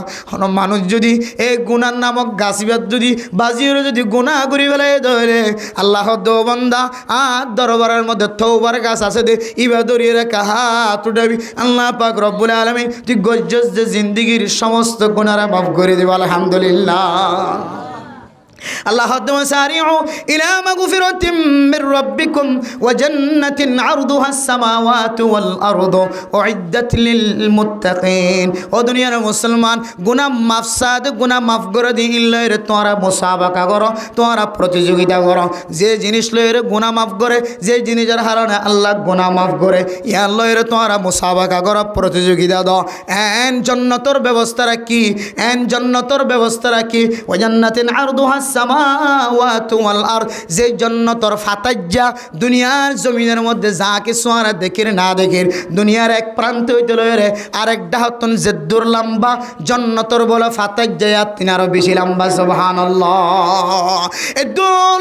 মানুষ যদি এই গুনার নামক গাছ বাসিবাদ যদি বাজিরে যদি গুনাহ করি ফেলে ধরে আল্লাহ দো বান্দা আর দরবারের মধ্যে তওবার গাছ আছে দে ইবা দরিয়ে রেখা হাত উঠাবি আল্লাহ পাক রব্বুল আলামিন তুই গজ্জস যে জিন্দেগির সমস্ত গুনাহ মাফ করে দিবা আলহামদুলিল্লাহ আল্লাহ সারিউ ইলা মাগফিরাতিম মির রাব্বিকুম ওয়া জান্নাতিন আরদুহা আস-সামাওয়াতু ওয়াল আরদু উইদ্দাত লিল মুত্তাকিন। ও দুনিয়ার মুসলমান গুনাহ মাফসাদ গুনাহ মাফ করে দিলে তোমরা মুসাবাকা করো তোমরা প্রতিযোগিতা করো যে জিনিস লইরে গুনাহ মাফ করে যে জিনিসের হারানে আল্লাহ গুনাহ মাফ করে ইয়া লইরে তোমরা মুসাবাকা করো প্রতিযোগিতা দাও এন জান্নাতের ব্যবস্থা রাখি এন জান্নাতের ব্যবস্থা রাখি ওয়া জান্নাতিন আরদুহা সামাওয়াতু ওয়াল আরদ যে জান্নাতের ফাতাজ্জা দুনিয়ার জমিনের মধ্যে যা কিছু আর দেখের না দেখের দুনিয়ার এক প্রান্ত হইতে লইরে আরেক ডাহতন যে দূর লম্বা জান্নাতের বলে ফাতাজ্জা তিন আরো বেশি লম্বা সুবহানাল্লাহ এত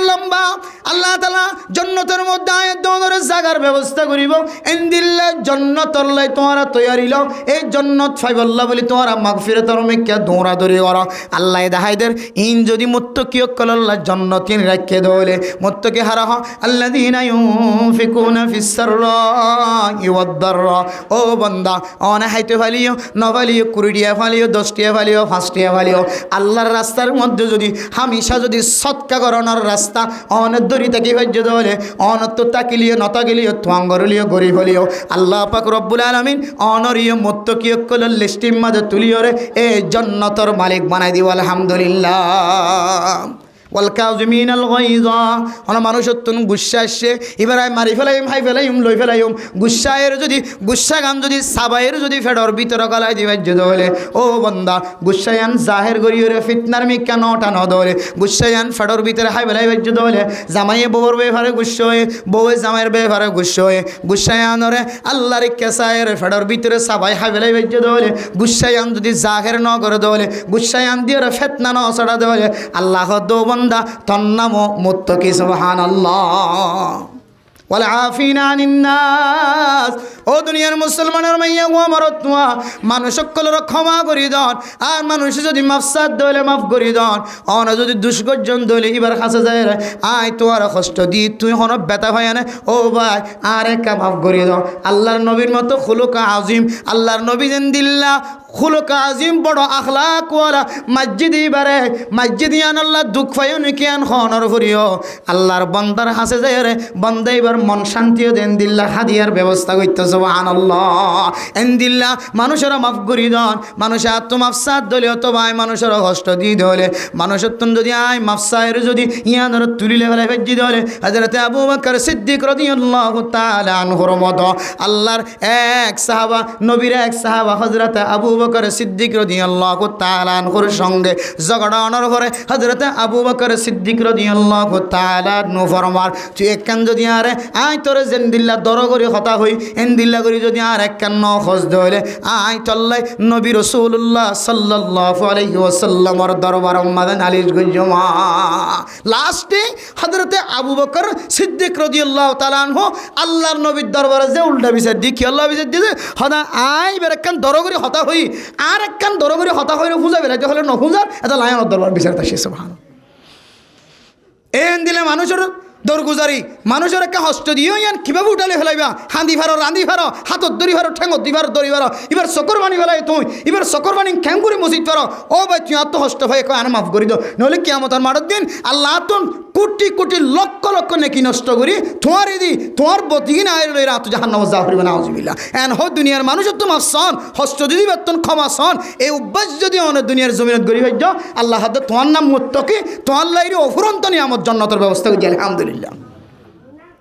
লম্বা আল্লাহ তাআলা জান্নাতের মধ্যে আয়াত দনের জায়গার ব্যবস্থা করিব ইনদিল্লাহ জান্নাতুল লাই তোমরা তৈয়ারি লও এই জান্নাত ফাইবাল্লাহ বলি তোমরা মাগফিরাতের মেকে দৌড়া দৌড়ি করো আল্লাহ দেখাইদের ইন যদি মুত্তাকি আল্লাহ জান্নাতিন রাখে দলে মুত্তাকি হারা আল্লাযীনা ইউনফিকুনা ফিস সাররাই ওয়াদ দাররা। ও বান্দা অনে হাইতে ফালিও নভালিও কুড়িয়া ফালিও 10টিয়া ফালিও 5টিয়া ফালিও আল্লাহর রাস্তার মধ্যে যদি হামেশা যদি সৎকা করানোর রাস্তা অনেক দড়ি থাকি ভাজ্য দলে অনত তাকিলিও নতাকিলিও তোয়াঙ্গরলিও গরি ফলিও আল্লাহ পাক রব্বুল আলামিন অনরিয় মুত্তাকি কলল লিস্টির মাঝে তুলিও রে এই জান্নাতের মালিক বানাই দিব আলহামদুলিল্লাহ। ওয়াল কাযিমিনাল গায়যা অন মানুষত্বন গুসা আসছে এবার আই মারি ফেলাইম হাই ফেলাইম লই ফেলাইম গুসায়ের যদি গুসা গান যদি সাবাইয়ের যদি ফেডর ভিতর গলায় দিবাই যদি হলে ও বান্দা গুসায়ান জাহের গরিয়রে ফিতনার মিকা নটা ন দলে গুসায়ান ফেডর ভিতরে হাই ফেলাই বাই যদি হলে জামাইয়ে বউর বেভারে গুসা হয়ে বউয়ে জামাইয়ের বেভারে গুসা হয়ে গুসায়ানরে আল্লাহর কেসায়ের ফেডর ভিতরে সাবাই হাই ফেলাই বাই যদি হলে গুসায়ান যদি জাহের ন করে দলে গুসায়ান দিয়ে ফিতনা ন ছড়া দলে আল্লাহ দো বান্দা তন্নাম মুত্তাকি সুবহানাল্লাহ ওয়াল আফিনা আনিন নাস। ও দুনিয়ার মুসলমানের মাইয়া ও মারতুয়া মানুষ সকলের ক্ষমা করি দন আর মানুষ যদি মাফসাদ দলে মাফ করি দন অন যদি দুষ্কর্জন দলে এবার কাছে যায় রে আয় তোর কষ্ট দি তুই হন ব্যথা হয় না ও ভাই আর একা মাফ করি দন আল্লাহর নবীর মতো খুলুক আজিম আল্লাহর নবী যেন দিল্লা খুলুক আজিম বড় আখলাক ওয়ালা মসজিদ ইবারে মসজিদ ইয়ান আল্লাহ দুঃখ পায়ন কিয়ান খনর করিও আল্লাহর বান্দার হাসে যায় রে বান্দা এবার মন শান্তিও দেন দিল্লা হাদিয়ার ব্যবস্থা করতে সুবহানাল্লাহ এন দিল্লা মানুষের মাফ করি দন মানুষের আত্মমাফসাদ দলে তো ভাই মানুষের কষ্ট দি দলে মানুষের যদি আয় মাফসায়ের যদি ইয়ানোর তুলিলে ফেলে ভেজি দলে হযরত আবু বকর সিদ্দিক রাদিয়াল্লাহু তাআলা আনহুর মতো আল্লাহর এক সাহাবা নবীর এক সাহাবা হযরত আবু বকর সিদ্দিক রাদিয়াল্লাহু তাআলা আনহুর সঙ্গে ঝগড়া অনর করে হযরত আবু বকর সিদ্দিক রাদিয়াল্লাহু তাআলা নু ফরমার তুই একখান যদি আরে আয় তোরে যেন দিল্লা দর করে কথা হই এন দিল্লা করি যদি আর একখান ন খোঁজ দলে আয় তল্লাই নবী রাসূলুল্লাহ সাল্লাল্লাহু আলাইহি ওয়াসাল্লামর দরবার মাদান আলীর গুজমা লাস্টে হযরত আবু বকর সিদ্দিক রাদিয়াল্লাহু তাআলা আনহু আল্লাহর নবীর দরবারে যে উল্টা বিচার দি কি আল্লাহ বিচার দিছে হদা আয় বের একখান দর করে কথা হই আর একখান দর করে কথা হইরে পূজা বেলাইতে হলে ন পূজা এটা লায়নের দরবার বিচার তাসি সুবহানাল্লাহ এন দিলে মানুষের দরগুজারি মানুষের একটা হস্ত দিও ইয়ান কীভাবে উঠালে ফেলাইবা হাঁদি ফারো রাঁধি ফারো হাতত দড়ি ফারো ঠেঙত দি ফারো দড়ি ফারো এবার চকর বানি ফেলাই তুই এবার চকর বানি ঠ্যাং করে মসজিদ ফারো ও ভাই তুই আত্ম হস্ত ভাই কয় আনা মাফ করি দো নহলে কিয়ামতের মাঠের দিন আল্লাহ তুন কোটি কোটি লক্ষ লক্ষ নেকি নষ্ট করি তোমার দি তোমার বতিকি না আইলে রাত জাহান্নাম যা করিবে না আউযুবিল্লাহ এন হ দুনিয়ার মানুষের তো মাফ সন হস্ত যদি বেতন ক্ষমা সন এই অভ্যাস যদি অনেক দুনিয়ার জমিনত গরি হইজ আল্লাহ হাতে তোমার নাম মুত্তাকি তোমার লাইরে অফুরন্ত নিয়ামত জান্নাতের ব্যবস্থা করি আলহামদুলিল্লাহ।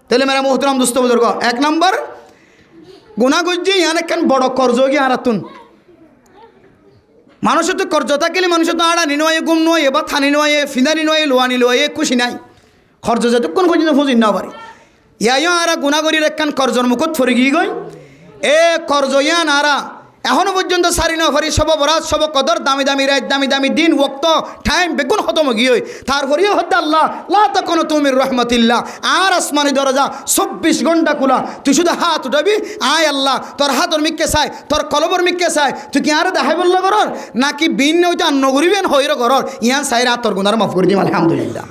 তাহলে মেরা মোহতরাম দোস্ত বুজুর্গ এক নম্বর গুনাহ করছি ইয়ান একখান বড় কর্জ গিয়ে হারাতুন মানুষের তো কর্জ থাকিলে মানুষের তো আড়া নিনয়ে গুম নয় বা থানি নয় ফিদানি নয় লোয়ানি লয়ে খুশি নাই খরচ যতক্ষণ পর্যন্ত ফুজিন না পারি ইয়া আরা গুনাহ করির একখান কর্জর মুখত ফরি গিয়ে গই এ কর্জ ইয়ান আরা এখনো পর্যন্ত সারি না ফারি সব বরাত সব কদর দামি দামি রাত দামি দামি দিন ওক্ত টাইম বেগুন খতম গিয়ে তারপরেও হদ্দ আল্লাহ লা তখন তুমির রহমতিল্লাহ আর আসমানি দরজা 24 ঘন্টা খোলা তুই শুধু হাত উঠাবি আয় আল্লাহ তোর হাতর মিককে চাই তোর কলবর মিককে চাই তুই কি আর দেখাই বললো করর নাকি বিন ওইটা অন্ন করিবেন হইর করর ইয়ান চাইরা তোর গুনার মাফ করে দিম আলহামদুলিল্লাহ।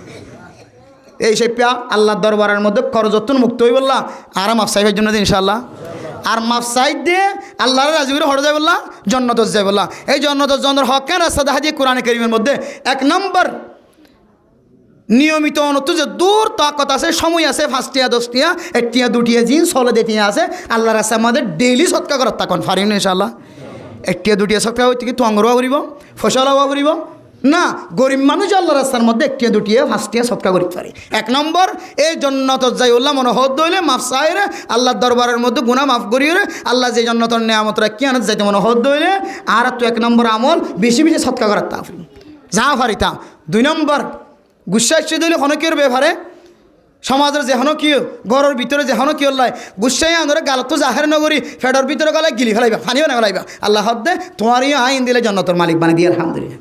এই সেই পেয়া আল্লাহর দরবারের মধ্যে করজত্তুন মুক্ত হই বললা আর মাফ চাইবার জন্য ইনশাআল্লাহ আর মাফ সাইড দিয়ে আল্লাহর রাজি করে হড়ে যায় বললা জন্নত যায় বললা এই জন্নত জন্মের হকের রাস্তা দেখা দিয়ে কোরআনে কারীমের মধ্যে 1 নম্বর নিয়মিত অনত যে দূর তাকত আছে সময় আছে 5টিয়া 10টিয়া 1টিয়া 2টিয়া জিন চলে দেখিয়ে আছে আল্লাহর রাস্তা আমাদের ডেইলি সৎকা করার তখন পারিম না ইনশাআল্লাহ 1টিয়া 2টিয়া সৎকা হইতে কি তোঙ্গরওয়া করিব ফসলাওয়া করিব না গরিব মানুষ আল্লাহর রাস্তার মধ্যে 1টিয়া 2টিয়া 5টিয়া সৎকা করিতে পারে। 1 নম্বর এই জন্নত যাই উল্লাহ মনে হদ দইলে মাফ চাইরে আল্লাহর দরবারের মধ্যে গুনাহ মাফ করিয়ে আল্লাহ যে জন্নতর নিয়ামত রাখিয়ে আনত যাইতে মনে হদ দইলে আর তো 1 নম্বর আমল বেশি বেশি সৎকা করার তা যা পারিতা। 2 নম্বর গুসা এসে দিলে হনকের ব্যাপারে সমাজের যেহনো কি ঘরের ভিতরে যেহনো কি হল্লাই গুসাই আনরে গালত তো জাহের নগরী ফেডর ভিতরে গলায় গিলি ফেলাইবা ফানিও না ফেলাইবা আল্লাহ হদ্দে তোমারই আইন দিলে জন্নতর মালিক বানিয়ে দিয়ে আলহামদুলিল্লাহ।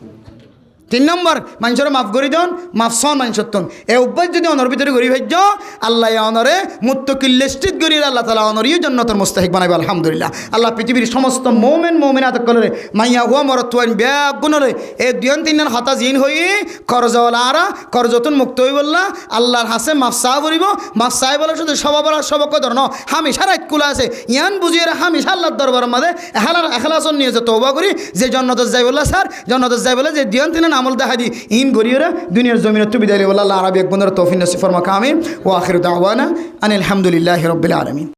3 নম্বর মানুষের মাফ করি দেন মাফ সন মানুষের তন এই অভ্যাস যদি অনর ভিতরে গড়ি ভেজ আল্লাহ অনরে মুত্তকিল্লিষ্টিত গড়িয়ে আল্লাহ তালা অনরীয় জন্নতর মুস্তাহিক বানাবে আলহামদুলিল্লাহ। আল্লাহ পৃথিবীর সমস্ত মৌমেন আতকলরে মাইয়া হুয়া মরতুয়ান ব্যাগ গুণরে এই 2-3 হতা জিন হই করজওয়ালা আরা করজতুন মুক্ত হই বললা আল্লাহর হাসে মাফ চাহ করিব মাফ চাহ বলে শুধু সবাবলা সবক ধরন হামিশা রাত কুলা আছে ইয়ান বুঝিয়ে হামিশা আল্লাহর দরবারের মাঝে এখলাসন নিয়ে যে তওবা করি যে জন্নতর যাই বললা স্যার জন্নতর যাই বলে যে 2-3 আমল দেখা দি ইন গরিয়রা দুনিয়ার জমিনের তু বিদায় বলে আল্লাহ আরবি এক বন্ধুরা তৌফিক নসিব ফরমা কামিল ওয়া আখিরু দাওয়ানা আনিল হামদুলিল্লাহি রাব্বিল আলামিন।